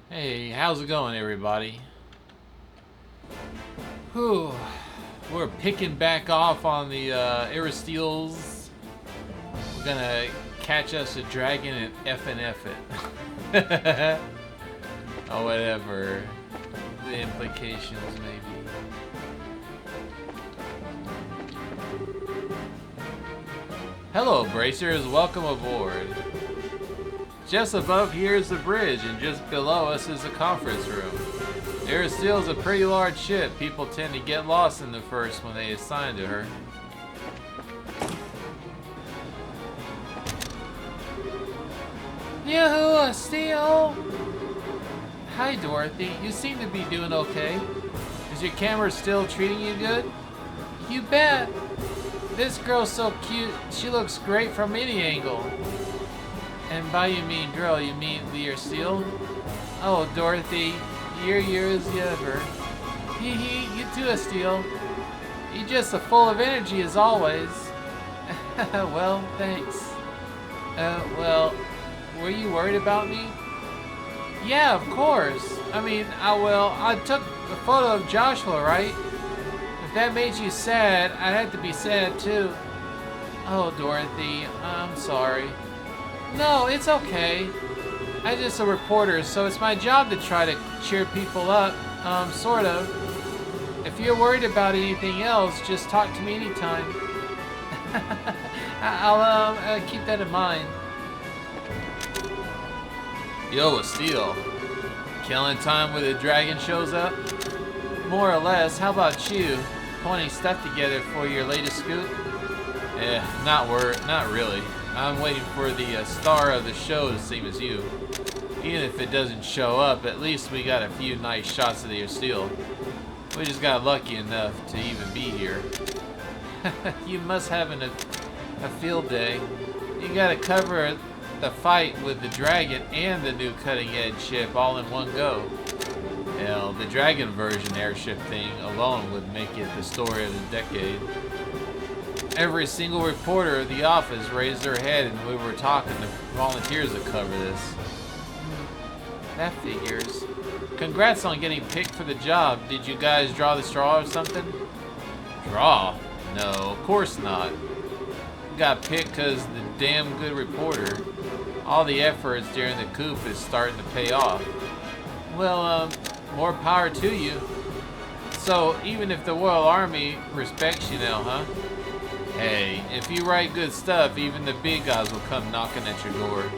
Hey, how's it going, everybody? Whew, we're picking back off on the Aristeels. We're gonna catch us a dragon and F it. Or whatever the implications may be. Hello, Bracers. Welcome aboard. Just above here is the bridge, and just below us is the conference room. Aristeel's a pretty large ship. People tend to get lost in the first when they assign to her. Yoo-hoo, Steel! Hi, Dorothy. You seem to be doing okay. Is your camera still treating you good? You bet! This girl's so cute. She looks great from any angle. And by you mean girl, you mean Lear Steele? Oh, Dorothy, you're as ever. Hee hee, you too, Steele. You're just as full of energy as always. Well, thanks. Well, were you worried about me? Yeah, of course. I mean, I took a photo of Joshua, right? If that made you sad, I'd have to be sad too. Oh, Dorothy, I'm sorry. No, it's okay. I'm just a reporter, so it's my job to try to cheer people up, sort of. If you're worried about anything else, just talk to me anytime. I'll keep that in mind. Yo, Steel. Killing time when the dragon shows up? More or less. How about you? Putting stuff together for your latest scoop? Not really. I'm waiting for the star of the show, the same as you. Even if it doesn't show up, at least we got a few nice shots of your steel. We just got lucky enough to even be here. You must have a field day. You gotta cover the fight with the dragon and the new cutting-edge ship all in one go. Hell, the dragon version airship thing alone would make it the story of the decade. Every single reporter of the office raised their head and we were talking to volunteers to cover this. That figures. Congrats on getting picked for the job. Did you guys draw the straw or something? Draw? No, of course not. We got picked because the damn good reporter. All the efforts during the coup is starting to pay off. Well, more power to you. So, even if the Royal Army respects you now, huh? Hey, if you write good stuff, even the big guys will come knocking at your door.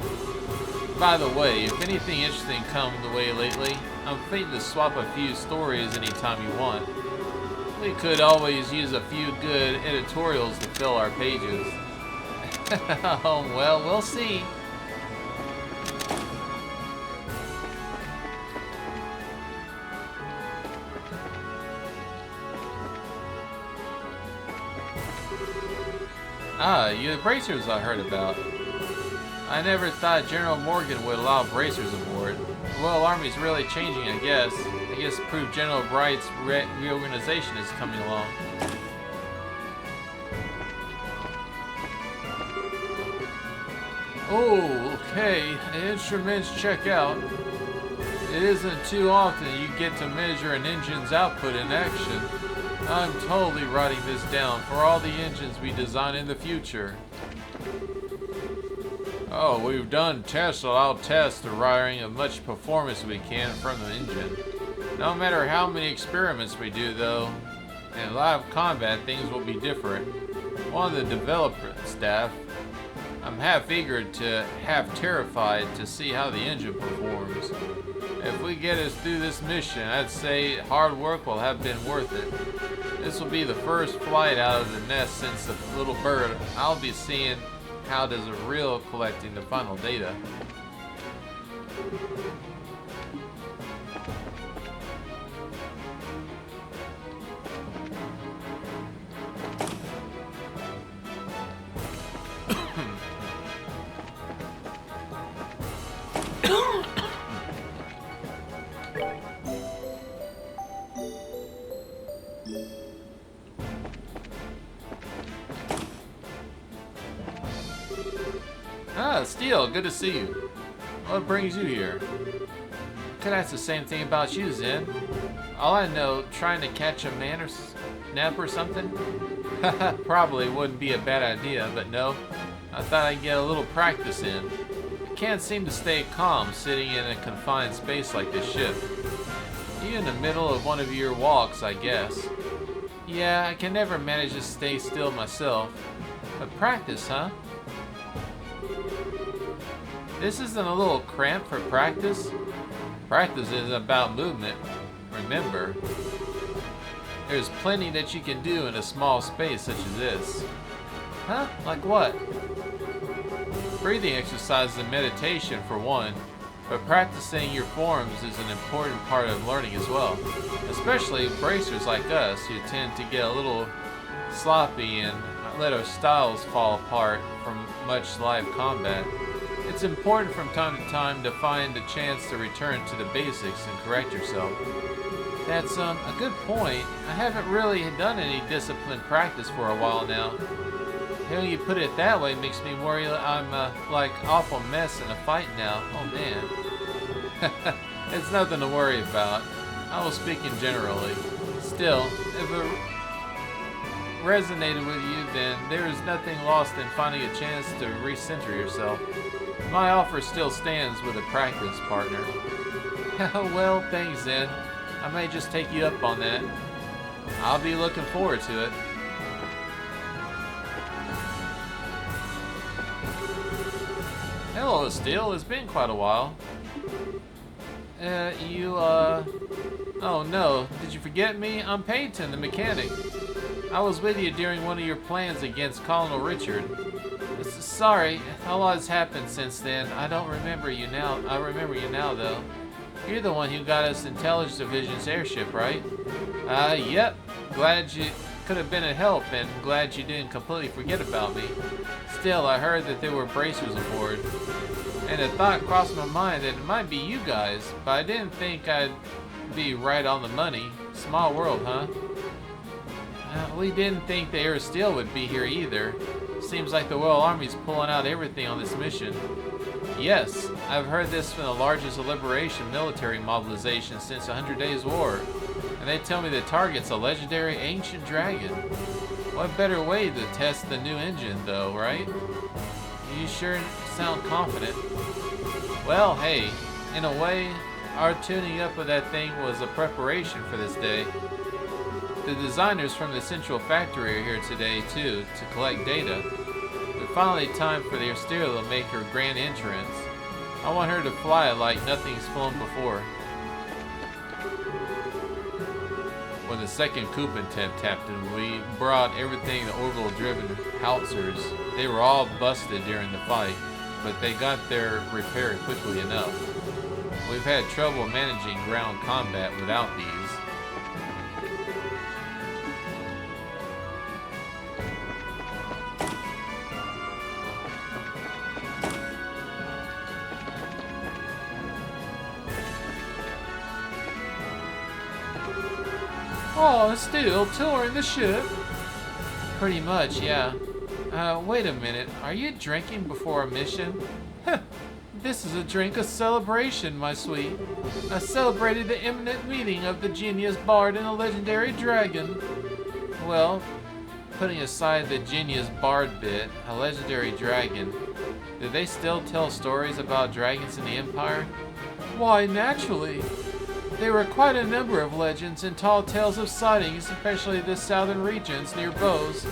By the way, if anything interesting come the way lately, I'm thinking to swap a few stories anytime you want. We could always use a few good editorials to fill our pages. Oh, well, we'll see. Ah, you the bracers I heard about. I never thought General Morgan would allow bracers aboard. The Royal Army's really changing, I guess. I guess proof General Bright's reorganization is coming along. Oh, okay. Instruments check out. It isn't too often you get to measure an engine's output in action. I'm totally writing this down for all the engines we design in the future. Oh, we've done tests that I'll test the wiring of much performance we can from the engine. No matter how many experiments we do, though, in live combat things will be different. One of the developer staff, I'm half eager to half terrified to see how the engine performs. If we get us through this mission, I'd say hard work will have been worth it. This will be the first flight out of the nest since the little bird. I'll be seeing how does a real collecting the final data. Ah, Steele, good to see you. What brings you here? Could ask the same thing about you, Zen. All I know, trying to catch a man or nap or something? Probably wouldn't be a bad idea, but no. I thought I'd get a little practice in. I can't seem to stay calm sitting in a confined space like this ship. You in the middle of one of your walks, I guess. Yeah, I can never manage to stay still myself. But practice, huh? This isn't a little cramped for practice? Practice is about movement. Remember, there's plenty that you can do in a small space such as this. Huh? Like what? Breathing exercises and meditation for one, but practicing your forms is an important part of learning as well. Especially bracers like us who tend to get a little sloppy and let our styles fall apart from much live combat. It's important from time to time to find a chance to return to the basics and correct yourself. That's a good point. I haven't really done any disciplined practice for a while now. Hearing you put it that way makes me worry I'm like awful mess in a fight now. Oh man. It's nothing to worry about. I was speaking generally. Still, if it resonated with you, then there is nothing lost in finding a chance to recenter yourself. My offer still stands with a practice partner. Well, thanks then. I may just take you up on that. I'll be looking forward to it. Hello, Steele. It's been quite a while. Oh no, did you forget me? I'm Peyton, the mechanic. I was with you during one of your plans against Colonel Richard. Sorry, a lot has happened since then. I don't remember you now. I remember you now, though. You're the one who got us Intelligence Division's airship, right? Yep. Glad you could have been a help, and glad you didn't completely forget about me. Still, I heard that there were bracers aboard, and a thought crossed my mind that it might be you guys, but I didn't think I'd be right on the money. Small world, huh? We didn't think the Air Steel would be here either. Seems like the Royal Army's pulling out everything on this mission. Yes, I've heard this from the largest liberation military mobilization since 100 Days War. And they tell me the target's a legendary ancient dragon. What better way to test the new engine, though, right? You sure sound confident. Well, hey, in a way, our tuning up of that thing was a preparation for this day. The designers from the Central Factory are here today, too, to collect data. But finally time for the Austria to make her grand entrance. I want her to fly like nothing's flown before. When the second Coupon tapped in, we brought everything to orbital-driven howitzers. They were all busted during the fight, but they got their repair quickly enough. We've had trouble managing ground combat without these. Oh, still touring the ship? Pretty much, yeah. Wait a minute. Are you drinking before a mission? This is a drink of celebration, my sweet. I celebrated the imminent meeting of the genius bard and the legendary dragon. Well, putting aside the genius bard bit, a legendary dragon, do they still tell stories about dragons in the Empire? Why, naturally. There were quite a number of legends and tall tales of sightings, especially the southern regions near Bose.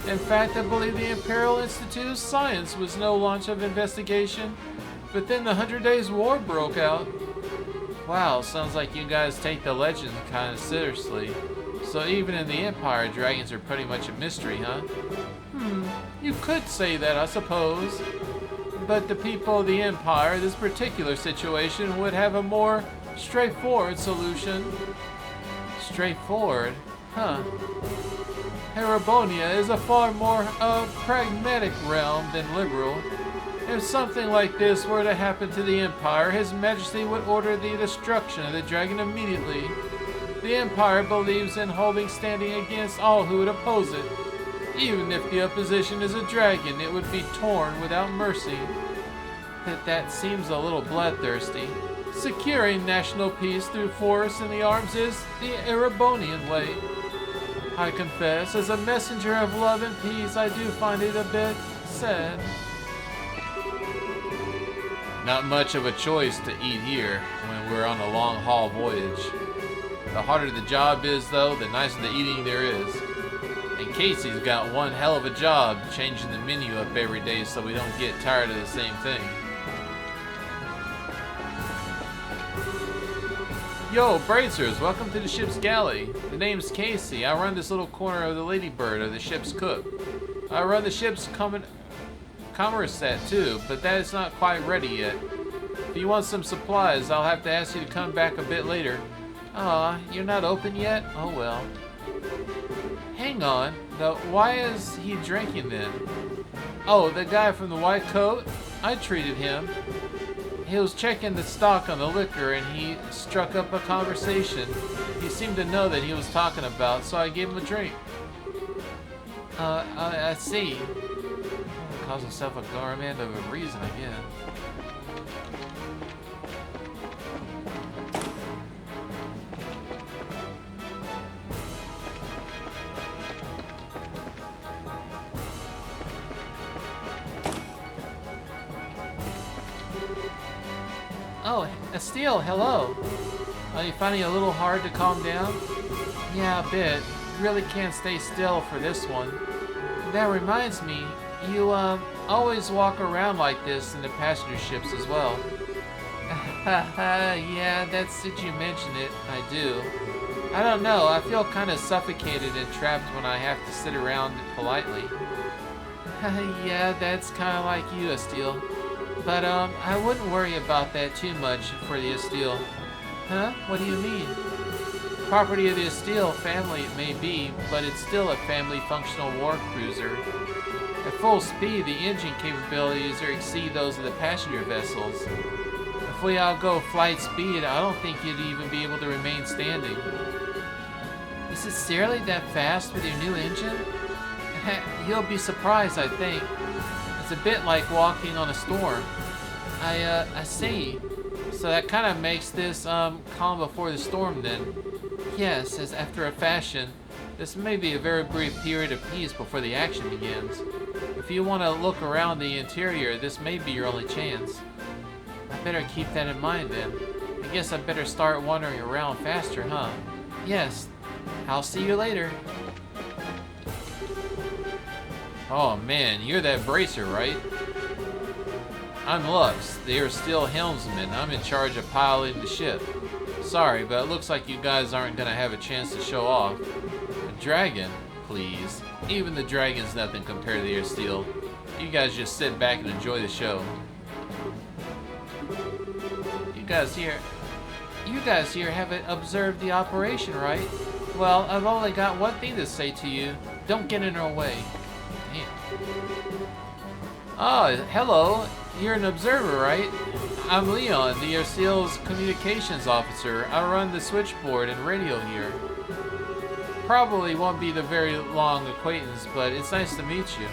In fact, I believe the Imperial Institute of Science was no launch of investigation, but then the 100 Days War broke out. Wow, sounds like you guys take the legend kind of seriously. So even in the Empire, dragons are pretty much a mystery, huh? You could say that, I suppose. But the people of the Empire, this particular situation, would have a more straightforward solution. Straightforward? Huh. Erebonia is a far more pragmatic realm than liberal. If something like this were to happen to the Empire, His Majesty would order the destruction of the dragon immediately. The Empire believes in holding standing against all who would oppose it. Even if the opposition is a dragon, it would be torn without mercy. But that seems a little bloodthirsty. Securing national peace through force and the arms is the Erebonian way. I confess, as a messenger of love and peace, I do find it a bit sad. Not much of a choice to eat here when we're on a long-haul voyage. The harder the job is, though, the nicer the eating there is. And Casey's got one hell of a job changing the menu up every day so we don't get tired of the same thing. Yo, Bracers, welcome to the ship's galley. The name's Casey. I run this little corner of the Ladybird, or the ship's cook. I run the ship's commerce set too, but that is not quite ready yet. If you want some supplies, I'll have to ask you to come back a bit later. Aw, you're not open yet? Oh well. Hang on, though, why is he drinking then? Oh, the guy from the white coat? I treated him. He was checking the stock on the liquor and he struck up a conversation. He seemed to know that he was talking about, so I gave him a drink. I see. Calls himself a garment of a reason, I guess. Oh, Estelle, hello. Are you finding it a little hard to calm down? Yeah, a bit. Really can't stay still for this one. That reminds me, you always walk around like this in the passenger ships as well. Yeah, that's it, you mention it. I do. I don't know, I feel kind of suffocated and trapped when I have to sit around politely. Yeah, that's kind of like you, Estelle. But, I wouldn't worry about that too much for the Estelle. Huh? What do you mean? Property of the Estelle family it may be, but it's still a family functional war cruiser. At full speed, the engine capabilities exceed those of the passenger vessels. If we all go flight speed, I don't think you'd even be able to remain standing. Is it seriously that fast with your new engine? You'll be surprised, I think. It's a bit like walking on a storm. I see. So that kind of makes this, calm before the storm then. Yes, as after a fashion, this may be a very brief period of peace before the action begins. If you want to look around the interior, this may be your only chance. I better keep that in mind then. I guess I better start wandering around faster, huh? Yes. I'll see you later. Oh man, you're that bracer, right? I'm Lux, the Estelle helmsman. I'm in charge of piloting the ship. Sorry, but it looks like you guys aren't gonna have a chance to show off. A dragon? Please. Even the dragon's nothing compared to the Estelle. You guys just sit back and enjoy the show. You guys here haven't observed the operation, right? Well, I've only got one thing to say to you. Don't get in our way. Damn. Ah, hello. You're an observer, right? I'm Leon, the Estelle's communications officer. I run the switchboard and radio here. probably won't be the very long acquaintance, but it's nice to meet you.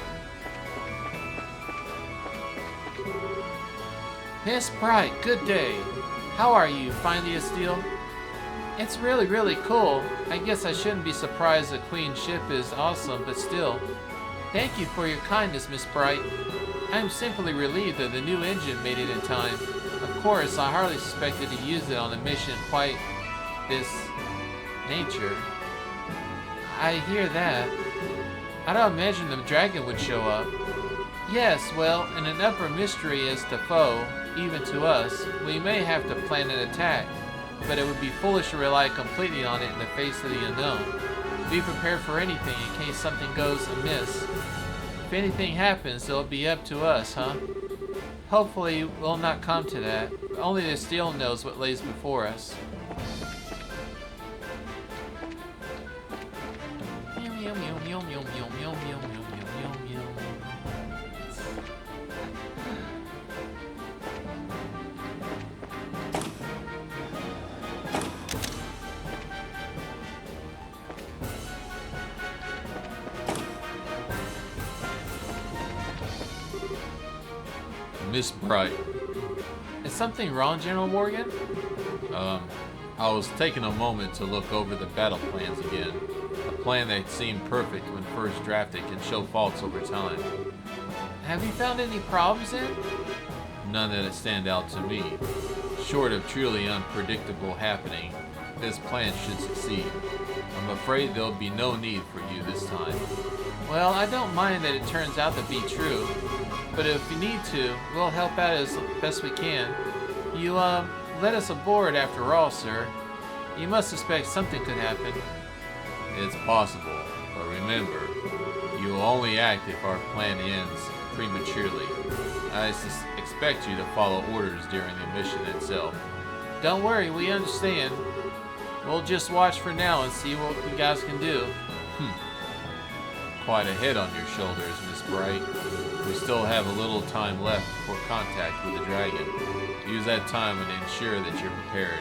Miss Bright, good day. How are you, finding a steal? It's really cool. I guess I shouldn't be surprised the Queen ship is awesome, but still. Thank you for your kindness, Miss Bright. I'm simply relieved that the new engine made it in time. Of course, I hardly suspected to use it on a mission quite this nature. I hear that. I don't imagine the dragon would show up. Yes, well, in an upper mystery as to foe, even to us, we may have to plan an attack, but it would be foolish to rely completely on it in the face of the unknown. Be prepared for anything in case something goes amiss. If anything happens, it'll be up to us, huh? Hopefully, we'll not come to that. Only the steel knows what lays before us. Miss Bright. Is something wrong, General Morgan? I was taking a moment to look over the battle plans again. A plan that seemed perfect when first drafted can show faults over time. Have you found any problems in? None that stand out to me. Short of truly unpredictable happening, this plan should succeed. I'm afraid there'll be no need for you this time. Well, I don't mind that it turns out to be true, but if you need to, we'll help out as best we can. You, let us aboard after all, sir. You must suspect something could happen. It's possible, but remember, you will only act if our plan ends prematurely. I expect you to follow orders during the mission itself. Don't worry, we understand. We'll just watch for now and see what you guys can do. Quite a head on your shoulders, Miss Bright. We still have a little time left before contact with the dragon. Use that time and ensure that you're prepared.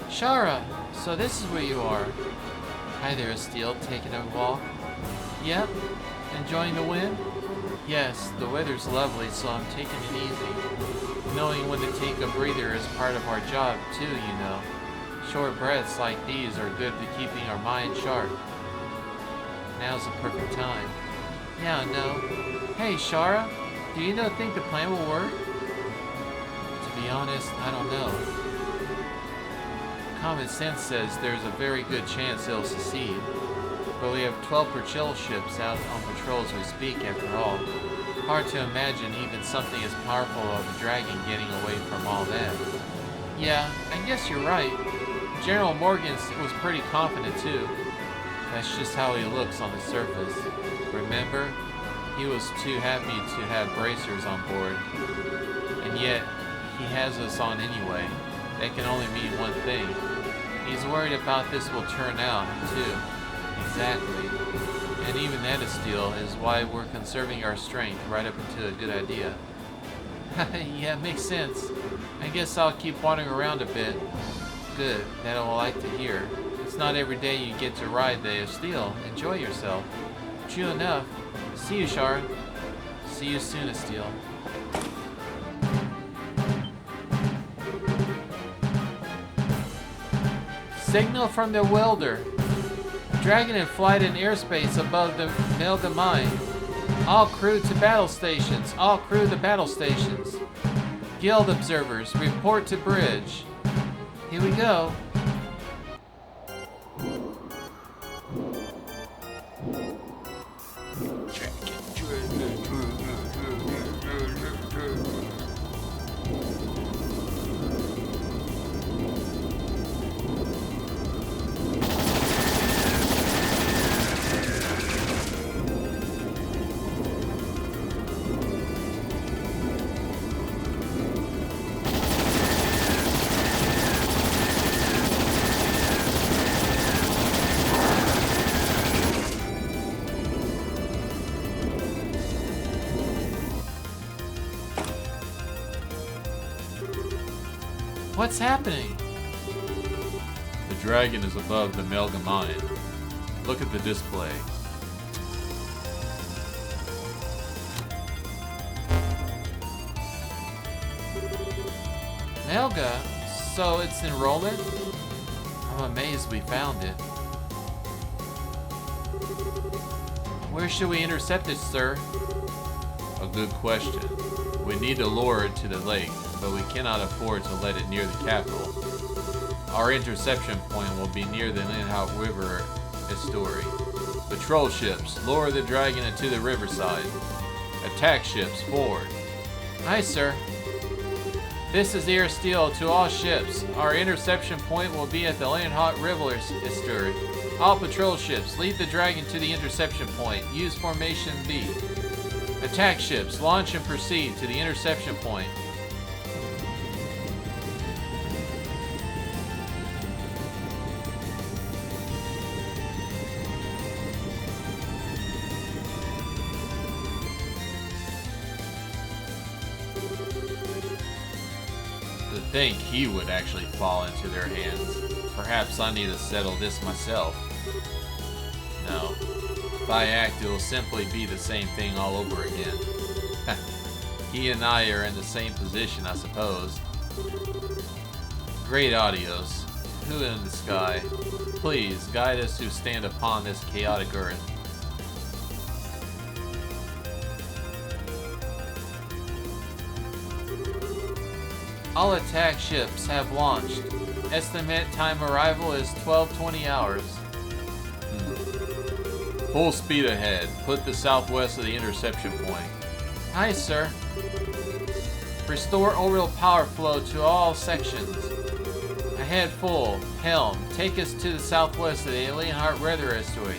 Shara, so this is where you are. Hi there, Steel, taking a walk. Yep, enjoying the wind? Yes, the weather's lovely, so I'm taking it easy. Knowing when to take a breather is part of our job, too, you know. Short breaths like these are good for keeping our mind sharp. Now's the perfect time. Yeah, no. Hey, Shara, do you think the plan will work? To be honest, I don't know. Common sense says there's a very good chance it'll succeed. But we have 12 patrol ships out on patrol as we speak, after all. Hard to imagine even something as powerful as a dragon getting away from all that. Yeah, I guess you're right. General Morgan was pretty confident too. That's just how he looks on the surface. Remember? He was too happy to have bracers on board. And yet, he has us on anyway. That can only mean one thing. He's worried about this will turn out, too. Exactly. And even that, Steel, is why we're conserving our strength right up until a good idea. Yeah, makes sense. I guess I'll keep wandering around a bit. Good, that I'll like to hear. It's not every day you get to ride the Steel. Enjoy yourself. helped you enough. See you, Shara. See you soon, Estelle. Signal from the welder. Dragon in flight in airspace above the Melga mine. All crew to battle stations. All crew to battle stations. Guild observers, report to bridge. Here we go. What's happening? The dragon is above the Melga mine. Look at the display. Melga? So it's in Roland? I'm amazed we found it. Where should we intercept it, sir? A good question. We need to lure it to the lake, but we cannot afford to let it near the capital. Our interception point will be near the Linhout River estuary. Patrol ships, lure the dragon into the riverside. Attack ships, forward. Aye, sir. This is Air Steel to all ships. Our interception point will be at the Linhout River estuary. All patrol ships, lead the dragon to the interception point. Use formation B. Attack ships, launch and proceed to the interception point. To think he would actually fall into their hands. Perhaps I need to settle this myself. No. If I act, it will simply be the same thing all over again. He and I are in the same position, I suppose. Great Audios, who in the sky, please guide us who stand upon this chaotic earth. All attack ships have launched. Estimate time arrival is 12:20 hours. Full speed ahead. Put the southwest of the interception point. Aye, sir. Restore orbital power flow to all sections. Ahead full. Helm. Take us to the southwest of the Linhout River estuary.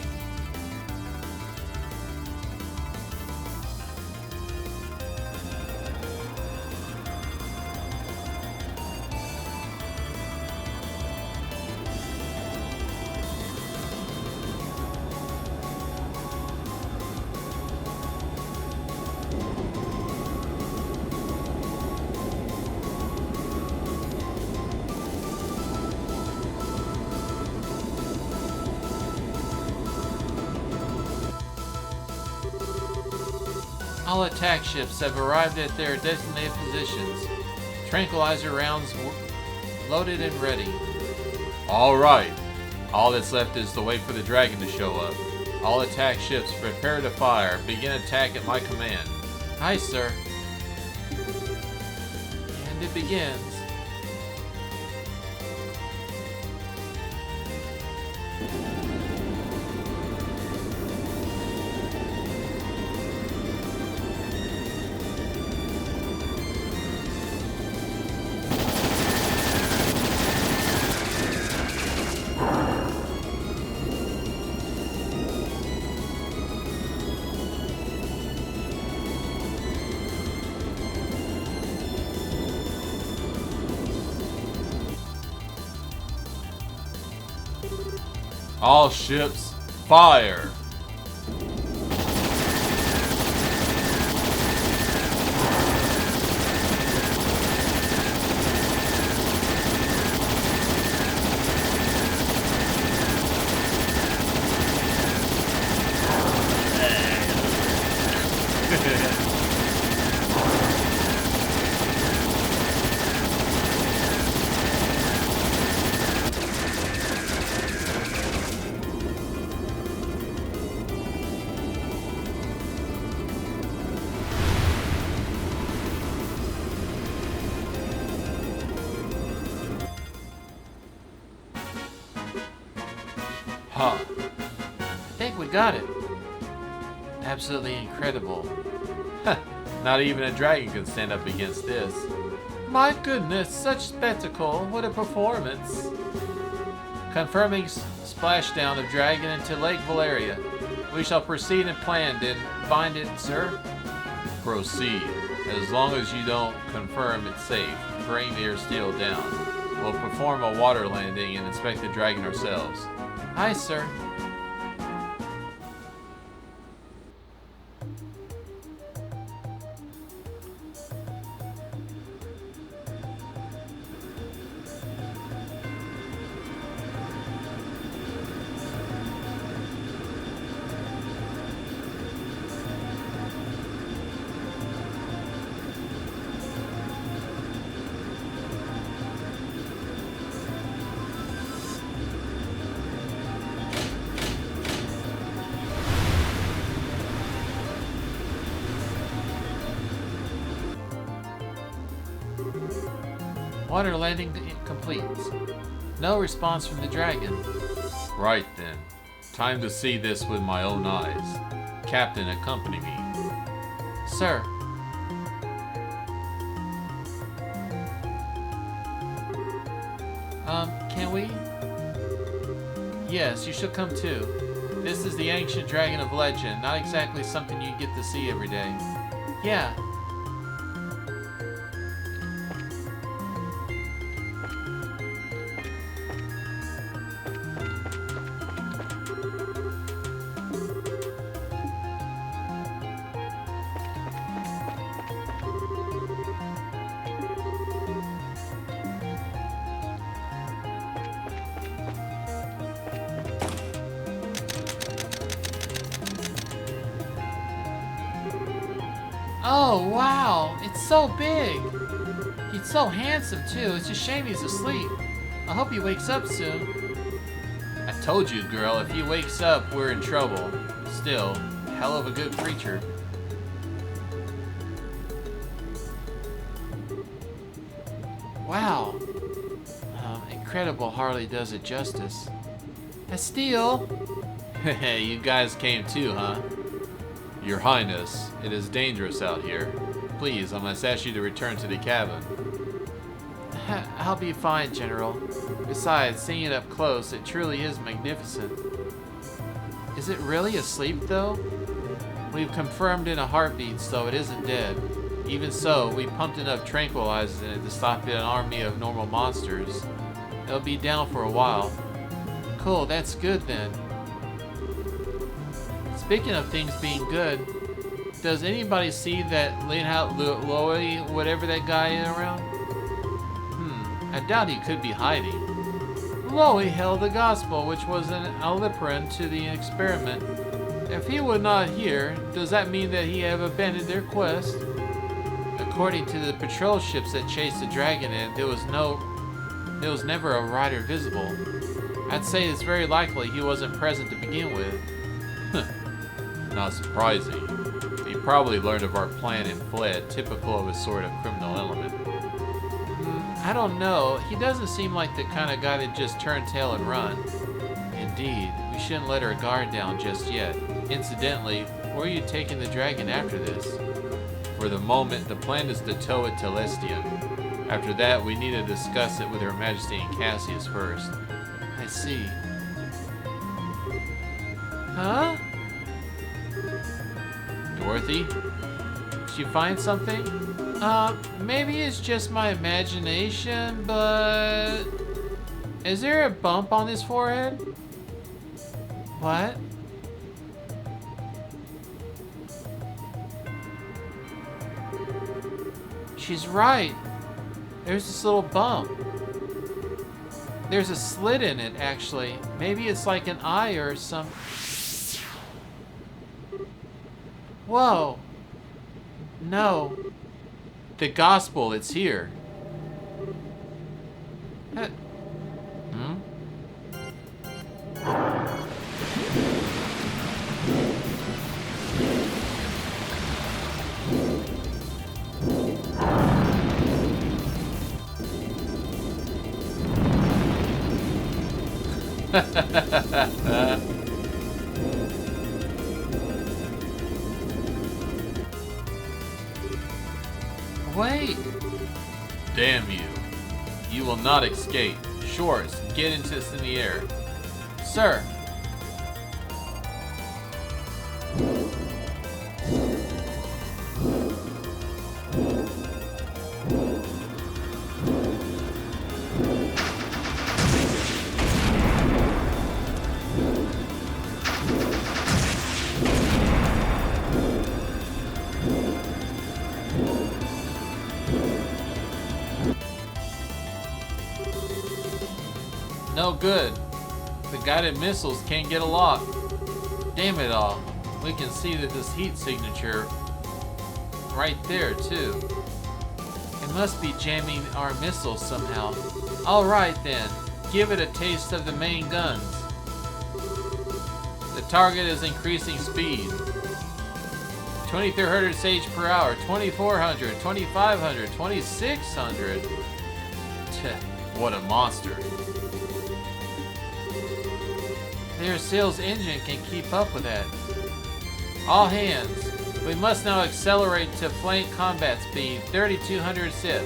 All attack ships have arrived at their designated positions. Tranquilizer rounds loaded and ready. Alright. All that's left is to wait for the dragon to show up. All attack ships prepare to fire. Begin attack at my command. Aye, sir. And it begins. All ships, fire! Ha! I think we got it. Absolutely incredible. Not even a dragon can stand up against this. My goodness, such spectacle. What a performance. Confirming splashdown of dragon into Lake Valeria. We shall proceed and plan and find it, sir. Proceed. As long as you don't confirm it's safe, bring the airsteel down. We'll perform a water landing and inspect the dragon ourselves. Aye, sir. Water landing complete. No response from the dragon. Right then. Time to see this with my own eyes. Captain, accompany me. Sir. Can we? Yes, you should come too. This is the ancient dragon of legend, not exactly something you get to see every day. Yeah. Oh, wow! It's so big! He's so handsome, too. It's a shame he's asleep. I hope he wakes up soon. I told you, girl, if he wakes up, we're in trouble. Still, hell of a good creature. Wow. Incredible hardly does it justice. Estelle! Hey, you guys came too, huh? Your Highness, it is dangerous out here. Please, I must ask you to return to the cabin. I'll be fine, General. Besides, seeing it up close, it truly is magnificent. Is it really asleep, though? We've confirmed in a heartbeat, so it isn't dead. Even so, we pumped enough tranquilizers in it to stop an army of normal monsters. It'll be down for a while. Cool, that's good then. Speaking of things being good, does anybody see that Lowy, whatever that guy is around? I doubt he could be hiding. Lowy held the gospel, which was an aliperant to the experiment. If he were not here, does that mean that he have abandoned their quest? According to the patrol ships that chased the dragon in, there was never a rider visible. I'd say it's very likely he wasn't present to begin with. Not surprising. He probably learned of our plan and fled, typical of his sort of criminal element. I don't know. He doesn't seem like the kind of guy that just turn tail and run. Indeed, we shouldn't let our guard down just yet. Incidentally, where are you taking the dragon after this? For the moment, the plan is to tow it to Lestium. After that, we need to discuss it with Her Majesty and Cassius first. I see. Huh? Dorothy? Did you find something? Maybe it's just my imagination, but... Is there a bump on his forehead? What? She's right. There's this little bump. There's a slit in it, actually. Maybe it's like an eye or some... Whoa. No. The gospel, it's here. Wait! Damn you. You will not escape. Shores, get into this in the air. Sir! No good. The guided missiles can't get a lock. Damn it all. We can see that this heat signature right there too. It must be jamming our missiles somehow. Alright then, give it a taste of the main guns. The target is increasing speed. 2300 sage per hour, 2400, 2500, 2600. What a monster. Their sales engine can keep up with that. All hands, we must now accelerate to flank combat speed, 3200 SIP.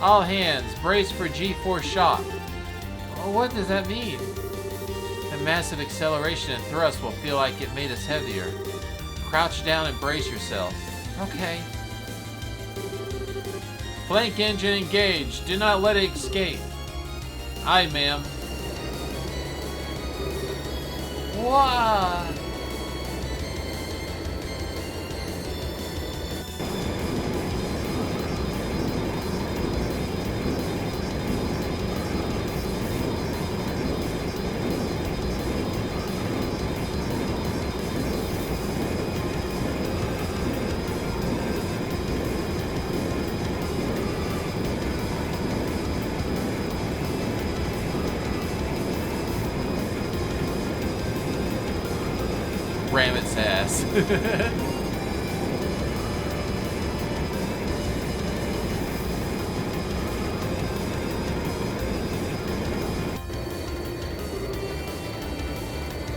All hands, brace for G-force shock. What does that mean? The massive acceleration and thrust will feel like it made us heavier. Crouch down and brace yourself. Okay. Flank engine engaged. Do not let it escape. Aye, ma'am. What? Ram its ass.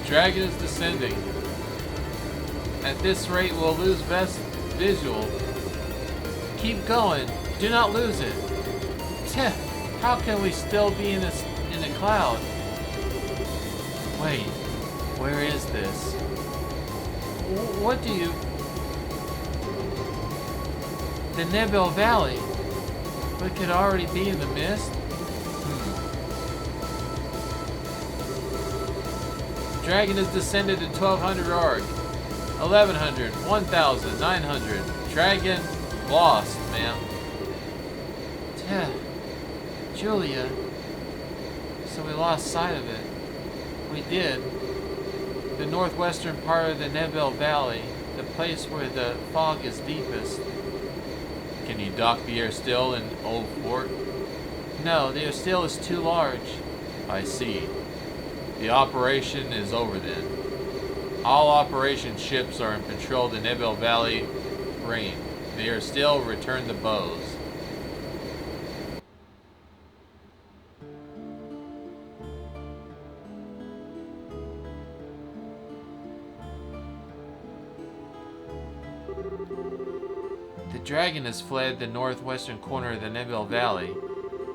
Dragon is descending. At this rate, we'll lose best visual. Keep going. Do not lose it. Tch, how can we still be in a cloud? Wait, where is this? What do you... The Nebel Valley. We could already be in the mist? Dragon has descended to 1200 arc. 1100, 1900. Dragon lost, ma'am. Julia. So we lost sight of it. We did. The northwestern part of the Nebel Valley, the place where the fog is deepest. Can you dock the air still in Old Fort? No, the air still is too large. I see. The operation is over then. All operation ships are in patrol of the Nebel Valley Rain. They are still return the bows. The dragon has fled the northwestern corner of the Nebel Valley.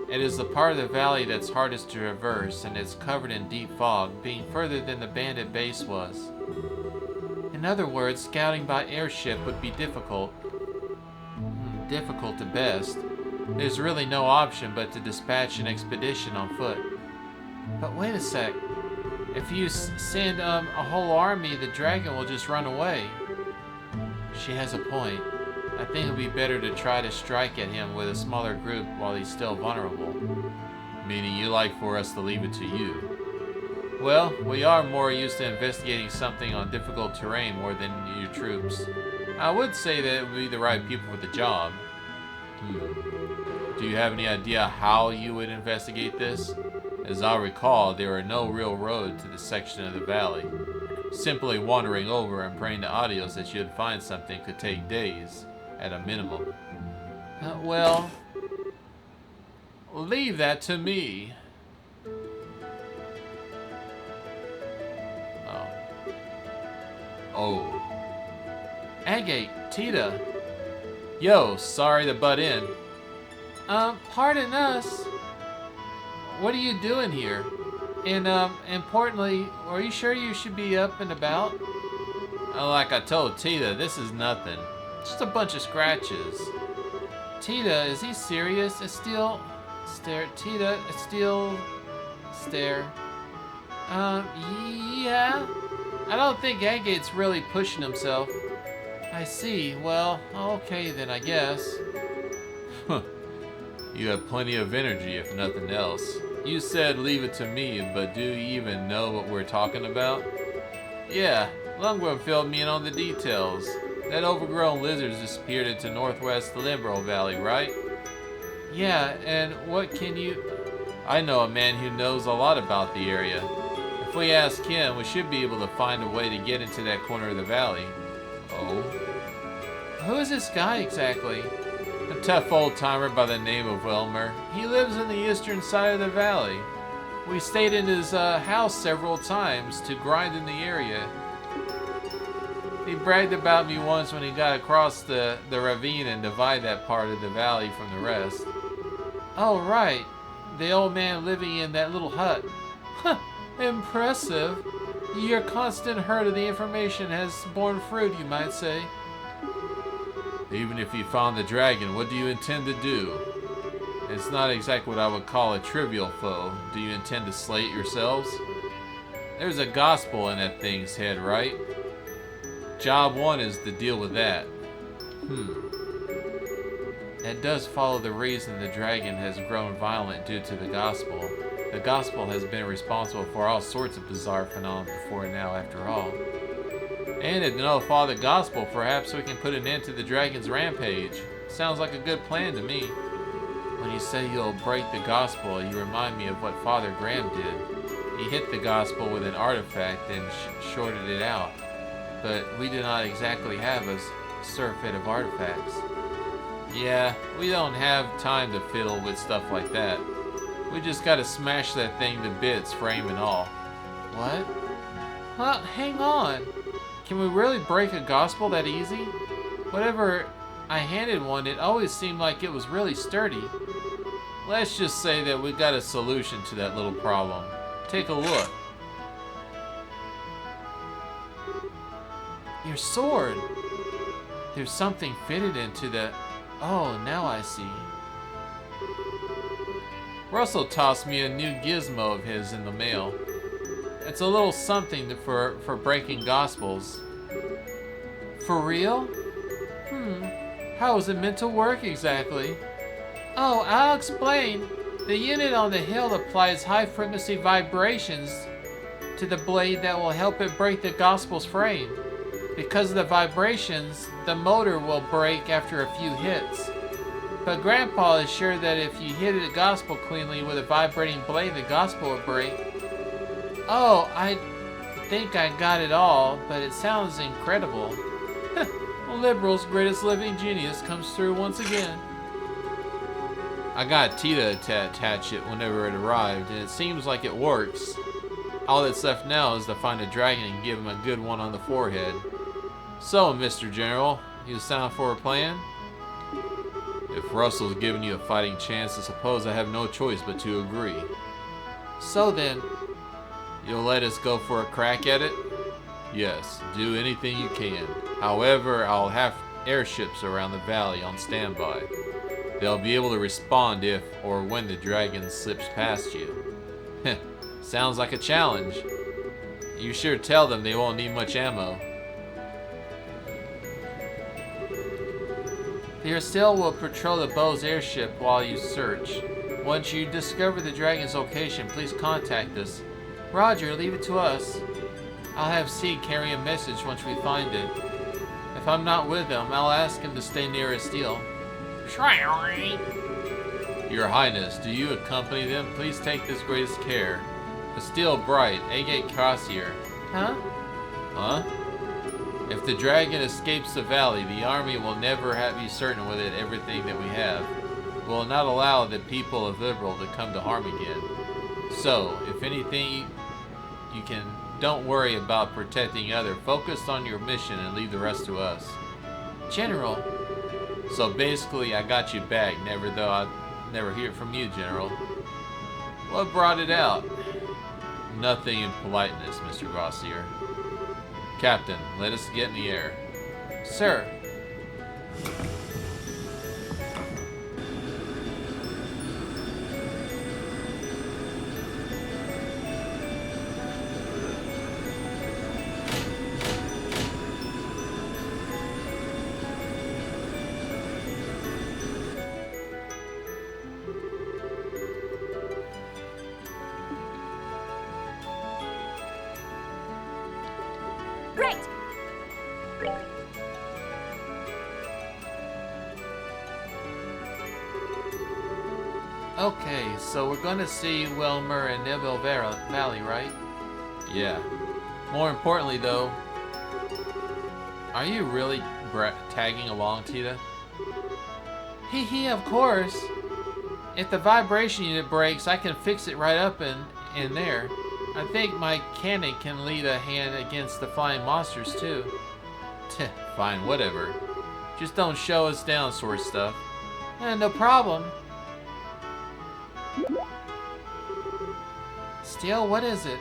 It is the part of the valley that's hardest to traverse, and it's covered in deep fog, being further than the bandit base was. In other words, scouting by airship would be difficult. Difficult at best. There's really no option but to dispatch an expedition on foot. But wait a sec. If you send a whole army, the dragon will just run away. She has a point. I think it would be better to try to strike at him with a smaller group while he's still vulnerable. Meaning you like for us to leave it to you. Well, we are more used to investigating something on difficult terrain more than your troops. I would say that it would be the right people for the job. Do you have any idea how you would investigate this? As I recall, there are no real roads to this section of the valley. Simply wandering over and praying to Adios that you'd find something could take days, at a minimum. Well, leave that to me. Oh. Agate, Tita. Yo, sorry to butt in. Pardon us. What are you doing here? And, importantly, are you sure you should be up and about? Like I told Tita, this is nothing. Just a bunch of scratches. Tita, is he serious? Estelle, stare. Tita, Estelle, stare. Yeah. I don't think Agate's really pushing himself. I see. Well, okay then, I guess. You have plenty of energy, if nothing else. You said leave it to me, but do you even know what we're talking about? Yeah, Lundgren filled me in on the details. That overgrown lizard disappeared into northwest Liberal Valley, right? Yeah, and what can you... I know a man who knows a lot about the area. If we ask him, we should be able to find a way to get into that corner of the valley. Oh? Who is this guy exactly? A tough old-timer by the name of Wilmer. He lives in the eastern side of the valley. We stayed in his house several times to grind in the area. He bragged about me once when he got across the ravine and divided that part of the valley from the rest. Oh, right. The old man living in that little hut. Huh, impressive. Your constant herd of the information has borne fruit, you might say. Even if you found the dragon, what do you intend to do? It's not exactly what I would call a trivial foe. Do you intend to slay it yourselves? There's a gospel in that thing's head, right? Job 1 is to deal with that. That does follow the reason the dragon has grown violent due to the gospel. The gospel has been responsible for all sorts of bizarre phenomena before now, after all. And to nullify the gospel, perhaps we can put an end to the dragon's rampage. Sounds like a good plan to me. When you say you'll break the gospel, you remind me of what Father Graham did. He hit the gospel with an artifact and shorted it out. But we do not exactly have a surfeit of artifacts. Yeah, we don't have time to fiddle with stuff like that. We just gotta smash that thing to bits, frame and all. What? Well, hang on. Can we really break a gospel that easy? Whatever I handed one, it always seemed like it was really sturdy. Let's just say that we got a solution to that little problem. Take a look. Your sword. There's something fitted into the... Oh, now I see. Russell tossed me a new gizmo of his in the mail. It's a little something for breaking gospels. For real? How is it meant to work exactly? Oh, I'll explain. The unit on the hill applies high-frequency vibrations to the blade that will help it break the gospel's frame. Because of the vibrations, the motor will break after a few hits. But Grandpa is sure that if you hit the gospel cleanly with a vibrating blade, the gospel will break. Oh, I think I got it all, but it sounds incredible. Liberal's greatest living genius comes through once again. I got Tita to attach it whenever it arrived, and it seems like it works. All that's left now is to find a dragon and give him a good one on the forehead. So, Mr. General, you sound for a plan? If Russell's giving you a fighting chance, I suppose I have no choice but to agree. So then, you'll let us go for a crack at it? Yes, do anything you can. However, I'll have airships around the valley on standby. They'll be able to respond if or when the dragon slips past you. Sounds like a challenge. You sure tell them they won't need much ammo. the Estelle will patrol the Bow's airship while you search. Once you discover the dragon's location, please contact us. Roger, leave it to us. I'll have Seed carry a message once we find it. If I'm not with them, I'll ask him to stay near Estelle. Your Highness, do you accompany them? Please take this greatest care. Estelle Bright, Agate Crossier. Huh? Huh? If the dragon escapes the valley, the army will never be certain with it everything that we have. We will not allow the people of Liberal to come to harm again. So, if anything you can Don't worry about protecting others. Focus on your mission and leave the rest to us. General. So basically, I got you back, though I never hear from you, General. What brought it out? Nothing in politeness, Mr. Grossier. Captain, let us get in the air. Sir. Great! Okay, so we're gonna see Wilmer and Neville Valley, right? Yeah. More importantly, though, are you really tagging along, Tita? Hee, of course. If the vibration unit breaks, I can fix it right up in there. I think my cannon can lead a hand against the flying monsters, too. Fine, whatever. Just don't show us down, sort of stuff. No problem. Still, what is it?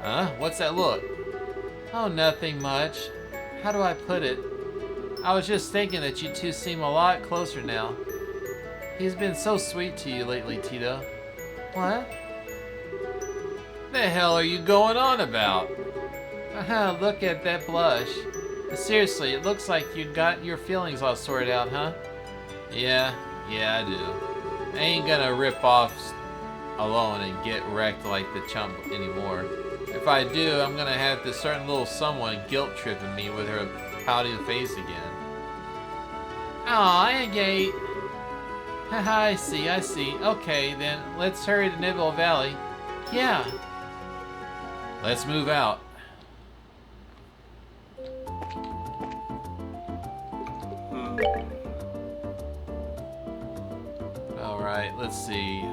Huh? What's that look? Oh, nothing much. How do I put it? I was just thinking that you two seem a lot closer now. He's been so sweet to you lately, Tito. What? The hell are you going on about? Look at that blush. Seriously, it looks like you got your feelings all sorted out, huh? Yeah, I do. I ain't gonna rip off alone and get wrecked like the chump anymore. If I do, I'm gonna have this certain little someone guilt-tripping me with her pouty face again. Aw, I gay. Haha, I see. Okay, then let's hurry to Nibble Valley. Yeah. Let's move out. Alright, let's see.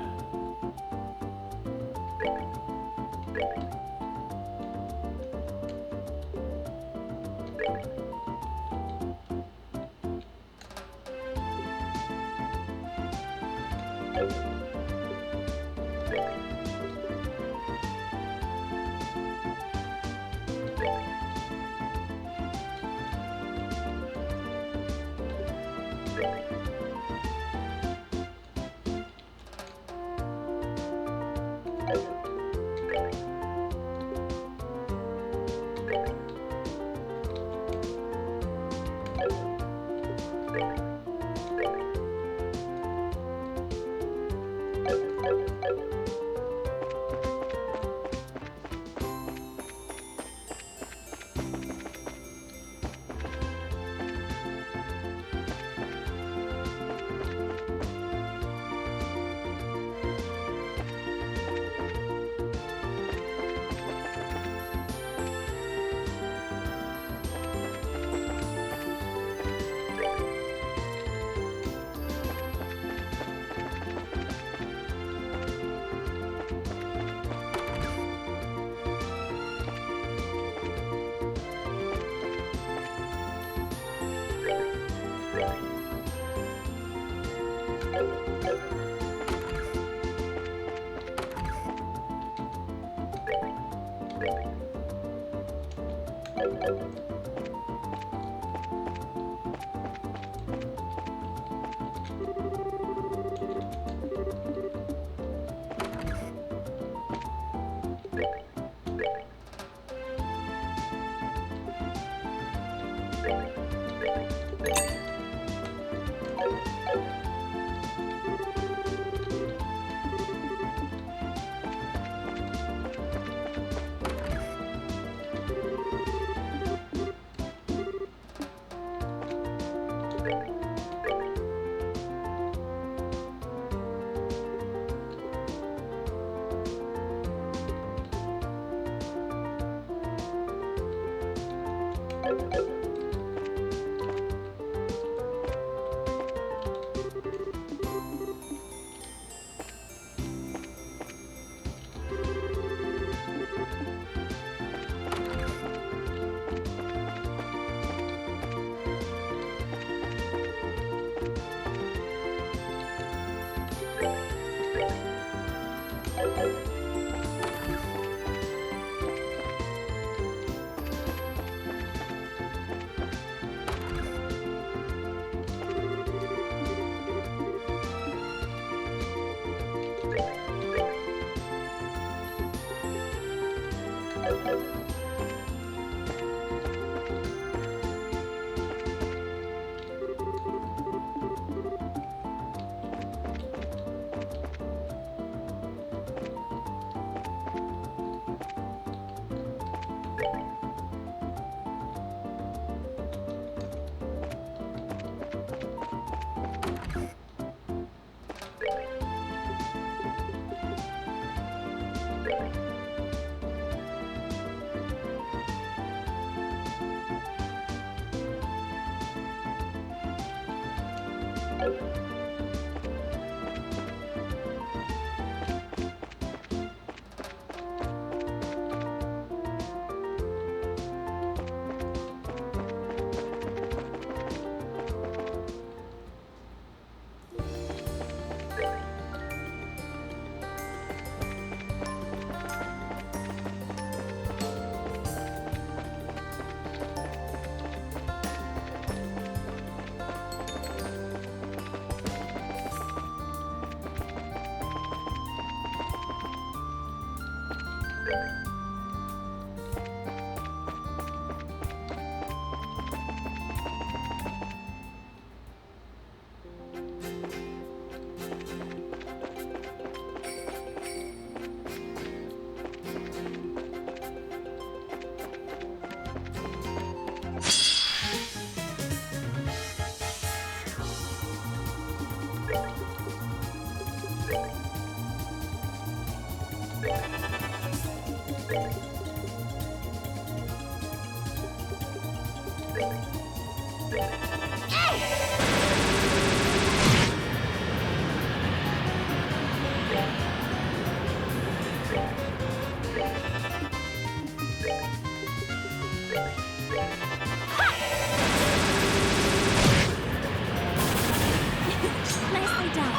Nicely done.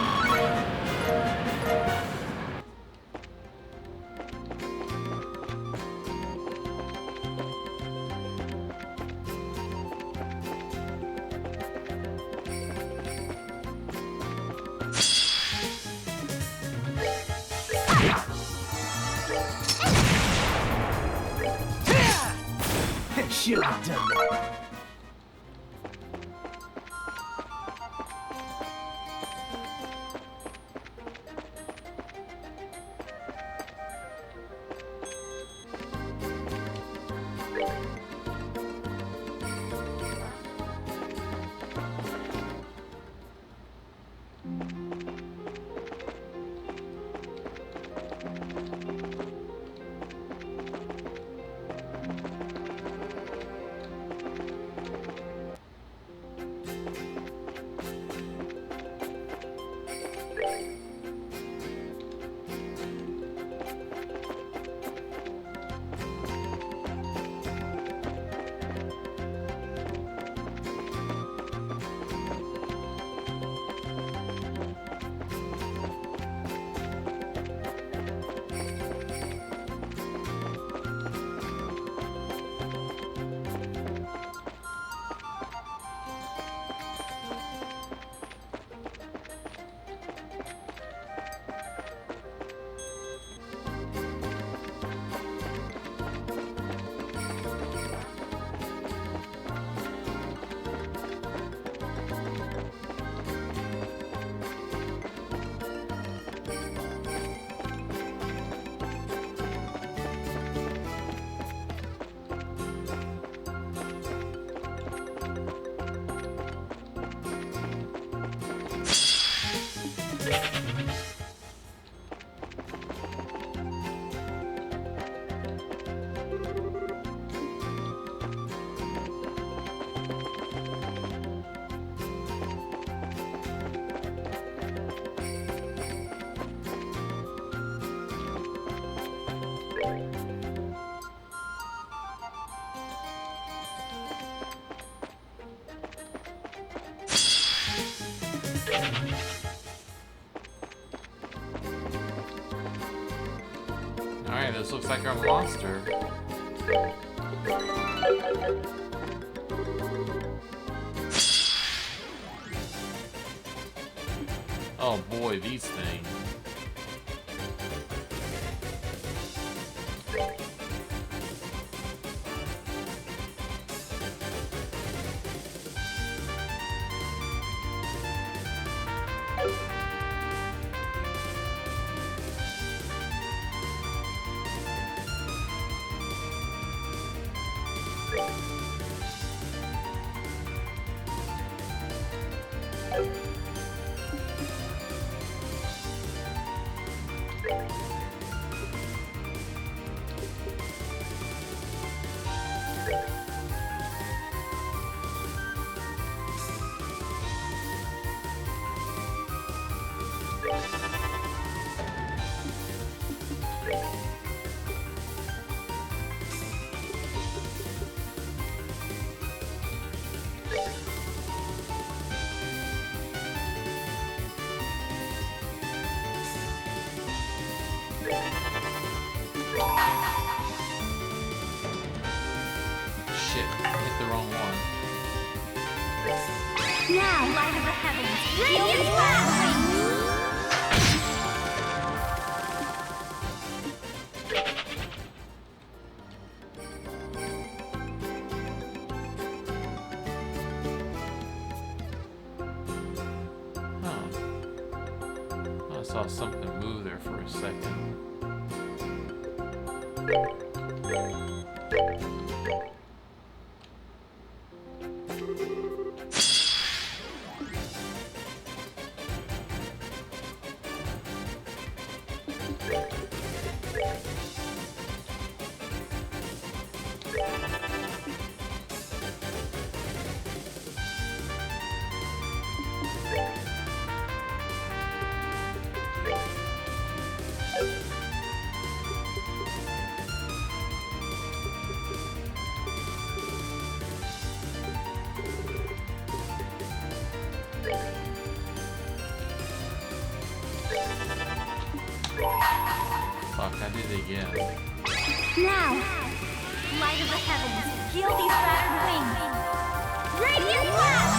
Should have done that. Alright, this looks like our monster. Oh boy, these things. Shit, hit the wrong one. Now, light of the heavens, radiant blast! I saw something move there for a second. Fuck, I did it again. Now, light of the heavens, heal these battered wings. Radiant blast!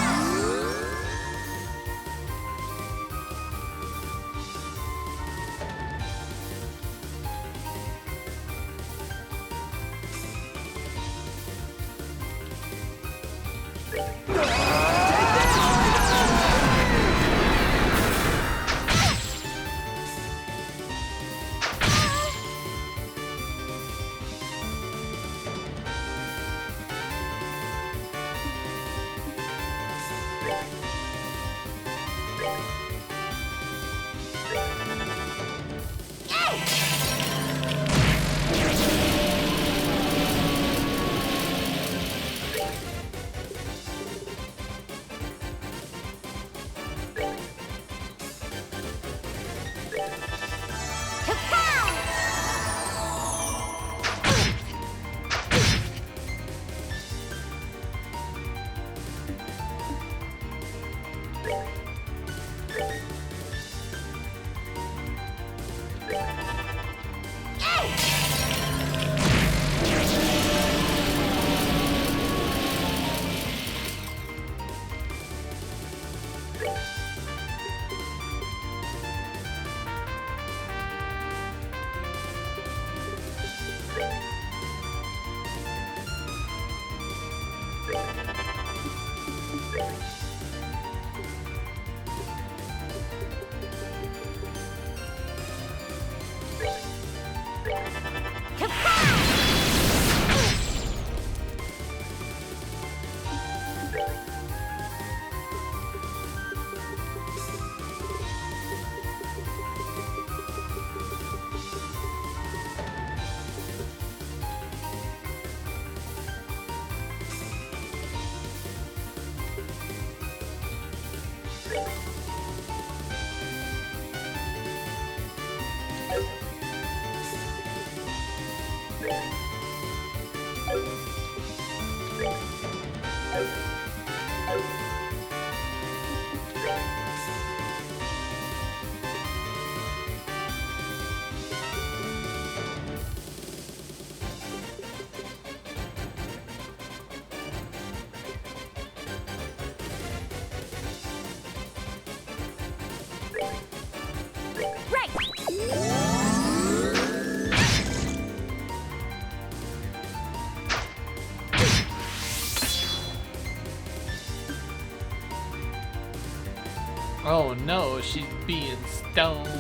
Oh no, she's being stoned.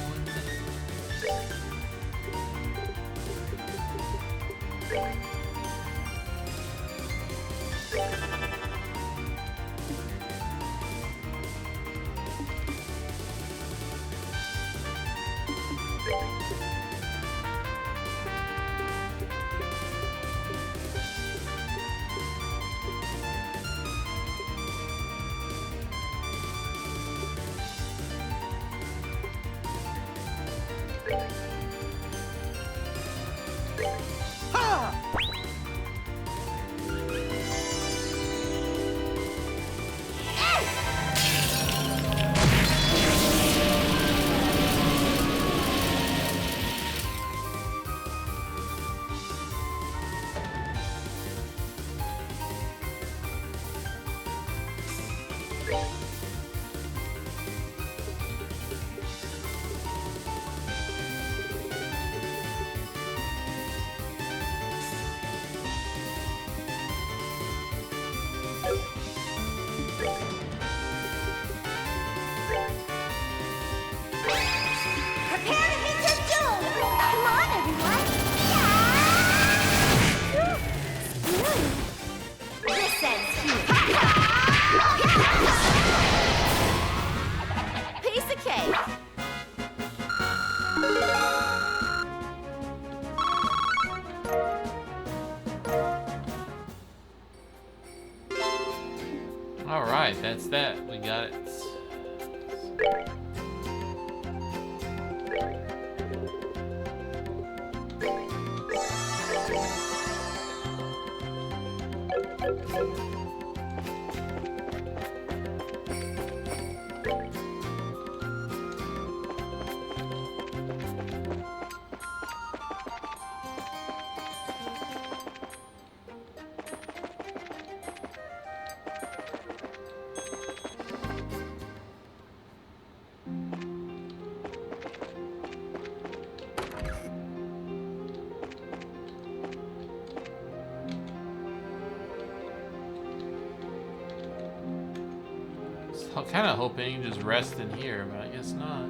Alright, that's that. We got it. I'm kind of hoping you can just rest in here, but I guess not.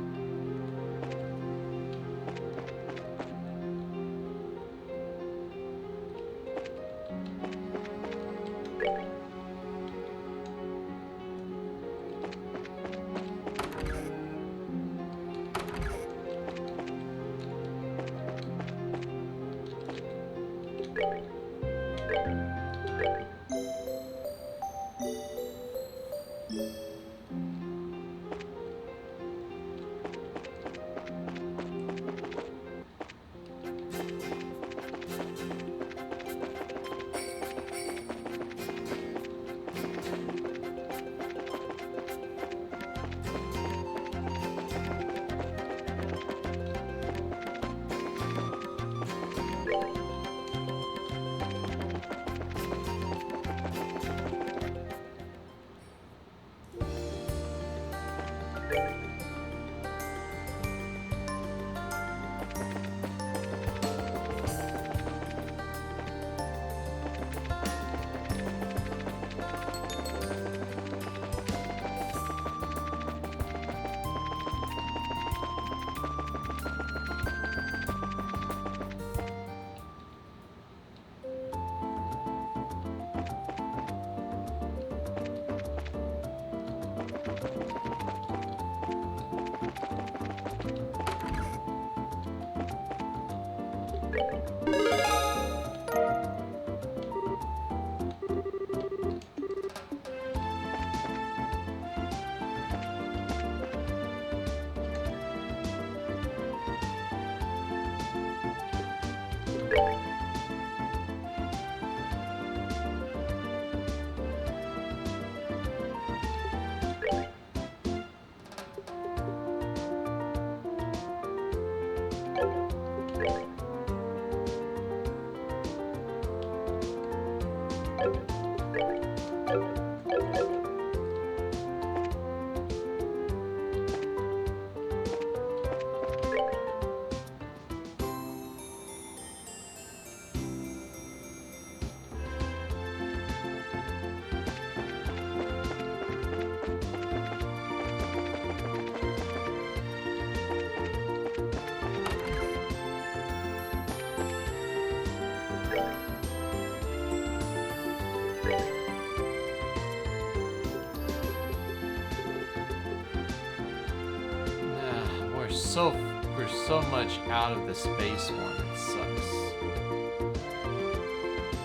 We're so much out of the space one. It sucks.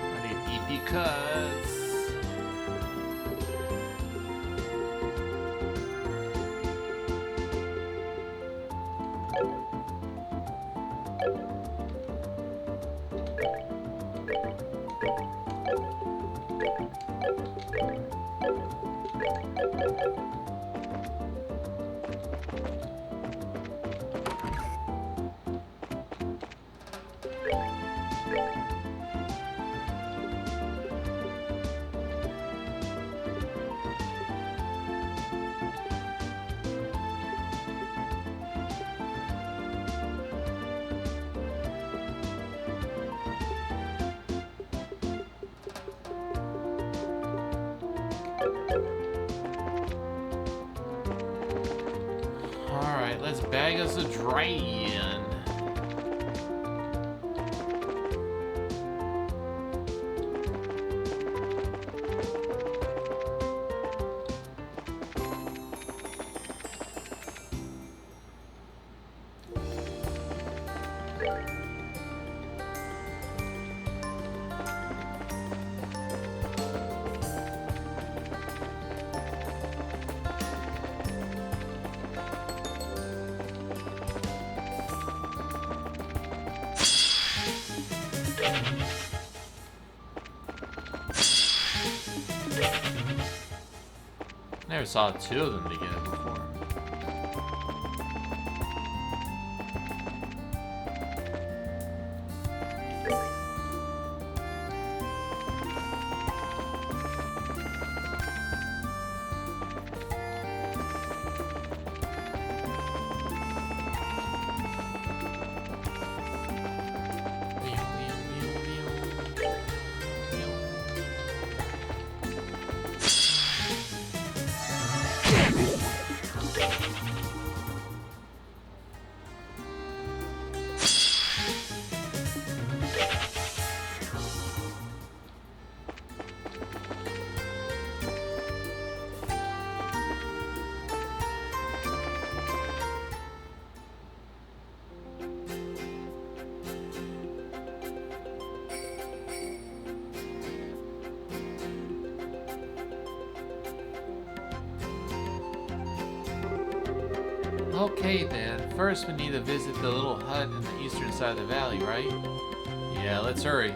I need EP cuts. Alright, let's bag us a dragon. never saw two of them together before. Okay then, first we need to visit the little hut in the eastern side of the valley, right? Yeah, let's hurry.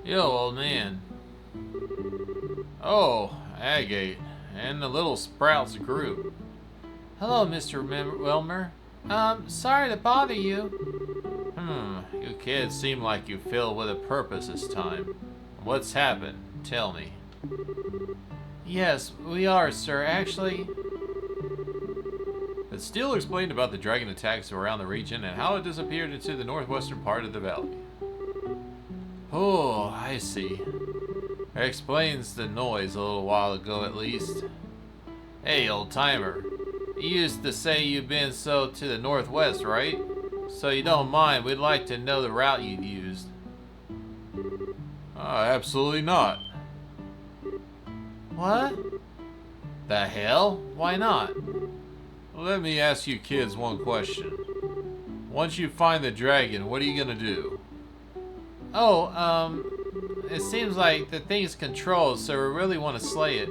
Yo, old man. Oh, Agate, and the little Sprouts group. Hello, Mr. Wilmer. Sorry to bother you. You kids seem like you filled with a purpose this time. What's happened? Tell me. Yes, we are, sir. Actually... The Steel explained about the dragon attacks around the region and how it disappeared into the northwestern part of the valley. Oh, I see. That explains the noise a little while ago at least. Hey, old timer. You used to say you've been to the northwest, right? So you don't mind, we'd like to know the route you used. Absolutely not. What? The hell? Why not? Let me ask you kids one question. Once you find the dragon, what are you gonna do? Oh, it seems like the thing's controlled, so we really want to slay it.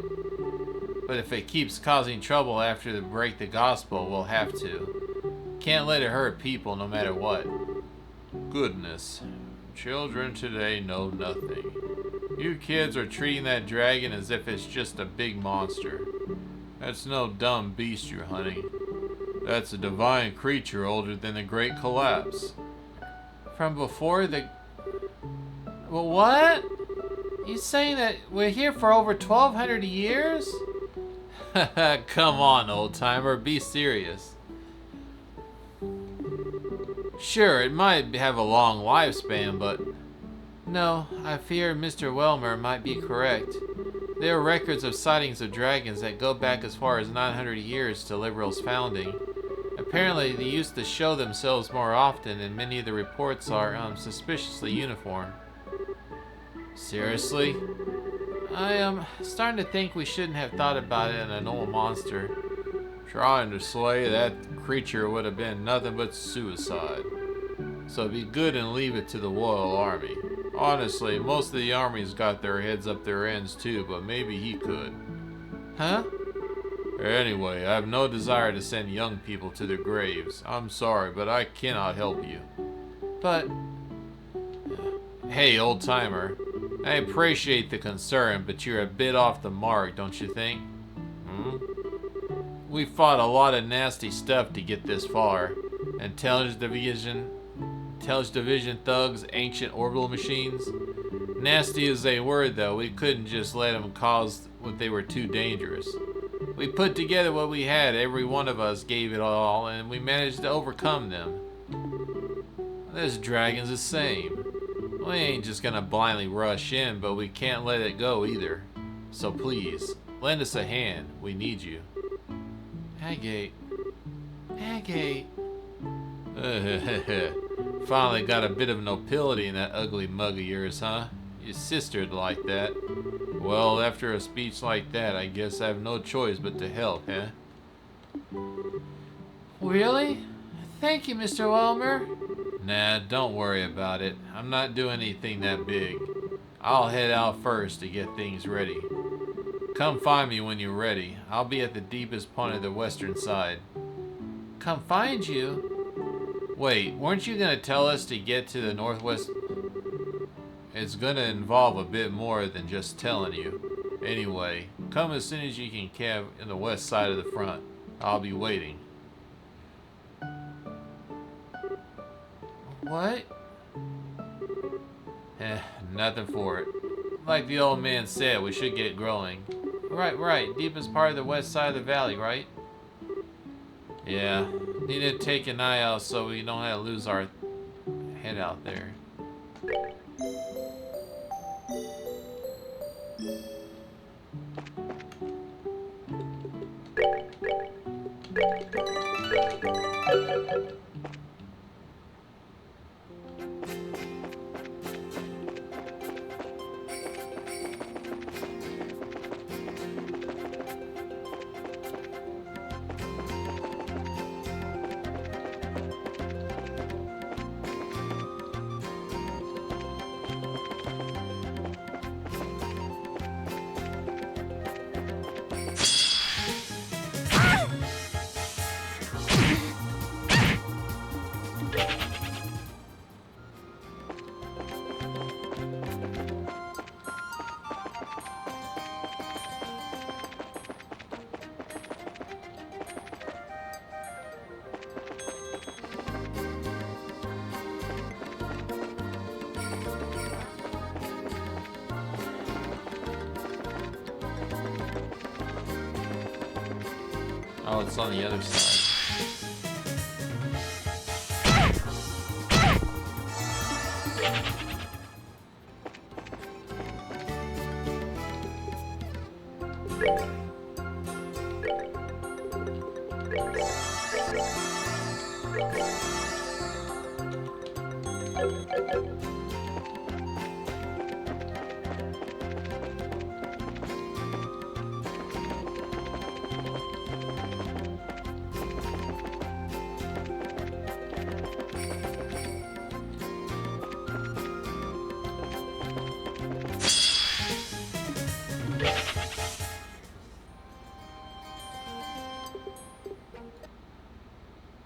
But if it keeps causing trouble after they break the gospel, we'll have to. Can't let it hurt people no matter what. Goodness. Children today know nothing. You kids are treating that dragon as if it's just a big monster. That's no dumb beast you're hunting. That's a divine creature older than the Great Collapse. From before the... Well, what? You saying that we're here for over 1,200 years? Come on, old timer, be serious. Sure, it might have a long lifespan, but... No, I fear Mr. Welmer might be correct. There are records of sightings of dragons that go back as far as 900 years to Liberal's founding. Apparently, they used to show themselves more often, and many of the reports are suspiciously uniform. Seriously? I am starting to think we shouldn't have thought about it in an old monster. Trying to slay that creature would have been nothing but suicide. So be good and leave it to the Royal Army. Honestly, most of the armies got their heads up their ends too, but maybe he could. Huh? Anyway, I have no desire to send young people to their graves. I'm sorry, but I cannot help you. But... Hey, old timer. I appreciate the concern, but you're a bit off the mark, don't you think? We fought a lot of nasty stuff to get this far. Intelligence Division thugs, ancient orbital machines. Nasty as they were, though, we couldn't just let them cause what they were too dangerous. We put together what we had, every one of us gave it all, and we managed to overcome them. This dragon's the same. We ain't just gonna blindly rush in, but we can't let it go either. So please, lend us a hand. We need you. Agate. Agate. Finally got a bit of nobility in that ugly mug of yours, huh? Your sister'd like that. Well, after a speech like that, I guess I have no choice but to help, huh? Really? Thank you, Mr. Wilmer. Nah, don't worry about it. I'm not doing anything that big. I'll head out first to get things ready. Come find me when you're ready. I'll be at the deepest point of the western side. Come find you? Wait, weren't you gonna tell us to get to the northwest? It's gonna involve a bit more than just telling you. Anyway, come as soon as you can camp in the west side of the front. I'll be waiting. What? Nothing for it. Like the old man said, we should get growing. Right. Deepest part of the west side of the valley, right? Yeah. Need to take an eye out so we don't have to lose our head out there. Oh, it's on the other side.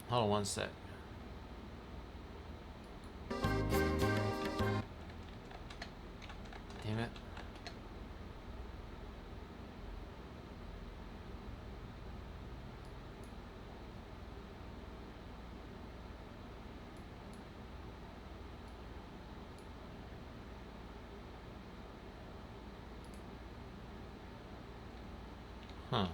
Hold on one sec. Damn it. Huh.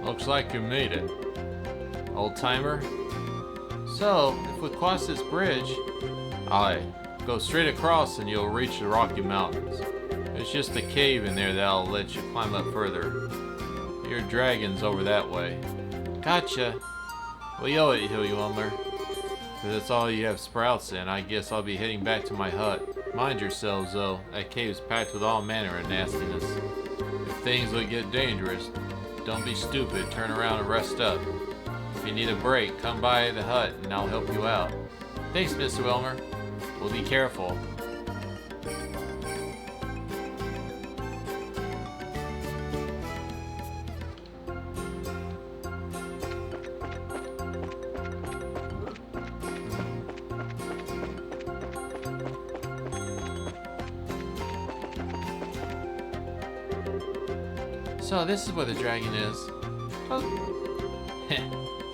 Looks like you made it, old timer. So, if we cross this bridge, aye, go straight across and you'll reach the Rocky Mountains. There's just a cave in there that'll let you climb up further. Your dragon's over that way. Gotcha. We owe it, Wilmer. If that's all you have sprouts in, I guess I'll be heading back to my hut. Mind yourselves, though. That cave's packed with all manner of nastiness. If things would get dangerous, don't be stupid. Turn around and rest up. If you need a break, come by the hut and I'll help you out. Thanks, Mr. Wilmer. We'll be careful. So this is where the dragon is. Oh.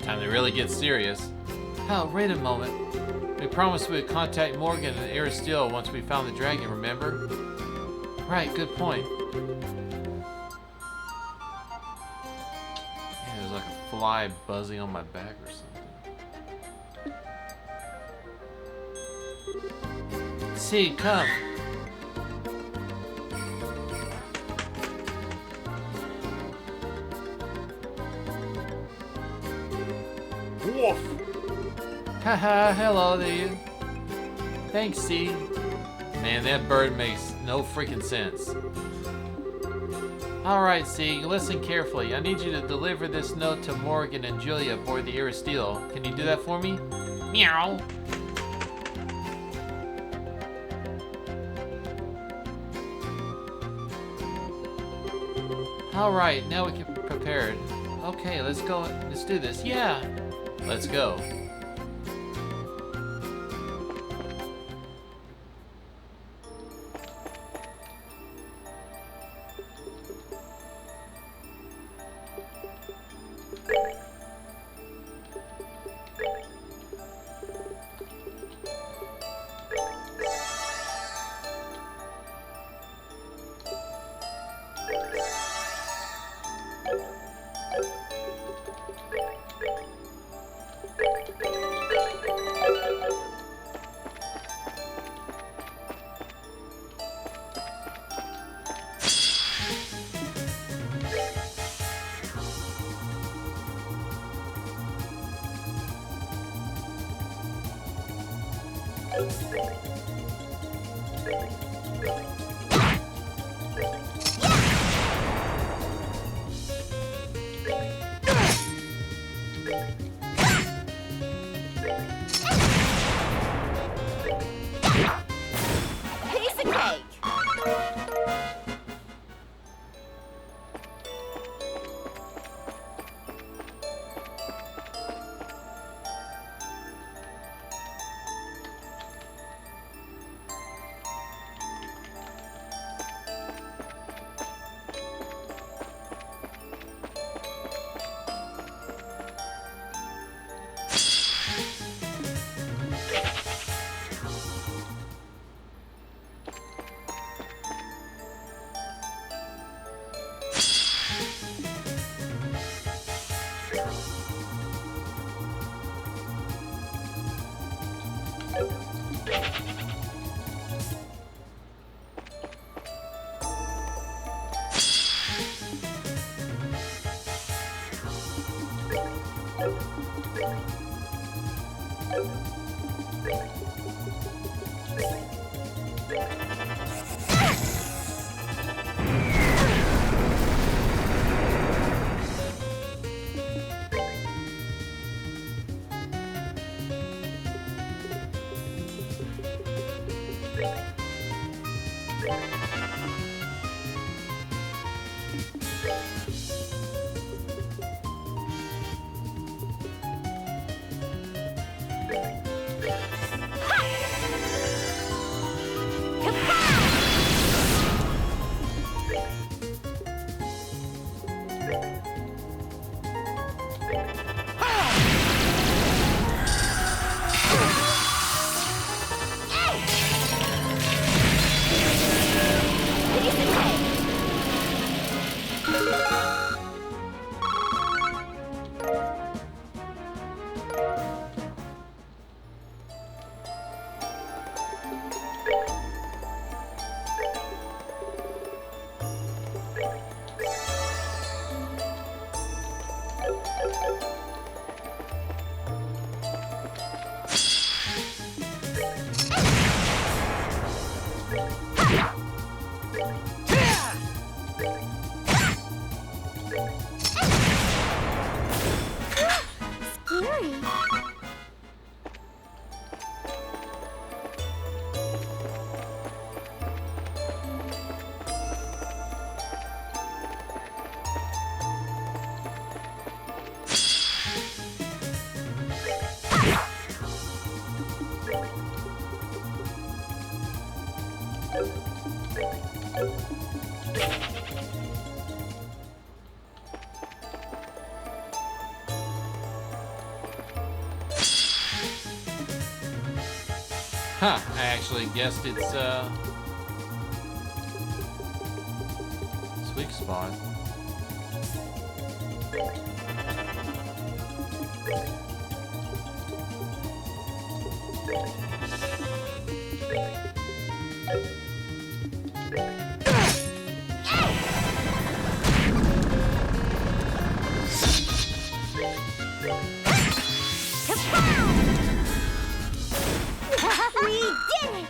Time to really get serious. Oh, wait a moment. We promised we would contact Morgan and Aristille once we found the dragon, remember? Right, good point. Yeah, there's like a fly buzzing on my back or something. See, come. Woof! Haha, hello there. Thanks, C. Man, that bird makes no freaking sense. Alright, C, listen carefully. I need you to deliver this note to Morgan and Julia aboard the Aristille. Can you do that for me? Meow. Alright, now we can be prepared. Okay, let's go. Let's do this. Yeah! Let's go. Piece of cake. Huh, I actually guessed its weak spot. We did it!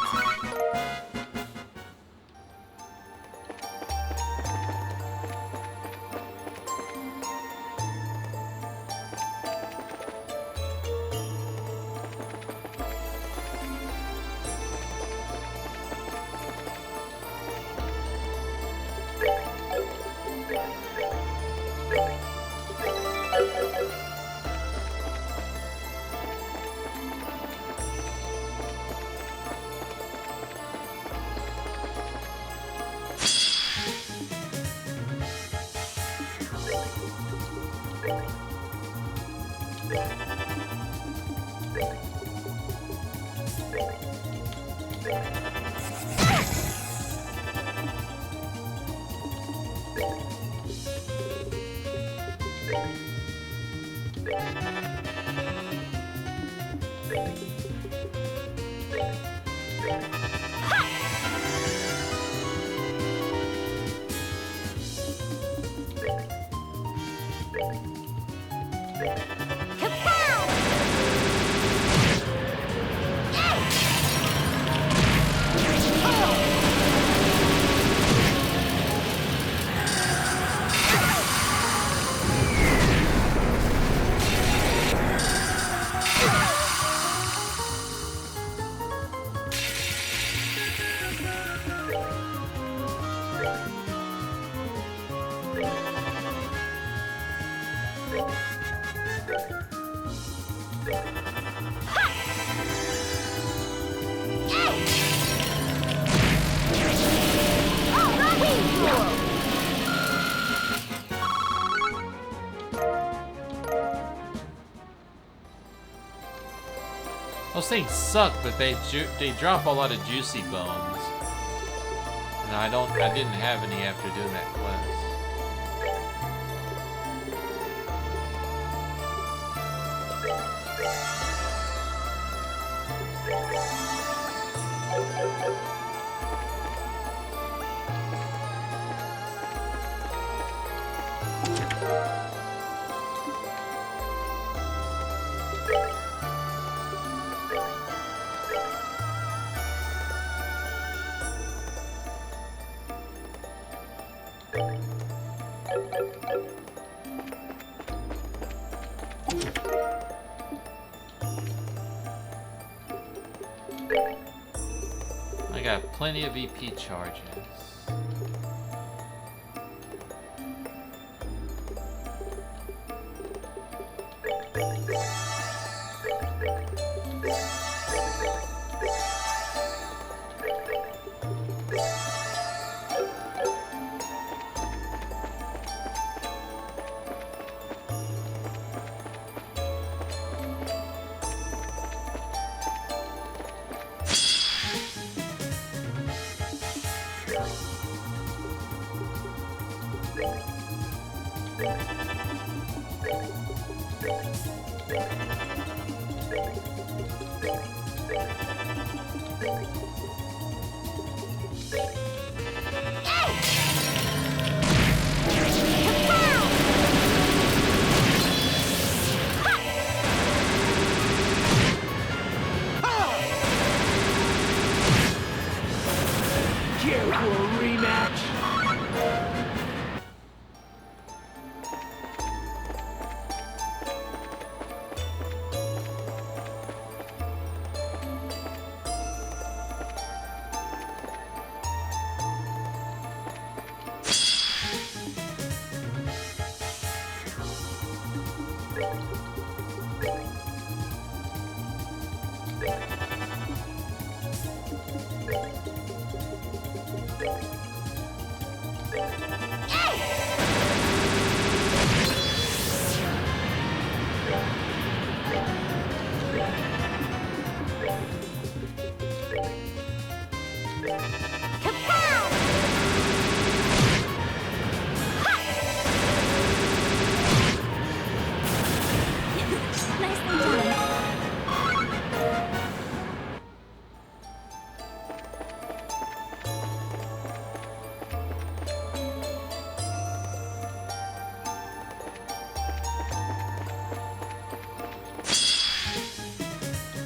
Those things suck, but they drop a lot of juicy bones. And I didn't have any after doing that quest. I got plenty of EP charges.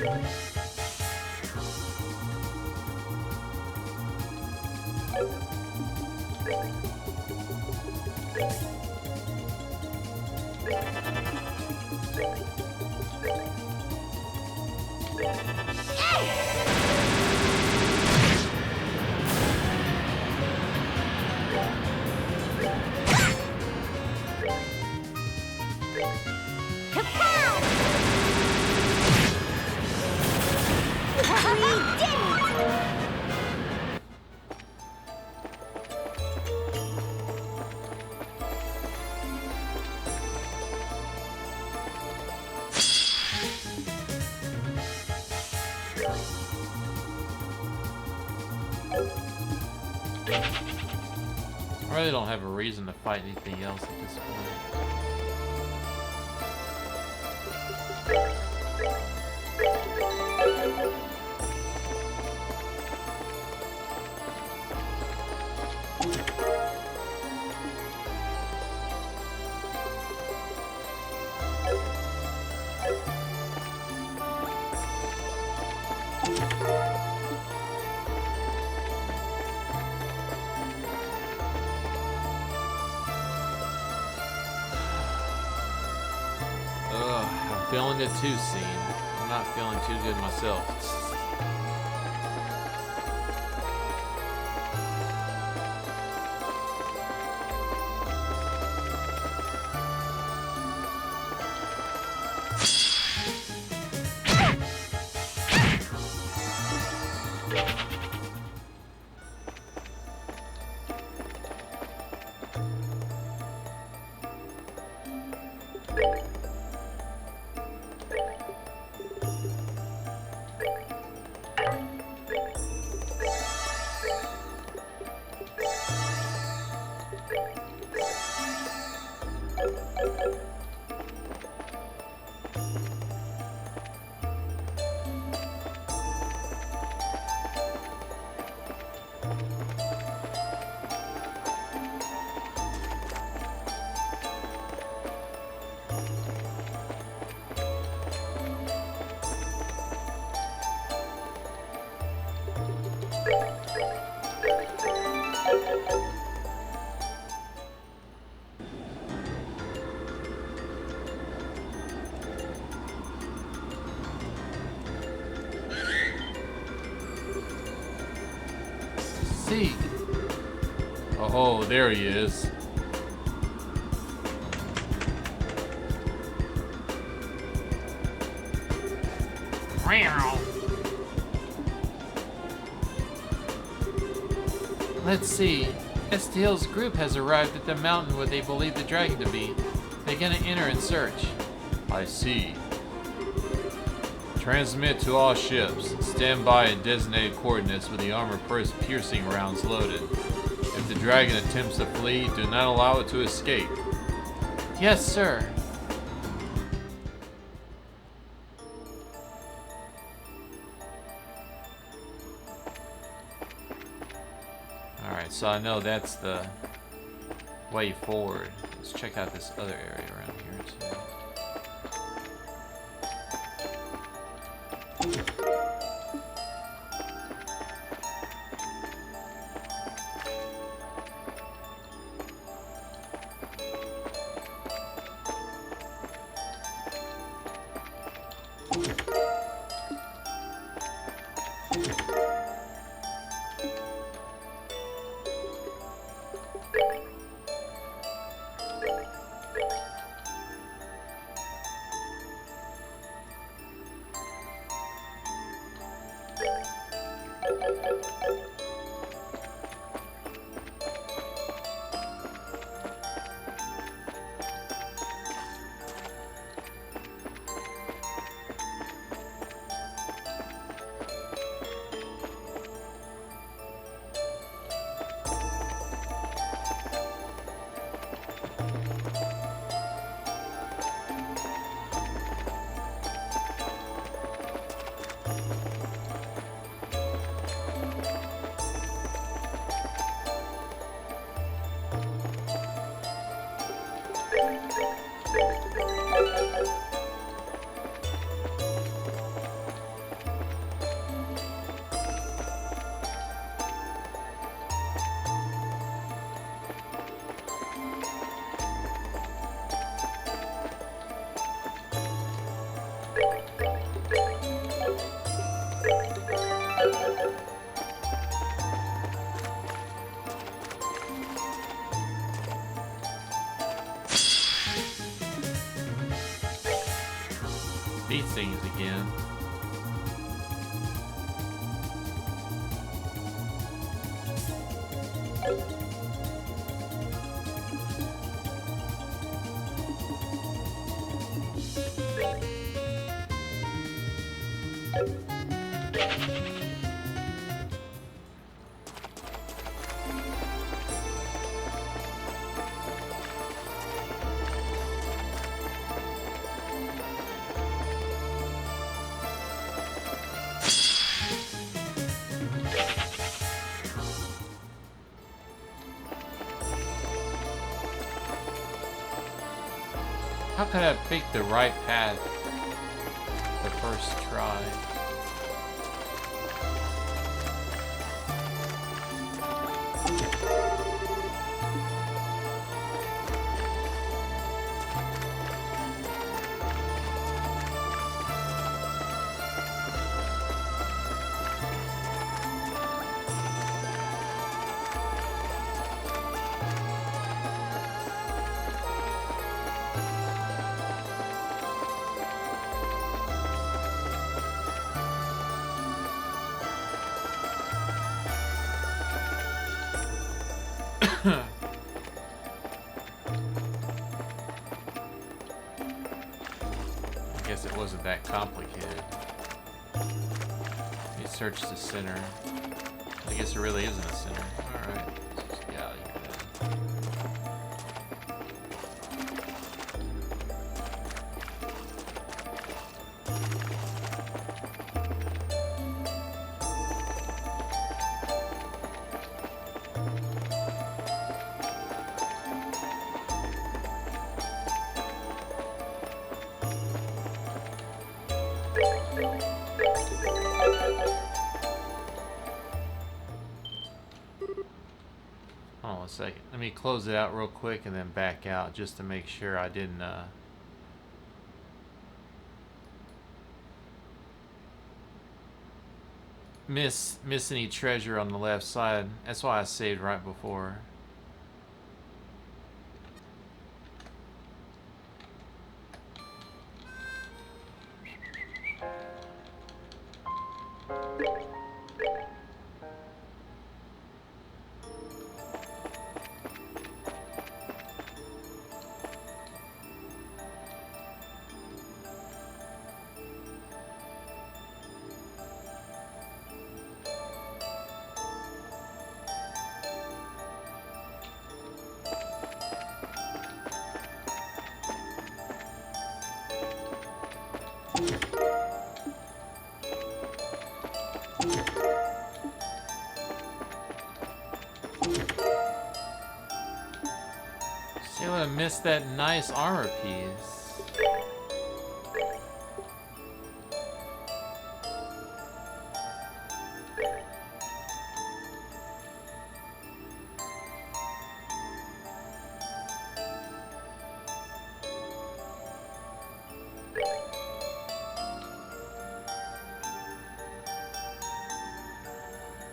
I really don't have a reason to fight anything else at this point. I'm feeling the Tues scene. I'm not feeling too good myself. See. Oh, there he is. Let's see. STL's group has arrived at the mountain where they believe the dragon to be. They're gonna enter and search. I see. Transmit to all ships. Stand by at designated coordinates with the armor-piercing rounds loaded. If the dragon attempts to flee, do not allow it to escape. Yes, sir. Alright, so I know that's the way forward. Let's check out this other area around here, too. again. How could I pick the right path the first try? I guess it wasn't that complicated. You search the center. I guess there really isn't a center. Alright. Let's just get out of here then. Hold on a second. Let me close it out real quick and then back out just to make sure I didn't miss any treasure on the left side. That's why I saved right before. See, I would have missed that nice armor piece.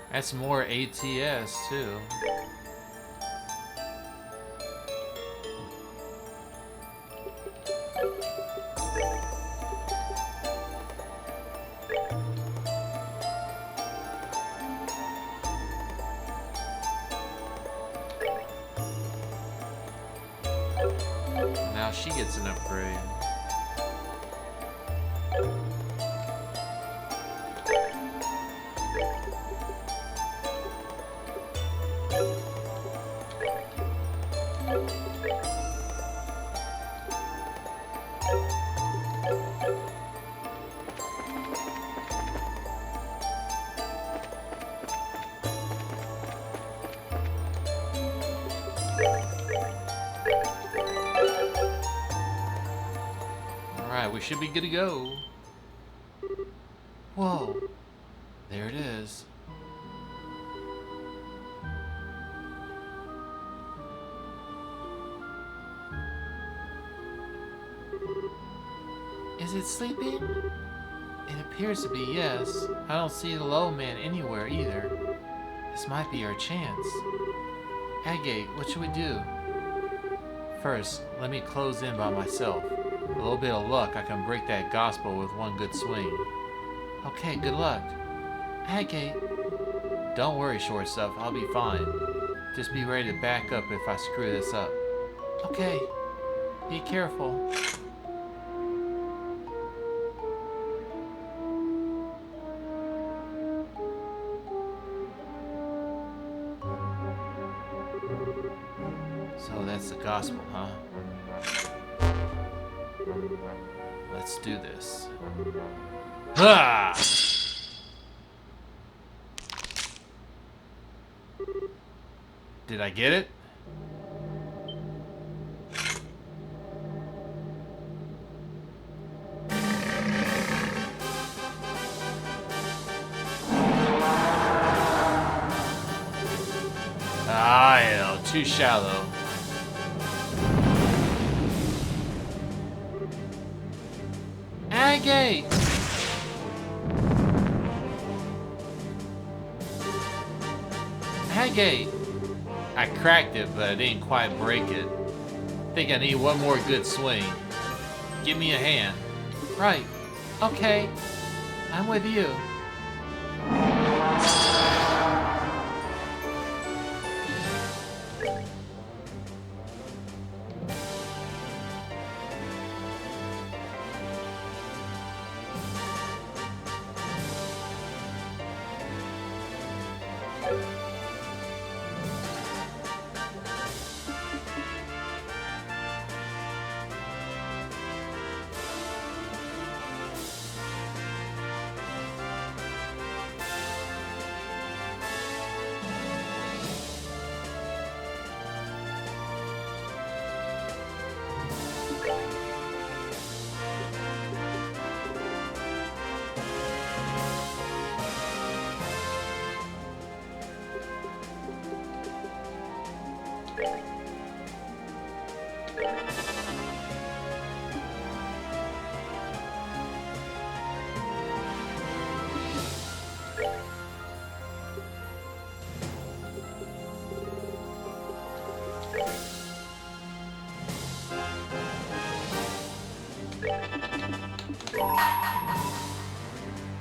That's more ATS too. Now she gets an upgrade. Alright, we should be good to go. Whoa. There it is. Is it sleeping? It appears to be, yes. I don't see the low man anywhere either. This might be our chance. Agate, what should we do? First, let me close in by myself. With a little bit of luck, I can break that gospel with one good swing. Okay, good luck. Agate. Don't worry, short stuff. I'll be fine. Just be ready to back up if I screw this up. Okay. Be careful. So that's the gospel, huh? Let's do this. Ah! Did I get it? Ah, hell, too shallow. Agate! Agate! I cracked it, but I didn't quite break it. Think I need one more good swing. Give me a hand. Right. Okay. I'm with you.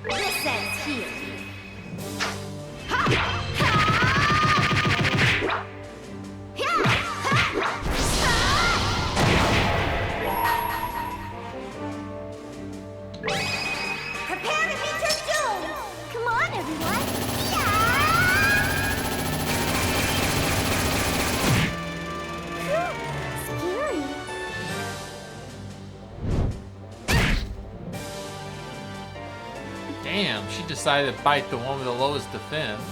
This ends here. Prepare to meet your doom! Come on, everyone! Scary. Damn, she decided to bite the one with the lowest defense.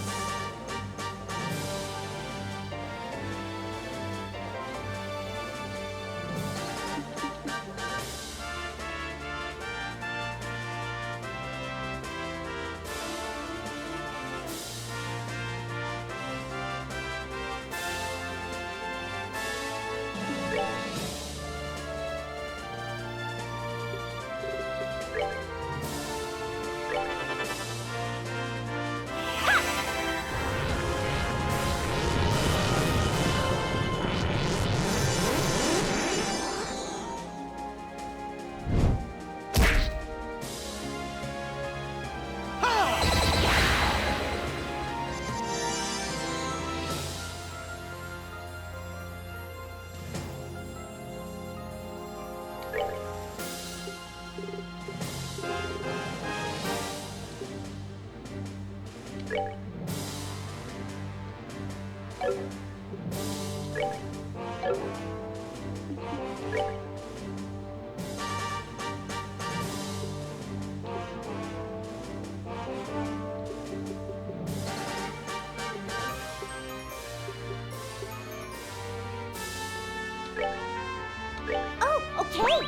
Oh, okay.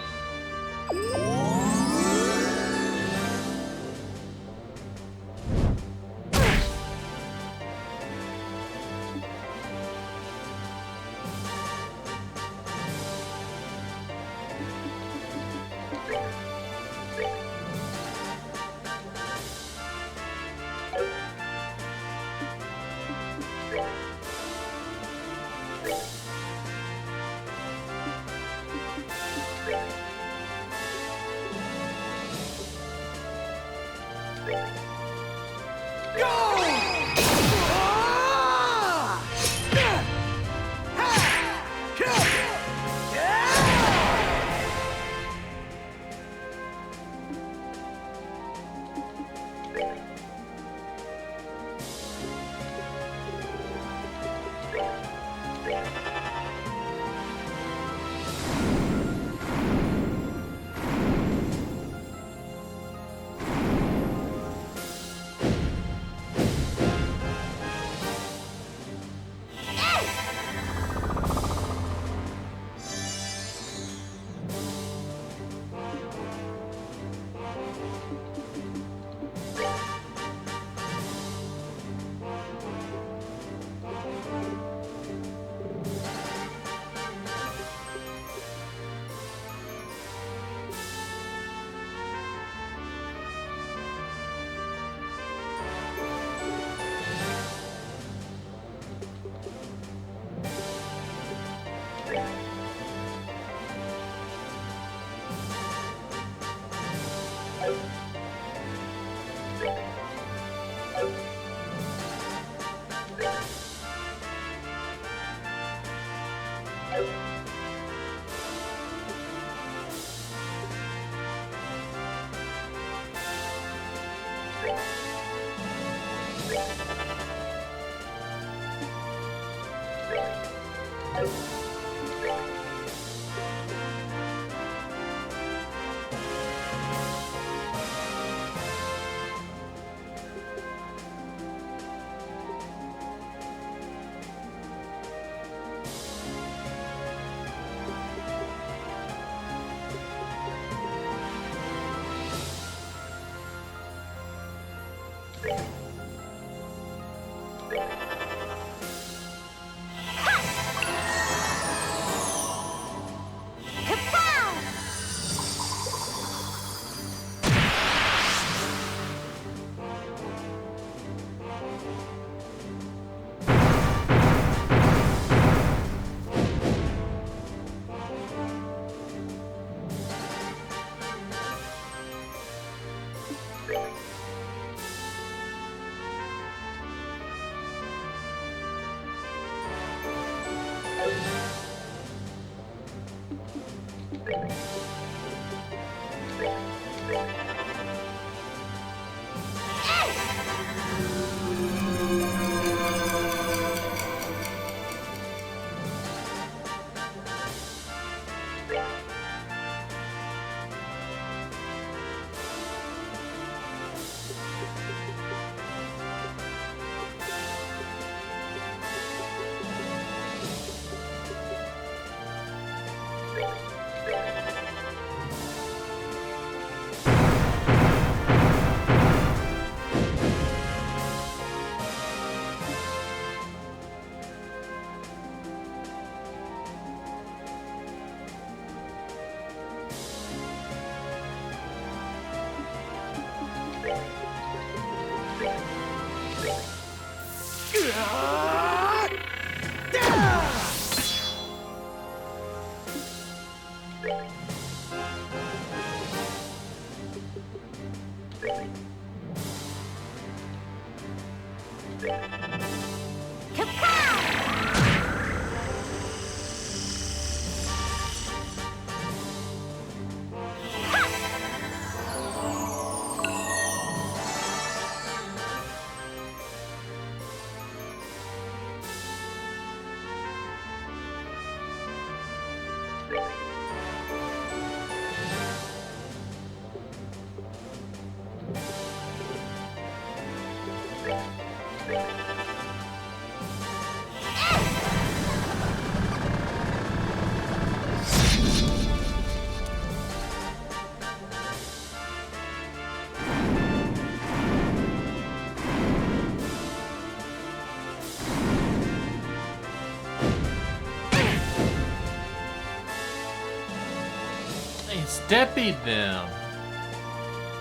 Steppied them.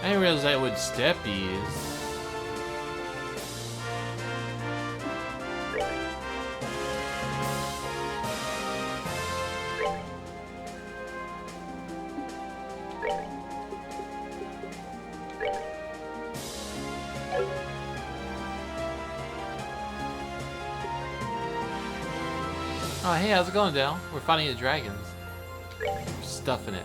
I didn't realize that what Steppy is. Oh, hey, how's it going, Dale? We're fighting the dragons. We're stuffing it.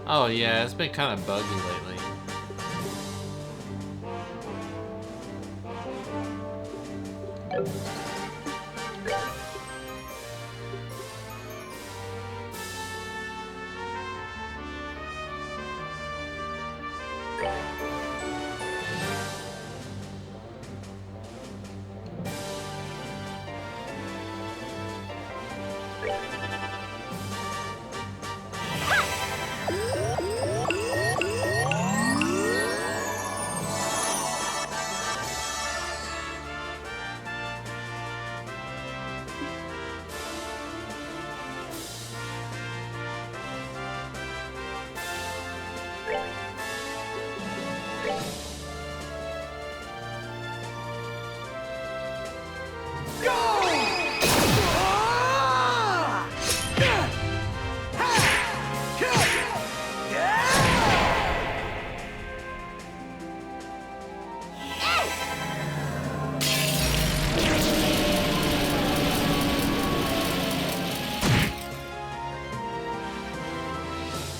Oh yeah, it's been kind of buggy lately.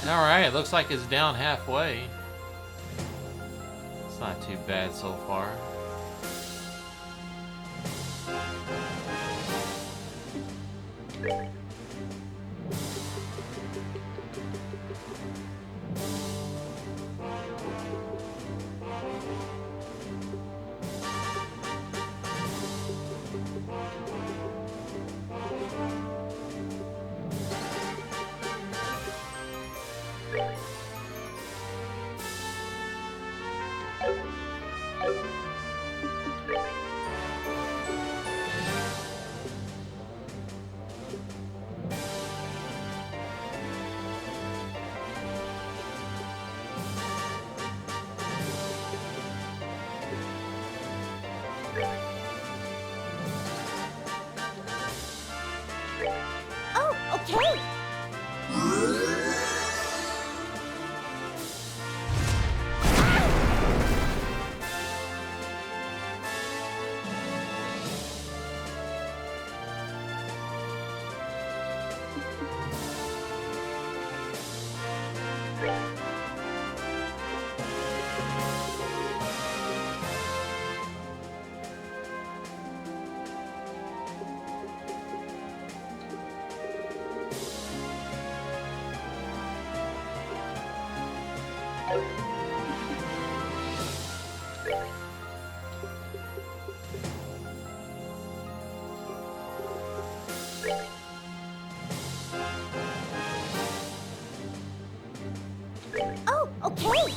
Alright, looks like it's down halfway. It's not too bad so far. Oh, okay. Oh, okay.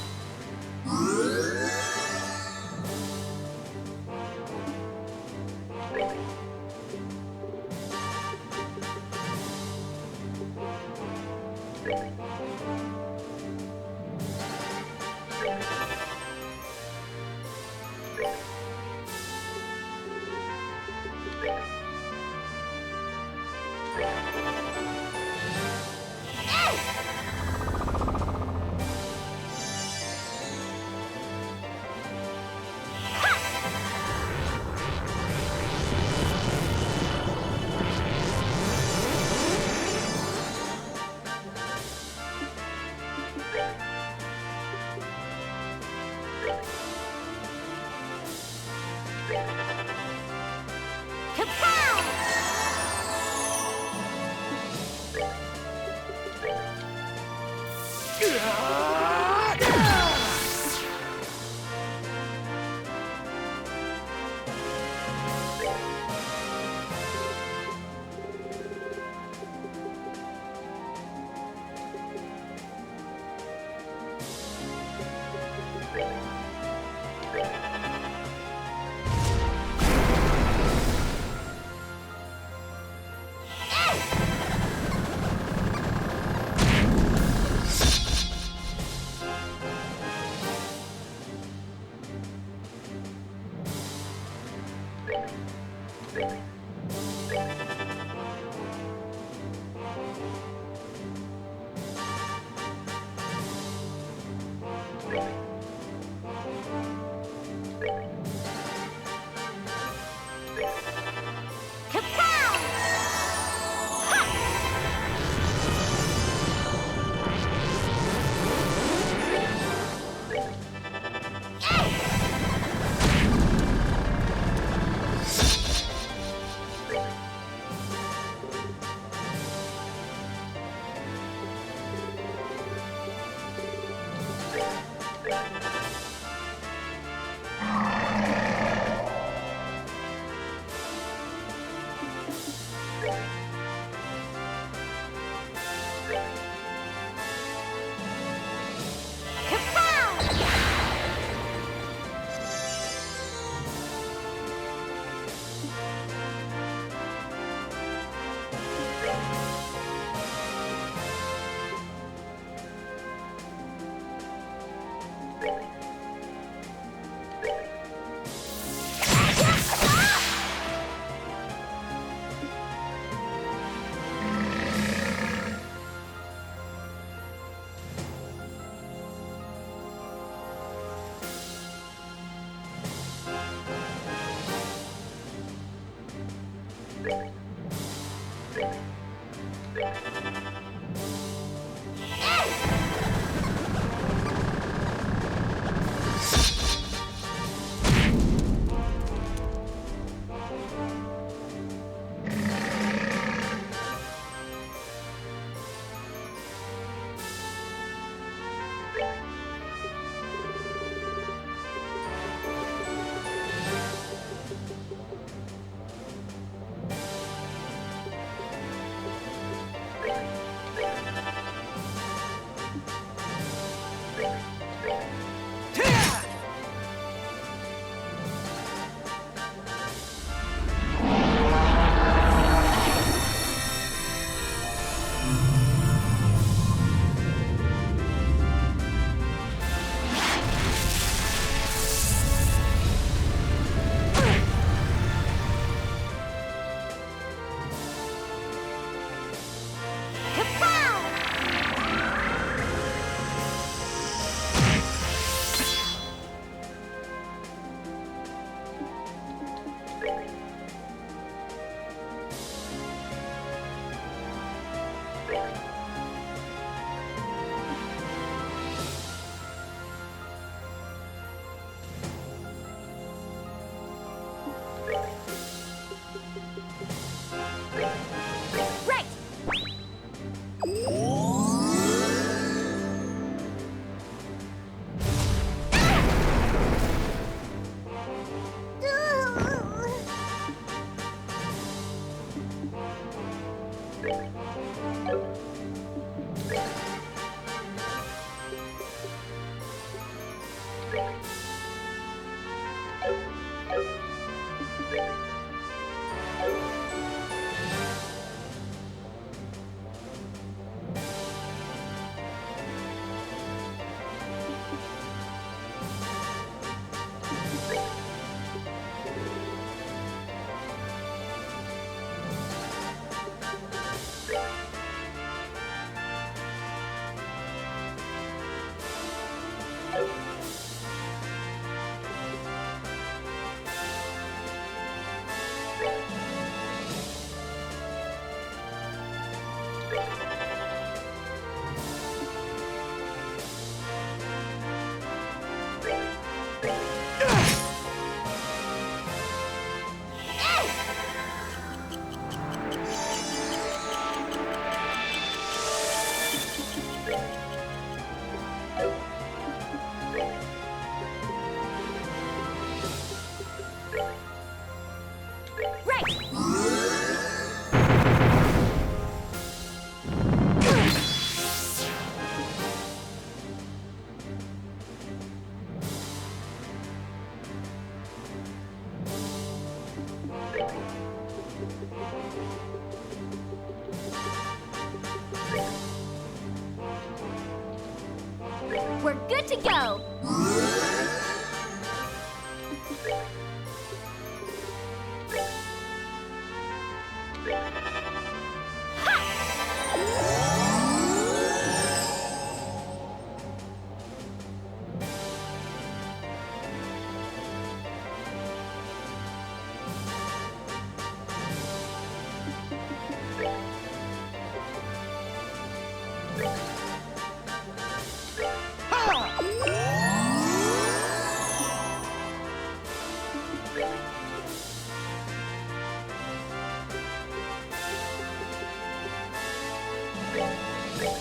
We're good to go!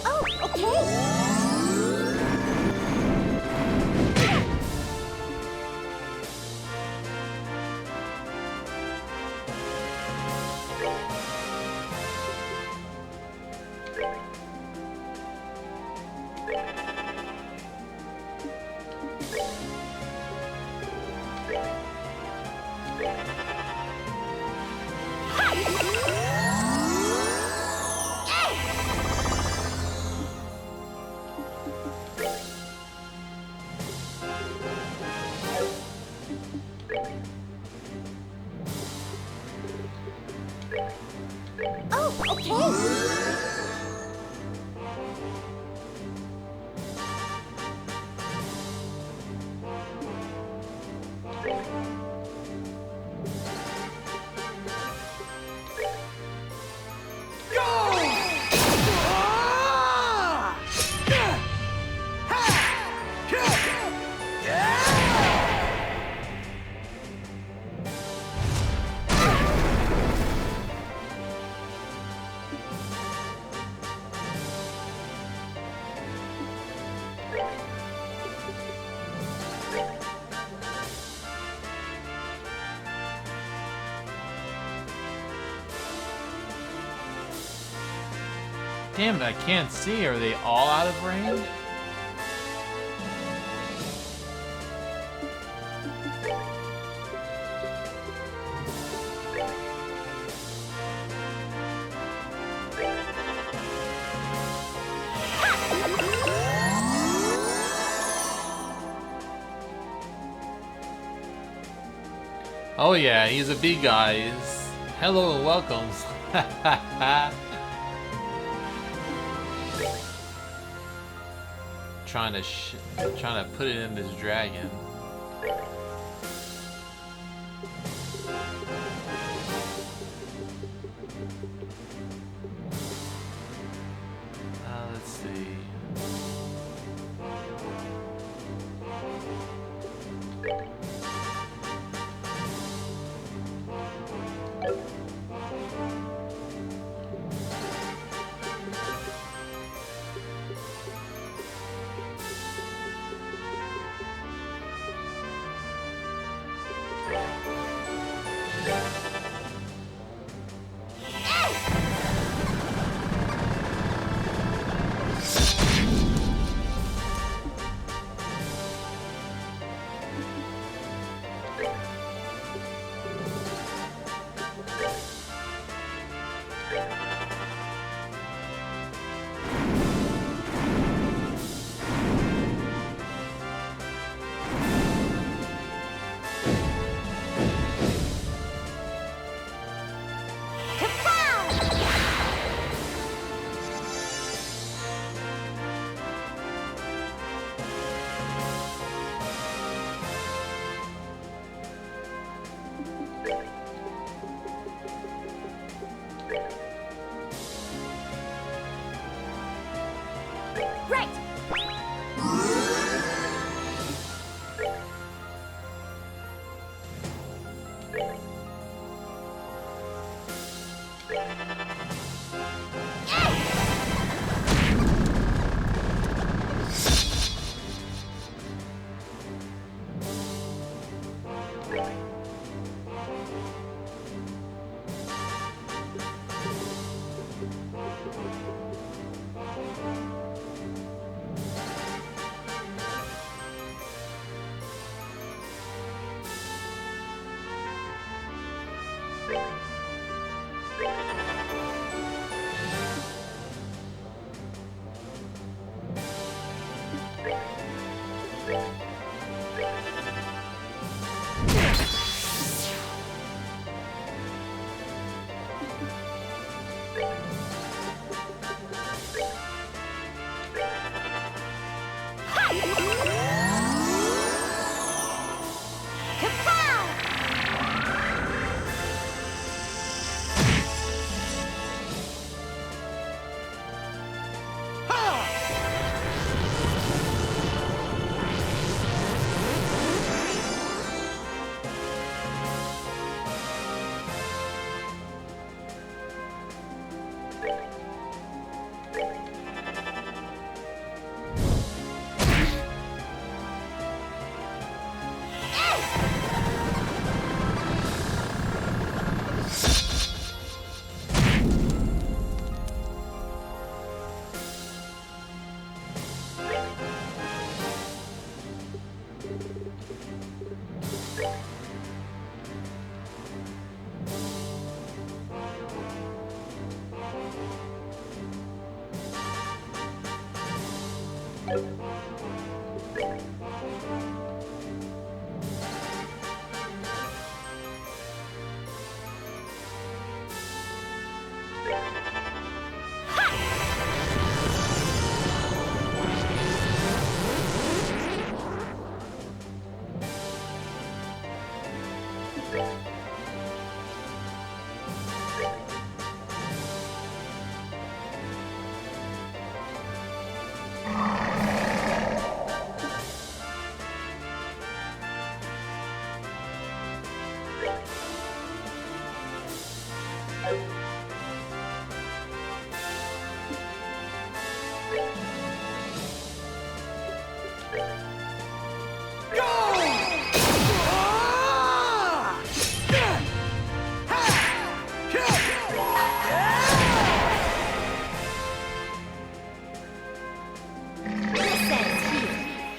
Oh, okay! Oh, okay! Damn it, I can't see. Are they all out of range? Oh yeah, he's a big guy. Hello and welcome. trying to put it in this dragon. Let's see.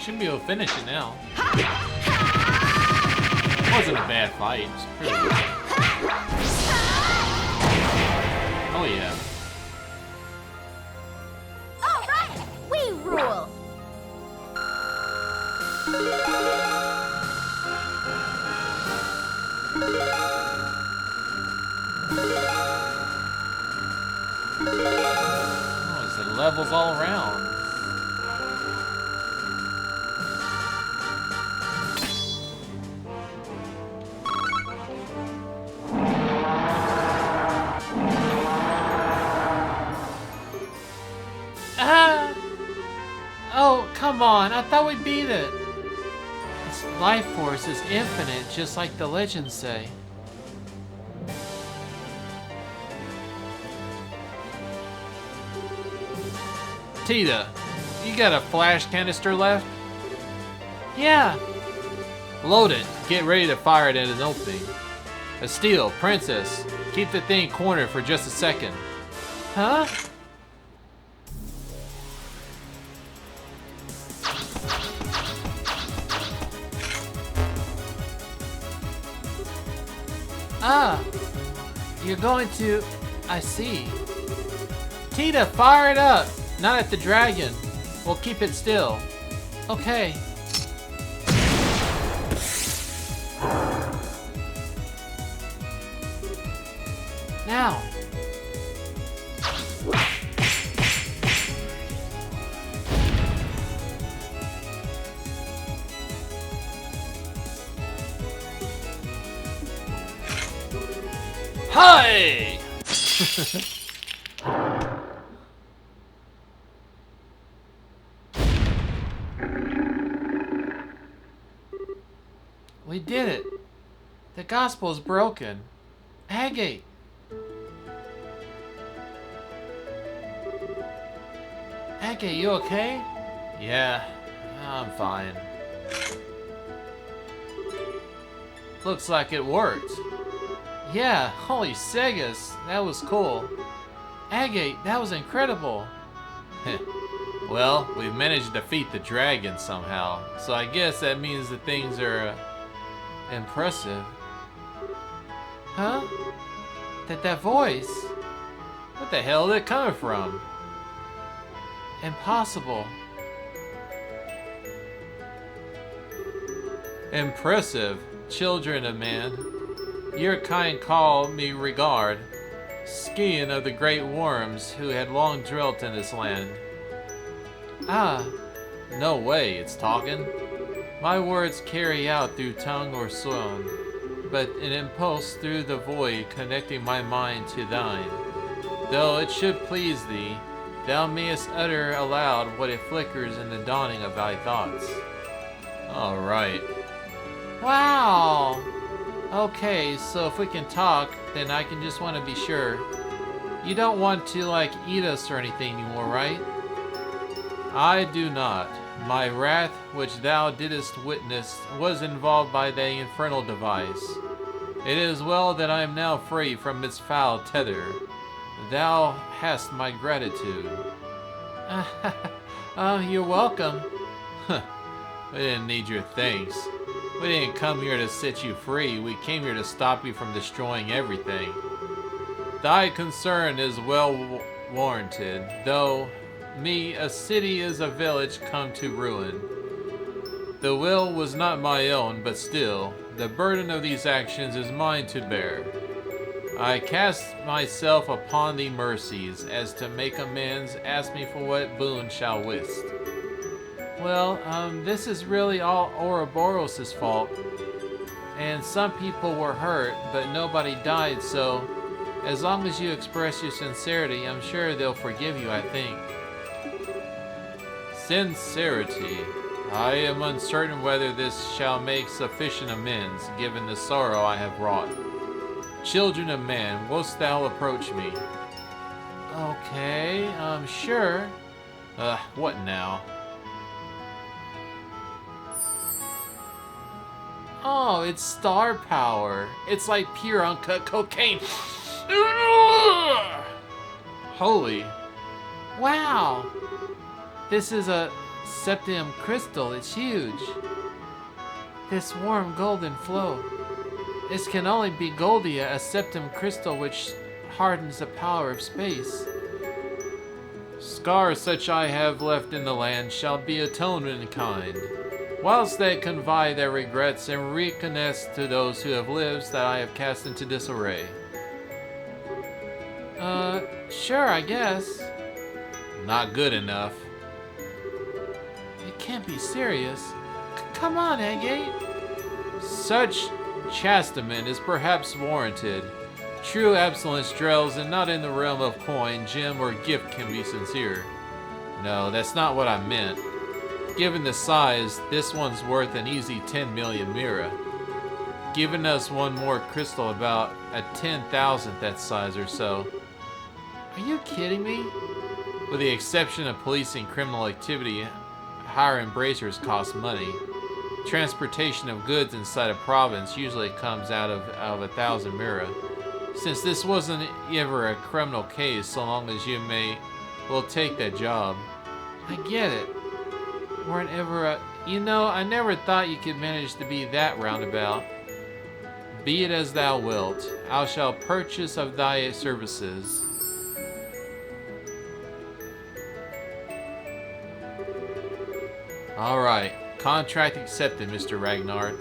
Shouldn't be able to finish it now. Wasn't a bad fight. It's pretty good. Oh yeah. All right, we rule. Oh, it's the levels all around. Oh, come on. I thought we beat it. Its life force is infinite, just like the legends say. Tita, you got a flash canister left? Yeah. Load it. Get ready to fire it at an opening. Estelle, Princess, keep the thing cornered for just a second. Huh? Ah, you're going to... I see. Tita, fire it up! Not at the dragon. We'll keep it still. Okay. Now. Hi! We did it. The gospel is broken. Agate! Agate, you okay? Yeah, I'm fine. Looks like it worked. Yeah, holy Segas, that was cool. Agate, that was incredible. Well, we've managed to defeat the dragon somehow, so I guess that means that things are impressive. Huh? That voice? What the hell is it coming from? Impossible. Impressive, children of man. Your kind call me regard, skin of the great worms who had long dwelt in this land. Ah, no way, it's talking. My words carry out through tongue or stone, but an impulse through the void connecting my mind to thine. Though it should please thee, thou mayest utter aloud what it flickers in the dawning of thy thoughts. Alright. Wow! Okay, so if we can talk, then I can just want to be sure. You don't want to, like, eat us or anything anymore, right? I do not. My wrath, which thou didst witness, was involved by the infernal device. It is well that I am now free from its foul tether. Thou hast my gratitude. You're welcome. We didn't need your thanks. We didn't come here to set you free. We came here to stop you from destroying everything. Thy concern is well warranted, though me, a city is a village come to ruin. The will was not my own, but still, the burden of these actions is mine to bear. I cast myself upon thee mercies, as to make amends, ask me for what boon shall wist. Well, this is really all Ouroboros' fault. And some people were hurt, but nobody died, so as long as you express your sincerity, I'm sure they'll forgive you, I think. Sincerity. I am uncertain whether this shall make sufficient amends, given the sorrow I have wrought. Children of man, wouldst thou approach me? Okay, sure. What now? Oh, it's star power. It's like pure uncut cocaine. Holy. Wow. This is a septium crystal. It's huge. This warm golden flow. This can only be Goldia, a septum crystal which hardens the power of space. Scars such I have left in the land shall be atoned in kind, whilst they convey their regrets and reconnect to those who have lives that I have cast into disarray. Sure, I guess. Not good enough. It can't be serious. Come on, Agate. Such chastisement is perhaps warranted. True absolence dwells and not in the realm of coin, gem, or gift can be sincere. No, that's not what I meant. Given the size, this one's worth an easy 10 million mira. Giving us one more crystal about a 10,000th that size or so. Are you kidding me? With the exception of policing criminal activity, higher embracers cost money. Transportation of goods inside a province usually comes out of 1,000 mira. Since this wasn't ever a criminal case, so long as you will take that job. I get it. Weren't ever a... You know, I never thought you could manage to be that roundabout. Be it as thou wilt. I shall purchase of thy services. Alright. Contract accepted, Mr. Ragnar.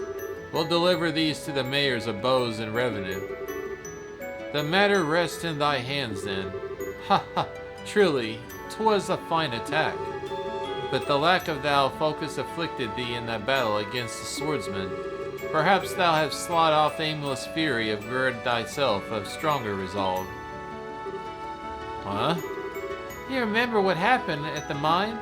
We'll deliver these to the mayors of Bose and Revenue. The matter rests in thy hands then. Ha ha, truly, 'twas a fine attack. But the lack of thou focus afflicted thee in that battle against the swordsman. Perhaps thou hast slot off aimless fury of gird thyself of stronger resolve. Huh? You remember what happened at the mine?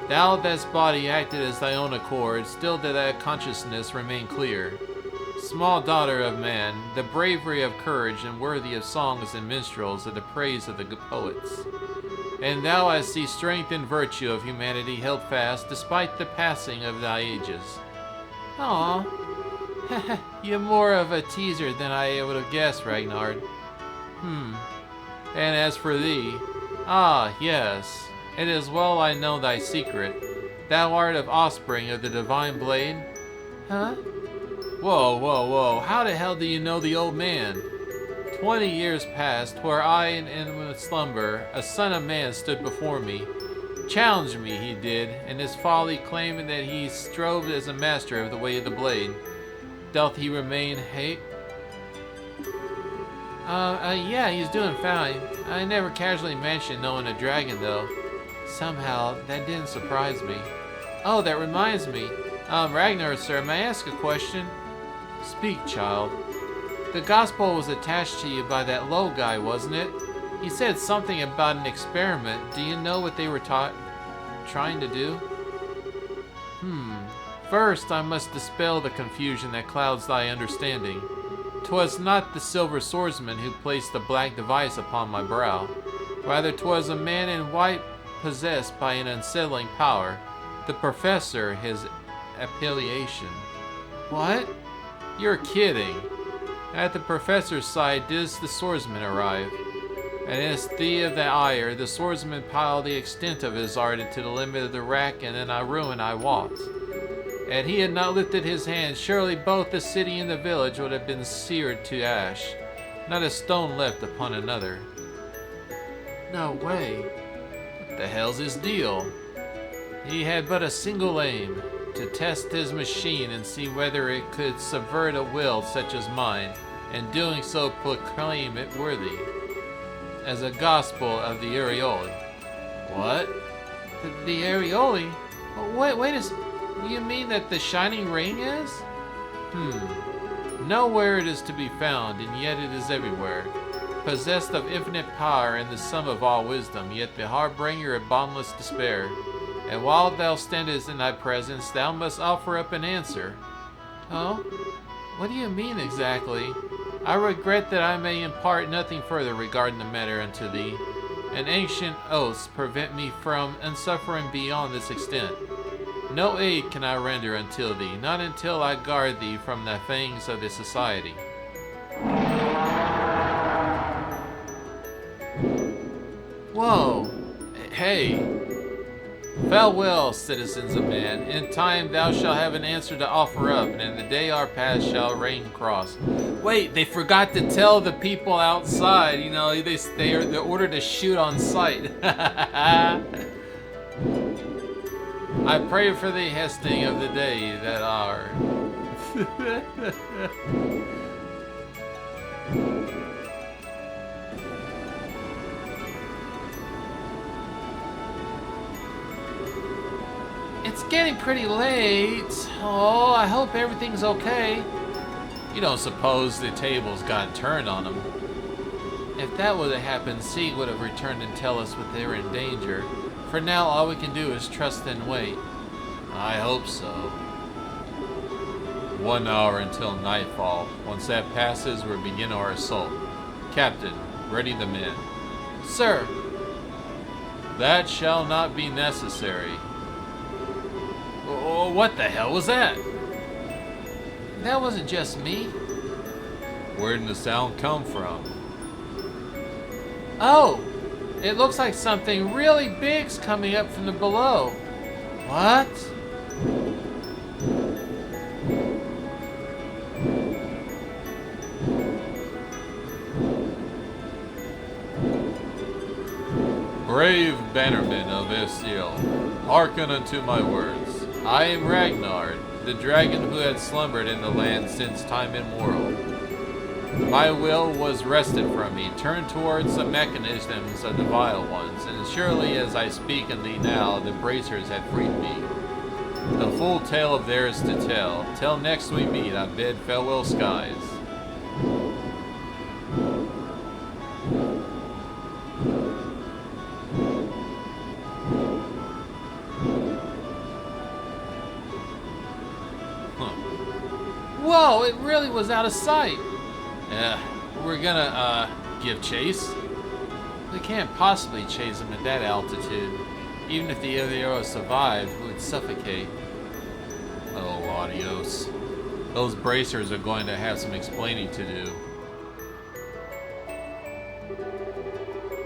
Thou that's body acted as thy own accord, still did thy consciousness remain clear. Small daughter of man, the bravery of courage and worthy of songs and minstrels are the praise of the good poets. And thou I see strength and virtue of humanity held fast despite the passing of thy ages. Aw, you're more of a teaser than I would have guessed, Ragnar. And as for thee, yes, it is well I know thy secret. Thou art of offspring of the divine blade? Huh? Whoa, how the hell do you know the old man? 20 years passed, where I in slumber, a son of man stood before me. Challenged me, he did, in his folly claiming that he strove as a master of the way of the blade. Doth he remain yeah, he's doing fine. I never casually mentioned knowing a dragon, though. Somehow, that didn't surprise me. Oh, that reminds me. Ragnar, sir, may I ask a question? Speak, child. The gospel was attached to you by that low guy, wasn't it? He said something about an experiment. Do you know what they were trying to do? First, I must dispel the confusion that clouds thy understanding. 'Twas not the silver swordsman who placed the black device upon my brow. Rather, 'twas a man in white possessed by an unsettling power. The professor, his appellation. What? You're kidding. At the professor's side does the swordsman arrive. And as the of the ire, the swordsman piled the extent of his art into the limit of the rack, and in a ruin I walked. And he had not lifted his hand, surely both the city and the village would have been seared to ash. Not a stone left upon another. No way. What the hell's his deal? He had but a single aim, to test his machine and see whether it could subvert a will such as mine, and doing so proclaim it worthy. As a gospel of the Arioli. What? The Arioli? Wait a second. You mean that the shining ring is? Nowhere it is to be found, and yet it is everywhere. Possessed of infinite power and the sum of all wisdom, yet the harbinger of bottomless despair. And while thou standest in thy presence, thou must offer up an answer. Oh? What do you mean exactly? I regret that I may impart nothing further regarding the matter unto thee. And ancient oaths prevent me from unsuffering beyond this extent. No aid can I render until thee, not until I guard thee from the fangs of the society. Whoa! Hey! Farewell, citizens of man. In time thou shalt have an answer to offer up, and in the day our paths shall reign cross. Wait, they forgot to tell the people outside. You know, they're ordered to shoot on sight. I pray for the hastening of the day that are. It's getting pretty late. Oh, I hope everything's okay. You don't suppose the tables got turned on them? If that would have happened, Sieg would have returned and tell us what they were in danger. For now, all we can do is trust and wait. I hope so. 1 hour until nightfall. Once that passes, we'll begin our assault. Captain, ready the men. Sir. That shall not be necessary. Oh, what the hell was that? That wasn't just me. Where did the sound come from? Oh! It looks like something really big's coming up from the below. What? Brave bannermen of Estiel, hearken unto my words. I am Ragnar, the dragon who had slumbered in the land since time immemorial. My will was wrested from me, turned towards the mechanisms of the vile ones, and surely as I speak unto thee now, the bracers have freed me. The full tale of theirs to tell. Till next we meet, I bid farewell skies. Whoa, it really was out of sight. We're gonna, give chase? We can't possibly chase them at that altitude. Even if the arrows survived, we would suffocate. Oh, adios. Those bracers are going to have some explaining to do.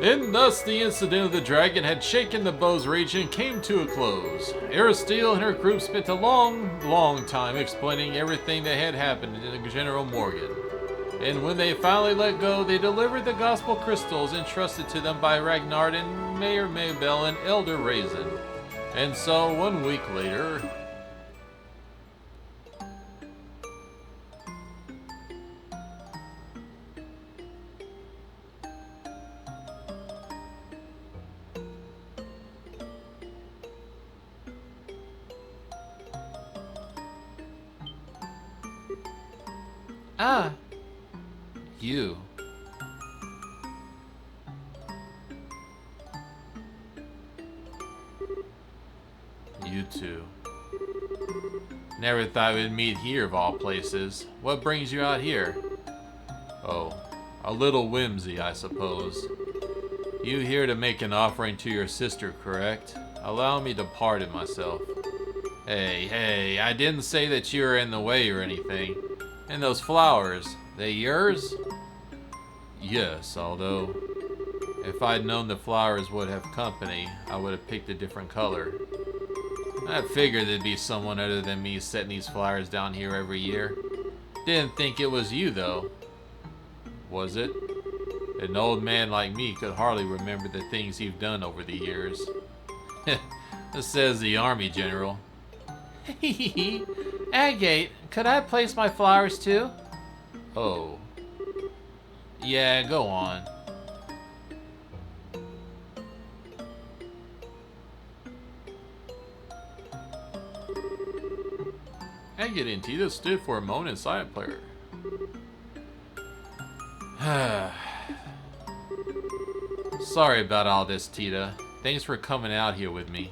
And thus the incident of the dragon had shaken the Bose region came to a close. Aristide and her group spent a long time explaining everything that had happened to General Morgan. And when they finally let go, they delivered the gospel crystals entrusted to them by Ragnard and Mayor Maybell and Elder Raisin. And so 1 week later... Ah, you. You two. Never thought we'd meet here of all places. What brings you out here? Oh, a little whimsy, I suppose. You here to make an offering to your sister, correct? Allow me to pardon myself. Hey, I didn't say that you were in the way or anything. And those flowers, they yours? Yes, although if I'd known the flowers would have company, I would have picked a different color. I figured there'd be someone other than me setting these flowers down here every year. Didn't think it was you, though. Was it? An old man like me could hardly remember the things you've done over the years. This says the army, General. Agate, could I place my flowers too? Oh. Yeah, go on. Agate and Tita stood for a moment in silent prayer. Sorry about all this, Tita. Thanks for coming out here with me.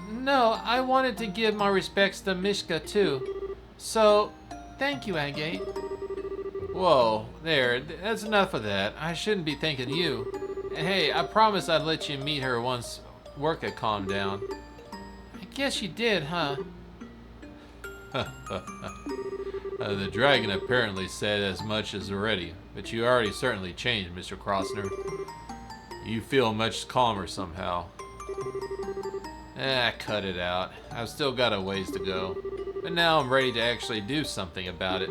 No, I wanted to give my respects to Mishka too. So, thank you, Agate. Whoa, there, that's enough of that. I shouldn't be thanking you. And hey, I promised I'd let you meet her once work had calmed down. I guess you did, huh? The dragon apparently said as much as already, but you already certainly changed, Mr. Crossner. You feel much calmer somehow. Cut it out. I've still got a ways to go. But now I'm ready to actually do something about it.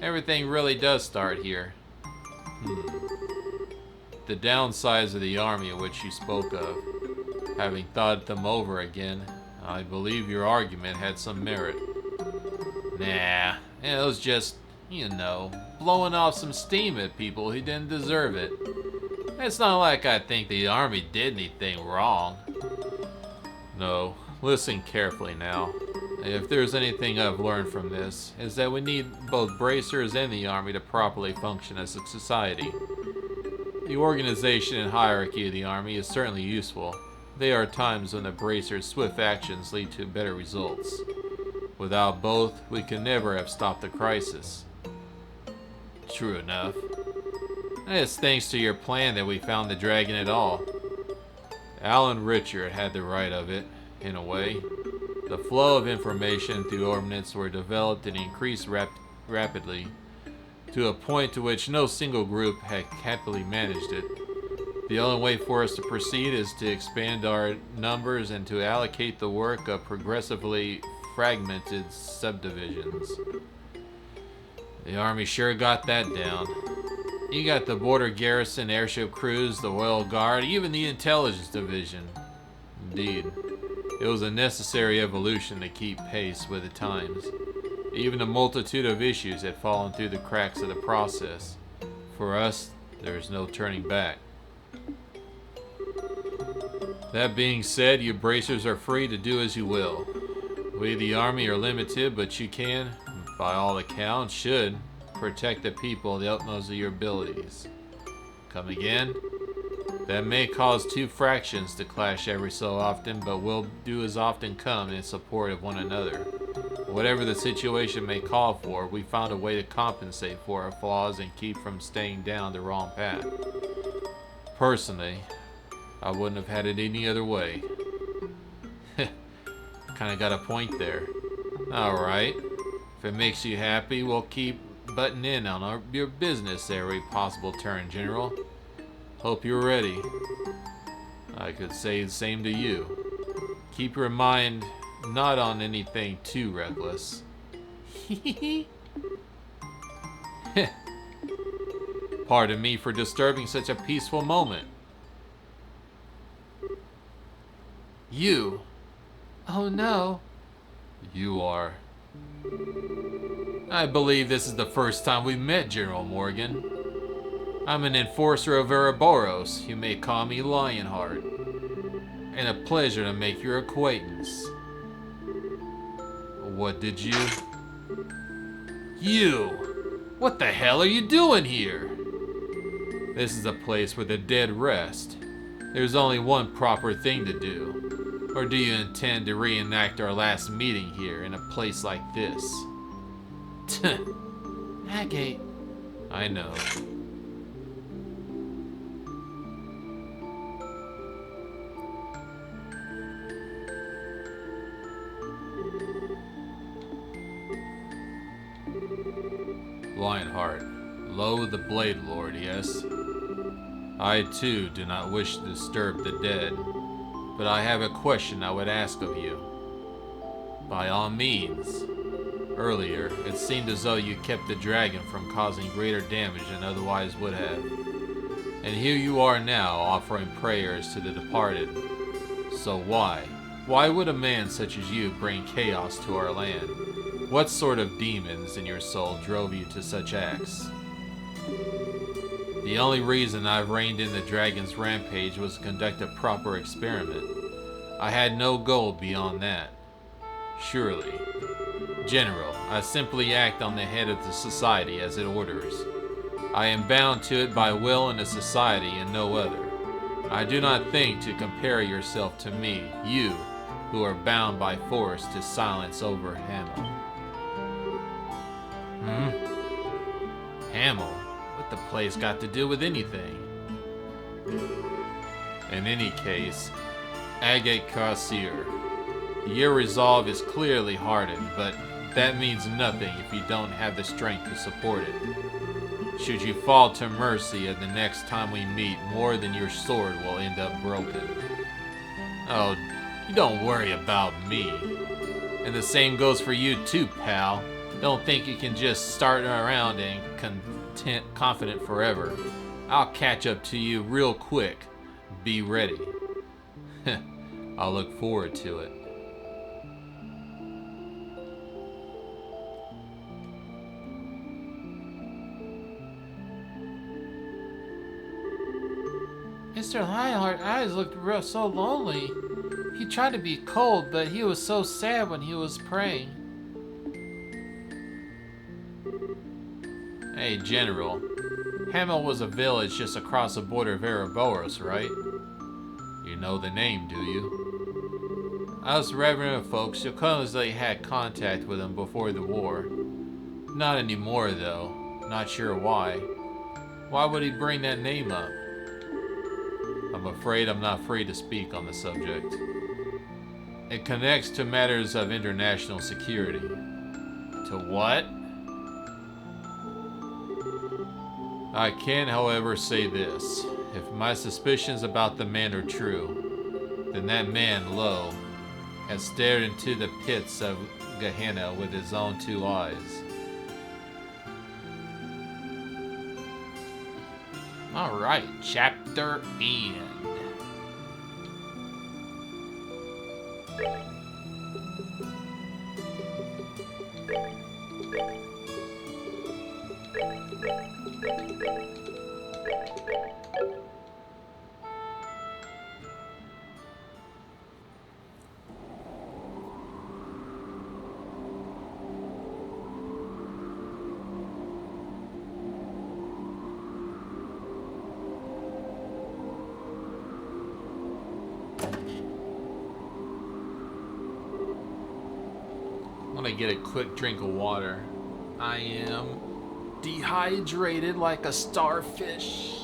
Everything really does start here. The downsides of the army of which you spoke of. Having thought them over again, I believe your argument had some merit. Nah, it was just, blowing off some steam at people who didn't deserve it. It's not like I think the army did anything wrong. No, listen carefully now. If there's anything I've learned from this, is that we need both bracers and the army to properly function as a society. The organization and hierarchy of the army is certainly useful. There are times when the bracers' swift actions lead to better results. Without both, we could never have stopped the crisis. True enough. It's thanks to your plan that we found the dragon at all. Alan Richard had the right of it, in a way. The flow of information through ordnance were developed and increased rapidly, to a point to which no single group had happily managed it. The only way for us to proceed is to expand our numbers and to allocate the work of progressively fragmented subdivisions. The army sure got that down. You got the border garrison, airship crews, the royal guard, even the intelligence division. Indeed, it was a necessary evolution to keep pace with the times. Even a multitude of issues had fallen through the cracks of the process. For us, there is no turning back. That being said, you bracers are free to do as you will. We, the army, are limited, but you can, by all accounts, should protect the people to the utmost of your abilities. Come again? That may cause two fractions to clash every so often, but will do as often come in support of one another. Whatever the situation may call for, we found a way to compensate for our flaws and keep from staying down the wrong path. Personally, I wouldn't have had it any other way. Kinda got a point there. Alright, if it makes you happy, we'll keep butting in on your business every possible turn, General. Hope you're ready. I could say the same to you. Keep your mind not on anything too reckless. Pardon me for disturbing such a peaceful moment. You. Oh no. You are. I believe this is the first time we've met, General Morgan. I'm an enforcer of Ouroboros. You may call me Lionheart. And a pleasure to make your acquaintance. What did you? You! What the hell are you doing here? This is a place where the dead rest. There's only one proper thing to do. Or do you intend to reenact our last meeting here in a place like this? Agate. I know. Lionheart, lo the Blade Lord, yes? I too do not wish to disturb the dead, but I have a question I would ask of you. By all means. Earlier, it seemed as though you kept the dragon from causing greater damage than otherwise would have. And here you are now, offering prayers to the departed. So why? Why would a man such as you bring chaos to our land? What sort of demons in your soul drove you to such acts? The only reason I've reined in the dragon's rampage was to conduct a proper experiment. I had no goal beyond that. Surely. General, I simply act on the head of the society as it orders. I am bound to it by will and a society and no other. I do not think to compare yourself to me, you, who are bound by force to silence over Hamel. Hamel? What the place got to do with anything? In any case, Agate Kassir. Your resolve is clearly hardened, but that means nothing if you don't have the strength to support it. Should you fall to mercy at the next time we meet, more than your sword will end up broken. Oh, you don't worry about me. And the same goes for you too, pal. Don't think you can just start around and confident forever. I'll catch up to you real quick. Be ready. I'll look forward to it. Mr. Lionheart's eyes looked so lonely. He tried to be cold, but he was so sad when he was praying. Hey, General. Hamel was a village just across the border of Ouroboros, right? You know the name, do you? Us Revenant folks supposedly had contact with him before the war. Not anymore, though. Not sure why. Why would he bring that name up? I'm afraid I'm not free to speak on the subject. It connects to matters of international security. To what? I can, however, say this. If my suspicions about the man are true, then that man, Lo, has stared into the pits of Gehenna with his own two eyes. Alright, chapter end. want to get a quick drink of water. I am dehydrated like a starfish.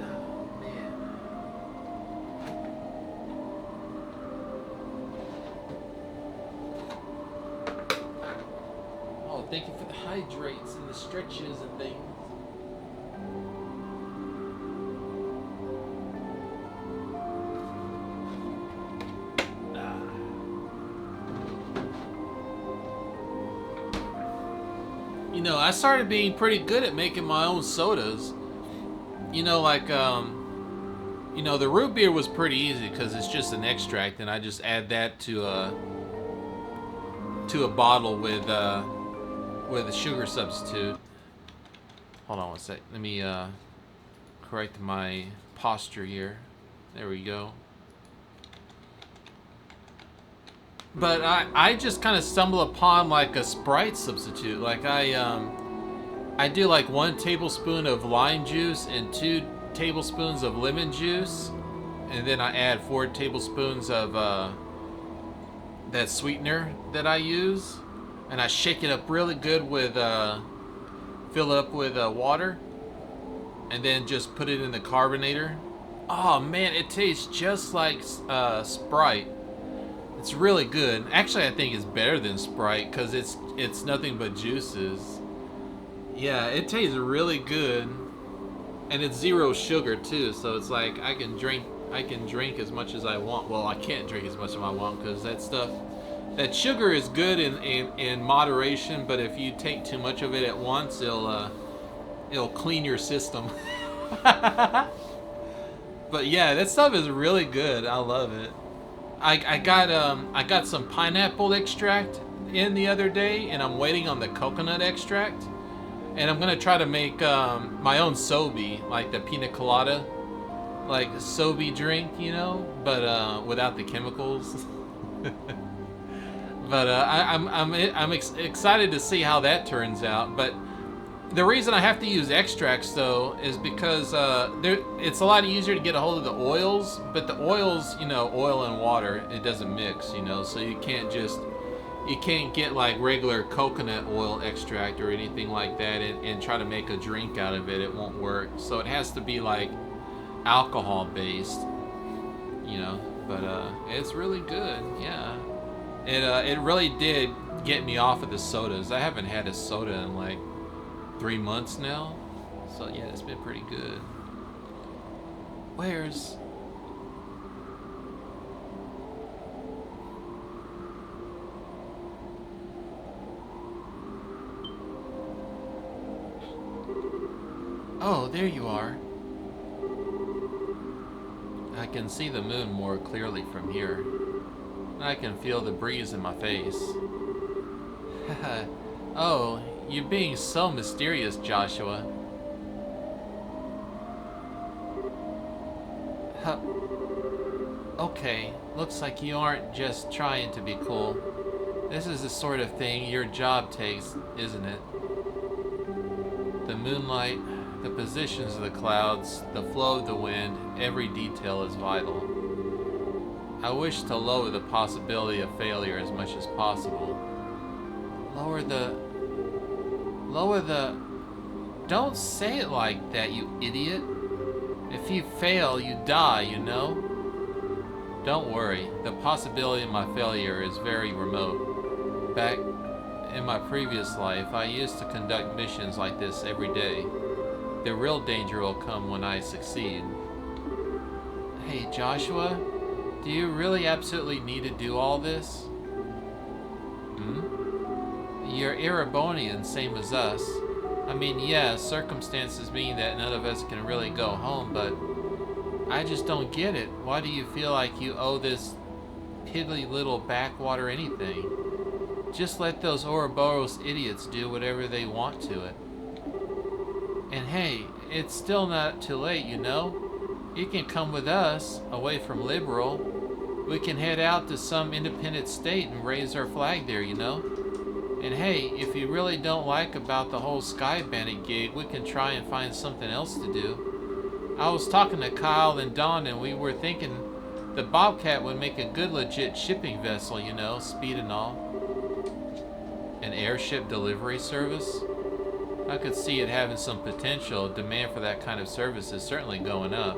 Oh, man. Oh, thank you for the hydrates and the stretches and things. You know, I started being pretty good at making my own sodas. You know, like, you know, the root beer was pretty easy because it's just an extract, and I just add that to a bottle with a sugar substitute. Hold on one sec. Let me correct my posture here. There we go. But I just kind of stumble upon like a Sprite substitute. Like I do like 1 tablespoon of lime juice and 2 tablespoons of lemon juice, and then I add 4 tablespoons of that sweetener that I use, and I shake it up really good with fill it up with water, and then just put it in the carbonator. Oh man, it tastes just like Sprite. It's really good. Actually, I think it's better than Sprite because it's nothing but juices. Yeah, it tastes really good, and it's 0 sugar too. So it's like I can drink as much as I want. Well, I can't drink as much as I want because that sugar is good in moderation. But if you take too much of it at once, it'll clean your system. But yeah, that stuff is really good. I love it. I got some pineapple extract in the other day, and I'm waiting on the coconut extract, and I'm gonna try to make my own sobe, like the pina colada, like sobe drink, you know, but without the chemicals. But I'm excited to see how that turns out. But the reason I have to use extracts though is because it's a lot easier to get a hold of the oils, but the oils, you know, oil and water, it doesn't mix, you know, so you can't get like regular coconut oil extract or anything like that and try to make a drink out of it. It won't work. So it has to be like alcohol based, you know, but it's really good. Yeah, it really did get me off of the sodas. I haven't had a soda in like 3 months now, so yeah, it's been pretty good. Where's oh, there you are. I can see the moon more clearly from here. I can feel the breeze in my face. Oh, you're being so mysterious, Joshua. Huh. Okay, looks like you aren't just trying to be cool. This is the sort of thing your job takes, isn't it? The moonlight, the positions of the clouds, the flow of the wind, every detail is vital. I wish to lower the possibility of failure as much as possible. Lower the... Don't say it like that, you idiot. If you fail, you die, you know? Don't worry, the possibility of my failure is very remote. Back in my previous life, I used to conduct missions like this every day. The real danger will come when I succeed. Hey, Joshua, do you really absolutely need to do all this? You're Erebonian, same as us. I mean, yeah, circumstances mean that none of us can really go home, but I just don't get it. Why do you feel like you owe this piddly little backwater anything? Just let those Ouroboros idiots do whatever they want to it. And hey, it's still not too late, you know? You can come with us, away from Liberal. We can head out to some independent state and raise our flag there, you know? And hey, if you really don't like about the whole Sky Bandit gig, we can try and find something else to do. I was talking to Kyle and Don, and we were thinking The Bobcat would make a good legit shipping vessel, you know, speed and all. An airship delivery service? I could see it having some potential. Demand for that kind of service is certainly going up.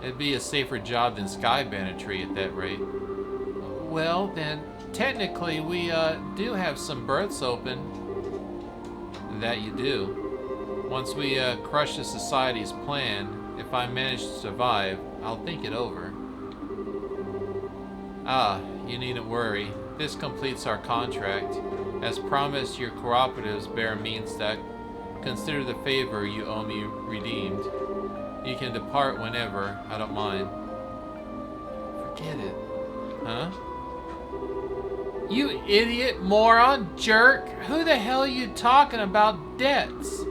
It'd be a safer job than sky banditry at that rate. Well, then, technically, we do have some berths open. That you do. Once we crush the society's plan, if I manage to survive, I'll think it over. Ah, you needn't worry. This completes our contract. As promised, your cooperatives bear means that consider the favor you owe me redeemed. You can depart whenever. I don't mind. Forget it. Huh? You idiot, moron, jerk! Who the hell are you talking about debts?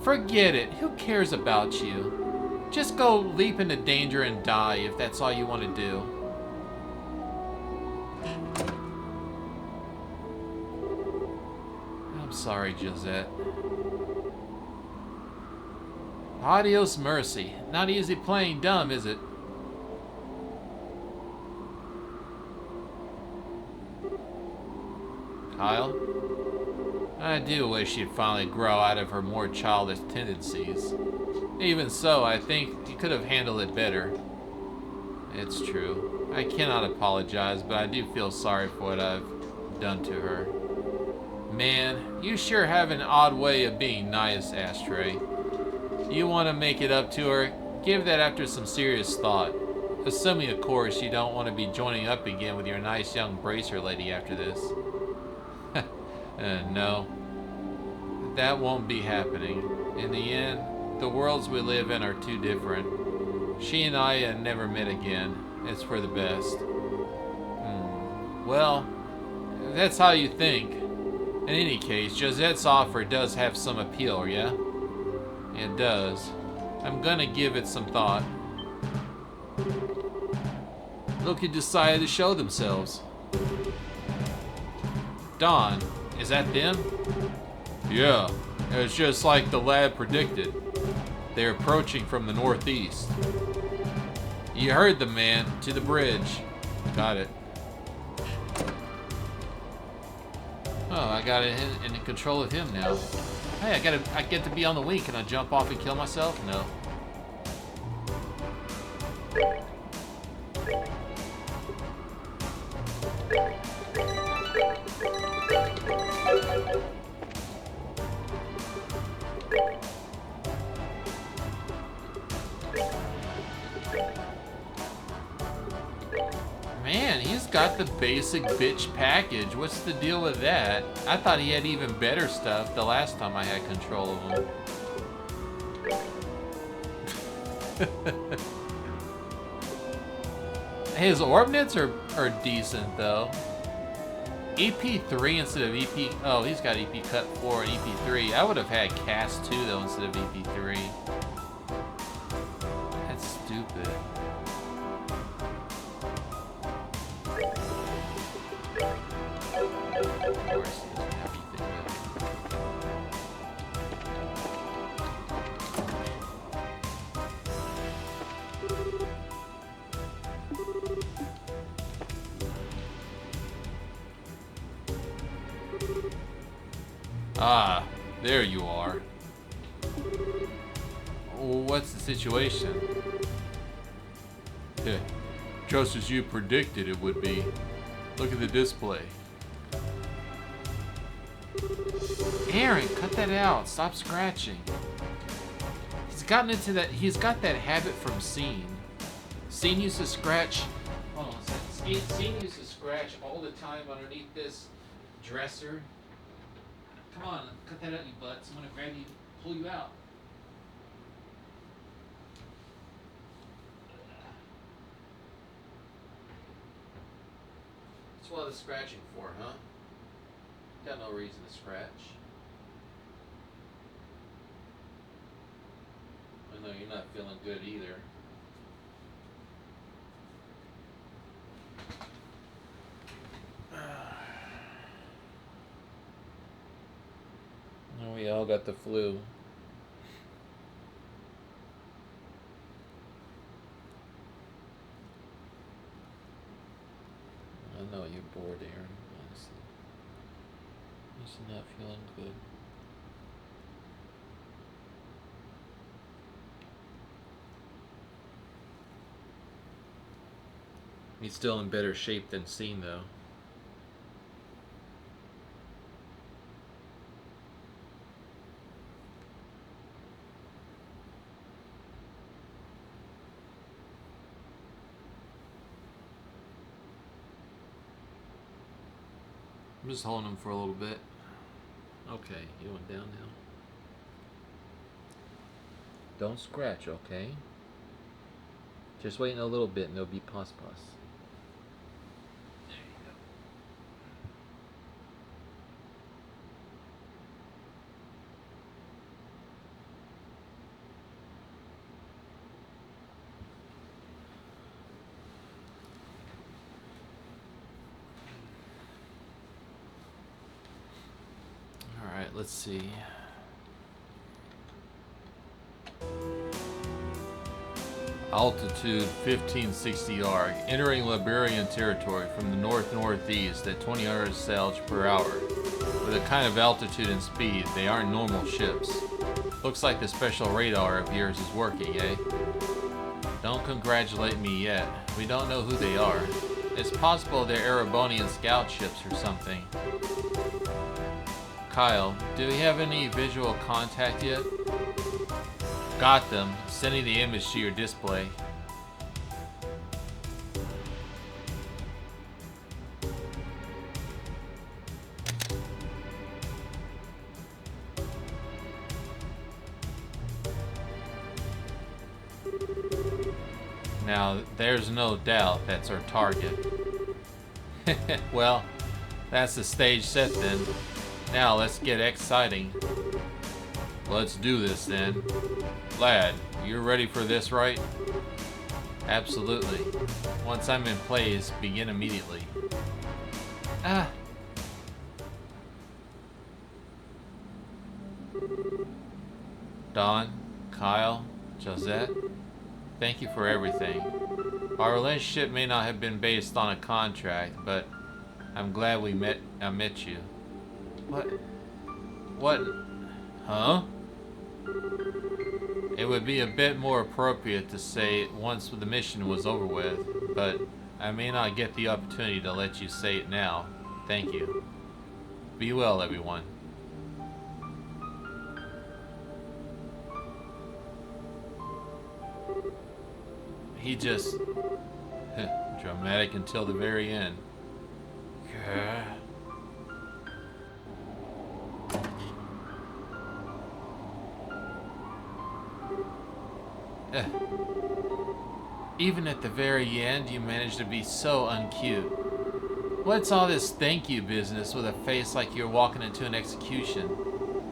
Forget it. Who cares about you? Just go leap into danger and die if that's all you want to do. I'm sorry, Josette. Adios mercy. Not easy playing dumb, is it? Kyle? I do wish she'd finally grow out of her more childish tendencies. Even so, I think you could have handled it better. It's true. I cannot apologize, but I do feel sorry for what I've done to her. Man, you sure have an odd way of being nice, Ashtray. You want to make it up to her? Give that after some serious thought. Assuming, of course, you don't want to be joining up again with your nice young bracer lady after this. No. That won't be happening. In the end, the worlds we live in are too different. She and I never met again. It's for the best. Well, that's how you think. In any case, Josette's offer does have some appeal, yeah? It does. I'm gonna give it some thought. Look who decided to show themselves. Dawn, is that them? Yeah, it's just like the lad predicted. They're approaching from the northeast. You heard them, man. To the bridge. Got it. Oh, I got it in control of him now. Hey, I get to be on the wing. Can I jump off and kill myself? No. Man, he's got the basic bitch package. What's the deal with that? I thought he had even better stuff the last time I had control of him. His ordnance are decent though. EP3 instead of EP. Oh, he's got EP Cut 4 and EP3. I would have had Cast 2 though instead of EP3. That's stupid. Of course, he doesn't have anything Ah, there you are. What's the situation? Just as you predicted it would be. Look at the display. Aaron, cut that out. Stop scratching. He's gotten into that. He's got that habit from Scene. Scene used to scratch. Hold on a second. Scene used to scratch all the time underneath this dresser. Come on, cut that out, you butts. I'm gonna grab you, pull you out. That's what I was scratching for, huh? Got no reason to scratch. I know you're not feeling good either. We all got the flu. Is not feeling good. He's still in better shape than seen, though. I'm just holding him for a little bit. Okay, you went down now. Don't scratch, okay? Just waiting a little bit and there'll be pus pus. Alright, let's see. Altitude 1560 arc, entering Liberian territory from the north-northeast at 20 miles per hour. With a kind of altitude and speed, they aren't normal ships. Looks like the special radar of yours is working, eh? Don't congratulate me yet. We don't know who they are. It's possible they're Erebonian scout ships or something. Kyle, do we have any visual contact yet? Got them. Sending the image to your display. Now, there's no doubt that's our target. Well, that's the stage set then. Now, let's get exciting. Let's do this then. Lad, you're ready for this, right? Absolutely. Once I'm in place, begin immediately. Ah. Don, Kyle, Josette, thank you for everything. Our relationship may not have been based on a contract, but I'm glad I met you. What? Huh? It would be a bit more appropriate to say it once the mission was over with, but I may not get the opportunity to let you say it now. Thank you. Be well, everyone. He just... dramatic until the very end. Even at the very end, you managed to be so uncute. What's all this thank you business with a face like you're walking into an execution?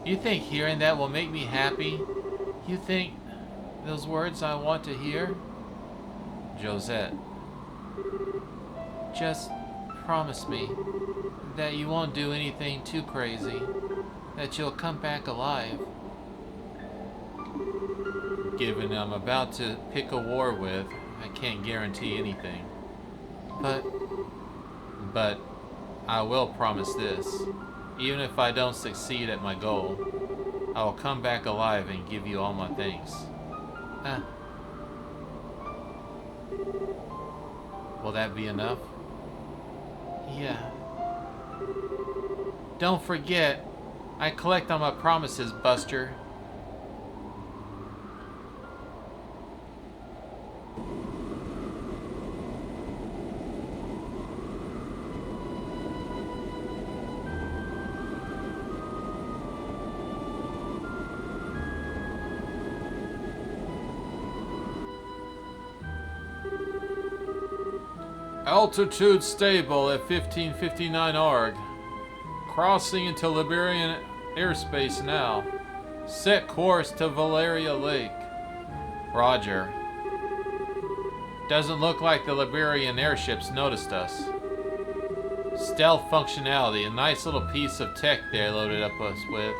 You think hearing that will make me happy? You think those words I want to hear? Josette, just promise me that you won't do anything too crazy, that you'll come back alive. Given I'm about to pick a war with, I can't guarantee anything. But I will promise this. Even if I don't succeed at my goal, I will come back alive and give you all my thanks. Will that be enough? Yeah. Don't forget, I collect on my promises, Buster. Altitude stable at 1559 ARG. Crossing into Liberian airspace now. Set course to Valeria Lake. Roger. Doesn't look like the Liberian airships noticed us. Stealth functionality, a nice little piece of tech they loaded up us with.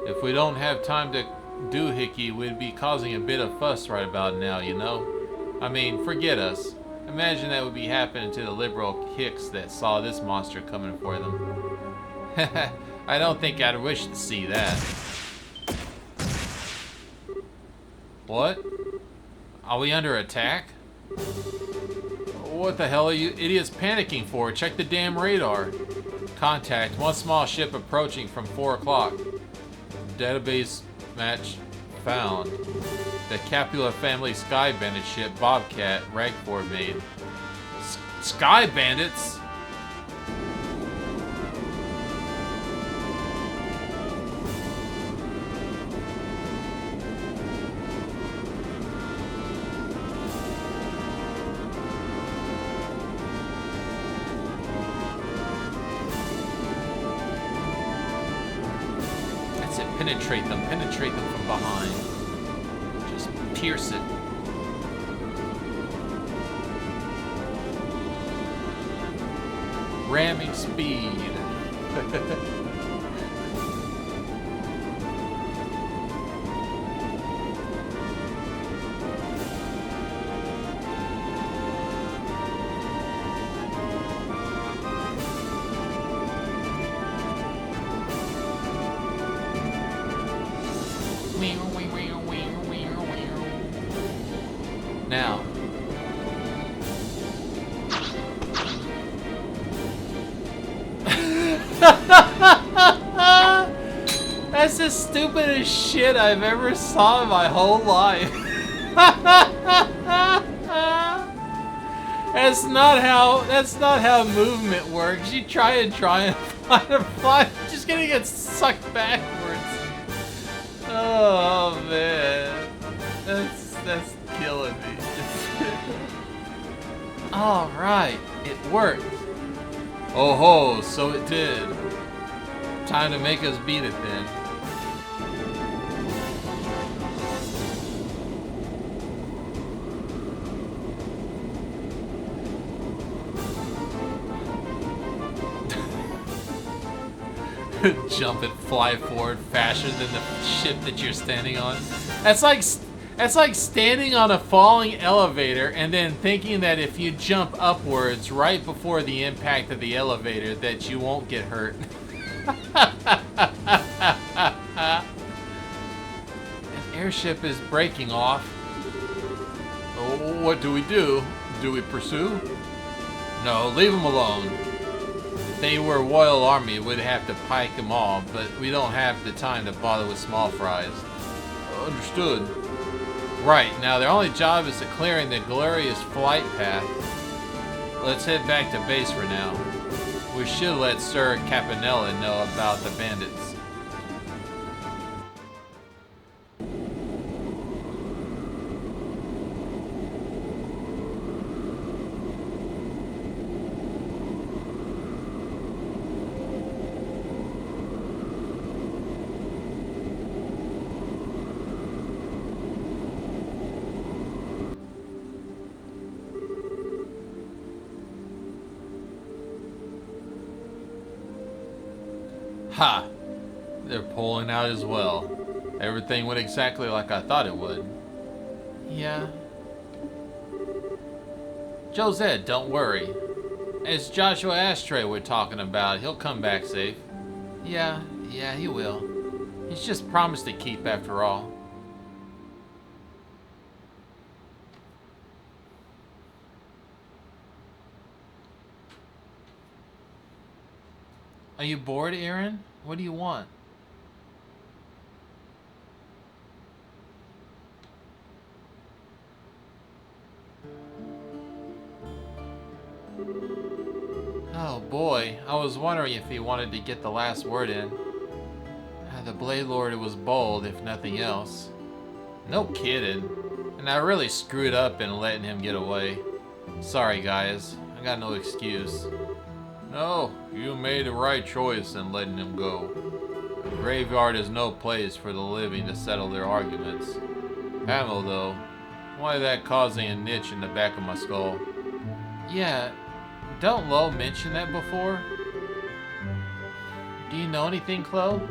If we don't have time to doohickey, we'd be causing a bit of fuss right about now, you know? I mean, forget us. Imagine that would be happening to the liberal hicks that saw this monster coming for them. I don't think I'd wish to see that. What? Are we under attack? What the hell are you idiots panicking for? Check the damn radar. Contact. One small ship approaching from 4 o'clock. Database match found. The Capula family Sky Bandit ship Bobcat Ragford made. Sky Bandits? Penetrate them from behind. Just pierce it. Ramming speed. Now. That's the stupidest shit I've ever saw in my whole life. That's not how movement works. You try and fly, just gonna get sucked backwards. Oh man. That's killing me. Alright, it worked. Oh ho, so it did. Time to make us beat it then. Jump and fly forward faster than the ship that you're standing on. That's like standing on a falling elevator and then thinking that if you jump upwards right before the impact of the elevator that you won't get hurt. An airship is breaking off. Oh, what do we do? Do we pursue? No, leave them alone. If they were Royal Army, we'd have to pike them all, but we don't have the time to bother with small fries. Understood. Right, now their only job is to clearing the glorious flight path. Let's head back to base for now. We should let Sir Capanella know about the bandits. Ha! They're pulling out as well. Everything went exactly like I thought it would. Yeah. Josette, don't worry. It's Joshua Ashtray we're talking about. He'll come back safe. Yeah, he will. He's just promised to keep after all. Are you bored, Aaron? What do you want? Oh boy, I was wondering if he wanted to get the last word in. The Blade Lord was bold, if nothing else. No kidding. And I really screwed up in letting him get away. Sorry guys, I got no excuse. No, you made the right choice in letting him go. The graveyard is no place for the living to settle their arguments. Pamela, though, why that causing a niche in the back of my skull? Yeah, don't Lo mention that before? Do you know anything, Chloe?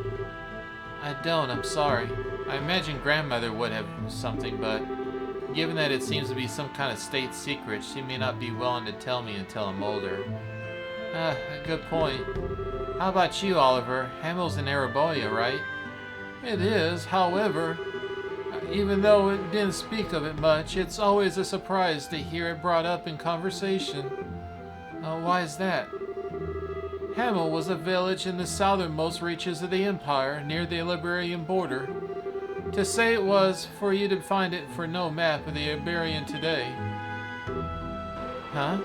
I don't, I'm sorry. I imagine grandmother would have something, but given that it seems to be some kind of state secret, she may not be willing to tell me until I'm older. A good point. How about you, Oliver? Hamel's in Araboya, right? It is, however, even though it didn't speak of it much, it's always a surprise to hear it brought up in conversation. Why is that? Hamel was a village in the southernmost reaches of the Empire, near the Iberian border. To say it was, for you to find it for no map of the Iberian today. Huh?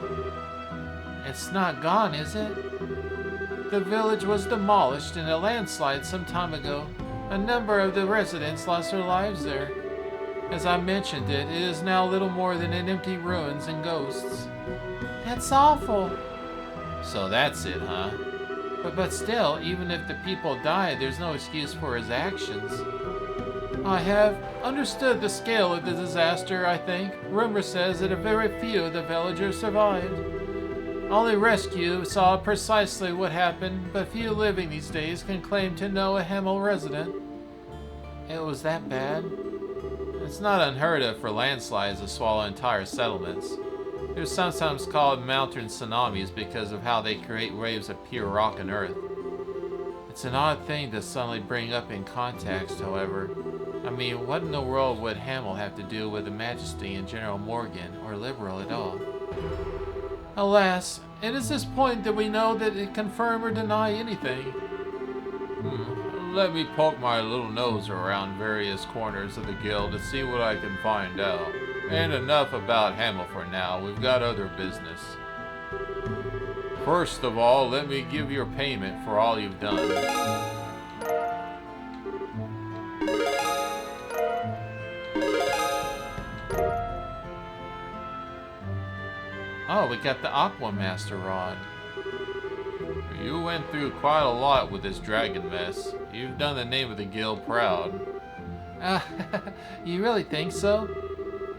It's not gone, is it? The village was demolished in a landslide some time ago. A number of the residents lost their lives there. As I mentioned it is now little more than an empty ruins and ghosts. That's awful. So that's it, huh? But still, even if the people died, there's no excuse for his actions. I have understood the scale of the disaster, I think. Rumor says that a very few of the villagers survived. Only rescue saw precisely what happened, but few living these days can claim to know a Hamel resident. It was that bad? It's not unheard of for landslides to swallow entire settlements. They're sometimes called mountain tsunamis because of how they create waves of pure rock and earth. It's an odd thing to suddenly bring up in context, however. I mean, what in the world would Hamel have to do with the Majesty and General Morgan, or Liberal at all? Alas, it is this point that we know that it confirm or deny anything. Let me poke my little nose around various corners of the guild to see what I can find out. And enough about Hamel for now, we've got other business. First of all, let me give your payment for all you've done. Oh, we got the Aqua Master Rod. You went through quite a lot with this dragon mess. You've done the name of the guild proud. You really think so?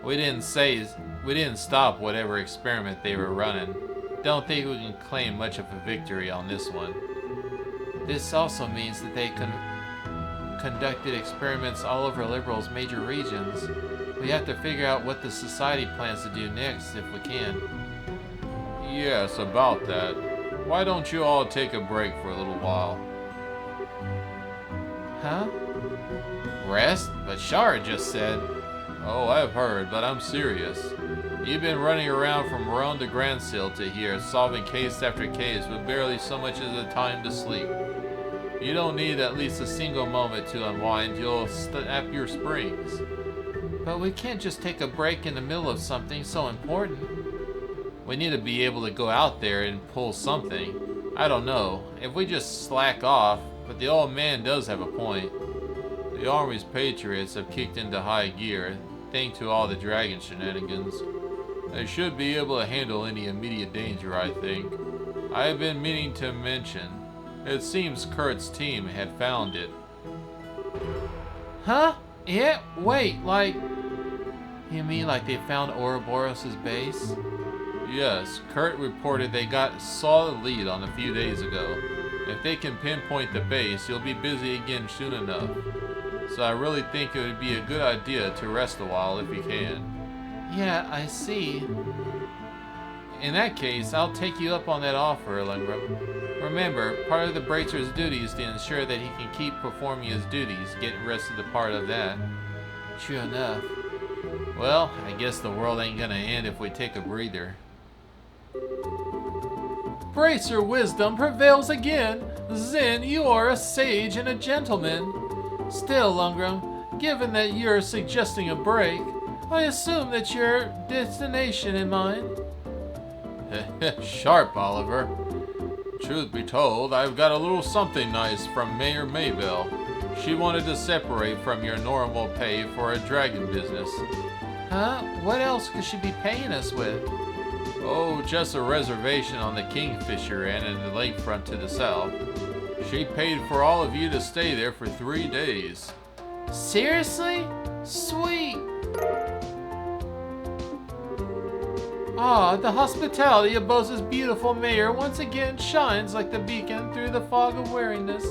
We didn't stop whatever experiment they were running. Don't think we can claim much of a victory on this one. This also means that they conducted experiments all over Liberal's major regions. We have to figure out what the society plans to do next if we can. Yes, about that. Why don't you all take a break for a little while? Huh? Rest? But Shara just said... Oh, I've heard, but I'm serious. You've been running around from Rome to Grand Seal to here, solving case after case with barely so much as a time to sleep. You don't need at least a single moment to unwind, you'll snap your springs. But we can't just take a break in the middle of something so important. We need to be able to go out there and pull something. I don't know, if we just slack off, but the old man does have a point. The Army's patriots have kicked into high gear, thanks to all the dragon shenanigans. They should be able to handle any immediate danger, I think. I have been meaning to mention, it seems Kurt's team had found it. Huh? Yeah? Wait, like... You mean like they found Ouroboros' base? Yes, Kurt reported they got a solid lead on a few days ago. If they can pinpoint the base, you'll be busy again soon enough. So I really think it would be a good idea to rest a while if you can. Yeah, I see. In that case, I'll take you up on that offer, Lengram. Remember, part of the Bracer's duty is to ensure that he can keep performing his duties, getting rested a part of that. True enough. Well, I guess the world ain't gonna end if we take a breather. Bracer wisdom prevails again. Zen, you are a sage and a gentleman. Still, Lungram, given that you're suggesting a break, I assume that your destination in mind. Sharp, Oliver. Truth be told, I've got a little something nice from Mayor Maybell. She wanted to separate from your normal pay for a dragon business. Huh? What else could she be paying us with? Oh, just a reservation on the Kingfisher Inn and the lakefront to the south. She paid for all of you to stay there for 3 days. Seriously? Sweet! Ah, the hospitality of Bose's beautiful mayor once again shines like the beacon through the fog of weariness.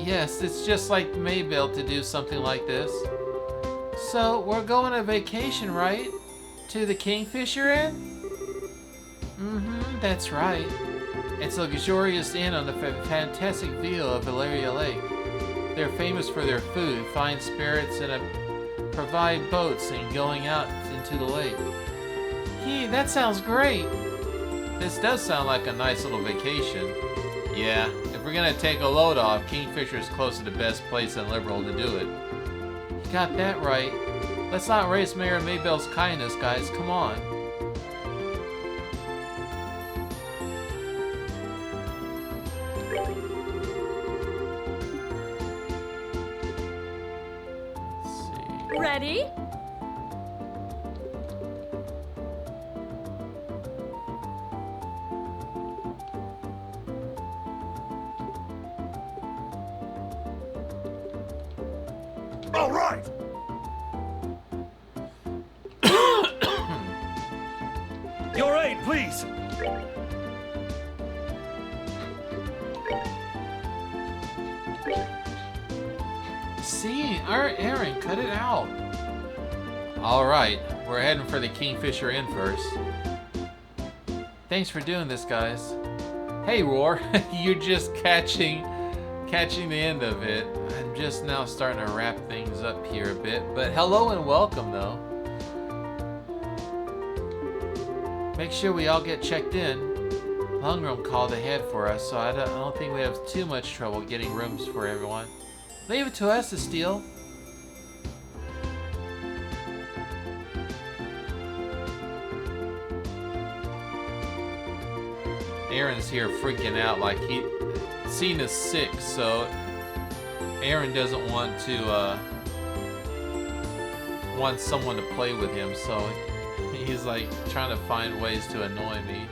Yes, it's just like Maybell to do something like this. So, we're going on vacation, right? To the Kingfisher Inn? Mm-hmm. That's right. It's a luxurious inn on the fantastic view of Valeria Lake. They're famous for their food, fine spirits, and provide boats and going out into the lake. Gee, that sounds great. This does sound like a nice little vacation. Yeah, if we're gonna take a load off, Kingfisher's close to the best place in Liberal to do it. You got that right. Let's not raise Mayor Maybell's kindness, guys. Come on. Ready? All right. Your aid, please. See, Aaron, cut it out. All right, we're heading for the Kingfisher Inn first. Thanks for doing this, guys. Hey, Roar, you're just catching the end of it. I'm just now starting to wrap things up here a bit, but hello and welcome, though. Make sure we all get checked in. Longrum called ahead for us, so I don't think we have too much trouble getting rooms for everyone. Leave it to us to steal. Aaron's here freaking out like Cena's sick, so Aaron doesn't want to want someone to play with him, so he's like trying to find ways to annoy me.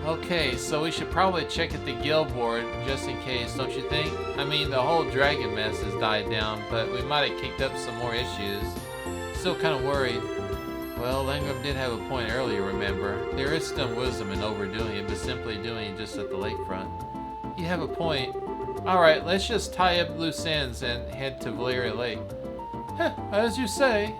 Okay, so we should probably check at the guild board just in case, don't you think? I mean, the whole dragon mess has died down, but we might have kicked up some more issues. Still kind of worried. Well, Langram did have a point earlier, remember? There is some wisdom in overdoing it, but simply doing it just at the lakefront. You have a point. Alright, let's just tie up loose ends and head to Valeria Lake. Heh, as you say.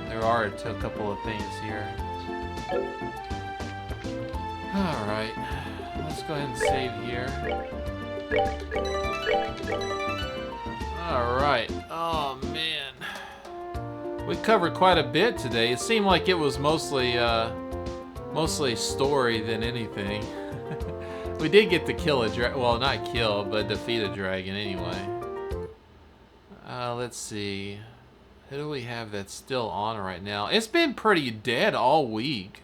There are a couple of things here. Alright, let's go ahead and save here. Alright, oh man. We covered quite a bit today. It seemed like it was mostly story than anything. We did get to kill a dragon, well, not kill, but defeat a dragon anyway. Let's see. Who do we have that's still on right now? It's been pretty dead all week.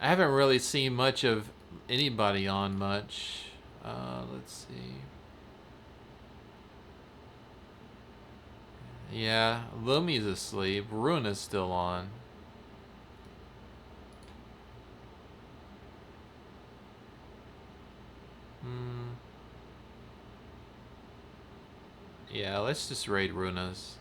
I haven't really seen much of anybody on much. Let's see. Yeah, Lumi's asleep. Runa's still on. Yeah, let's just raid Runa's.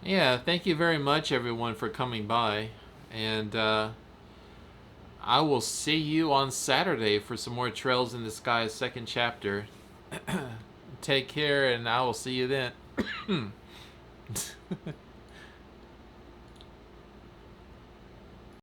Yeah, thank you very much, everyone, for coming by. And I will see you on Saturday for some more Trails in the Sky second chapter. Take care, and I will see you then.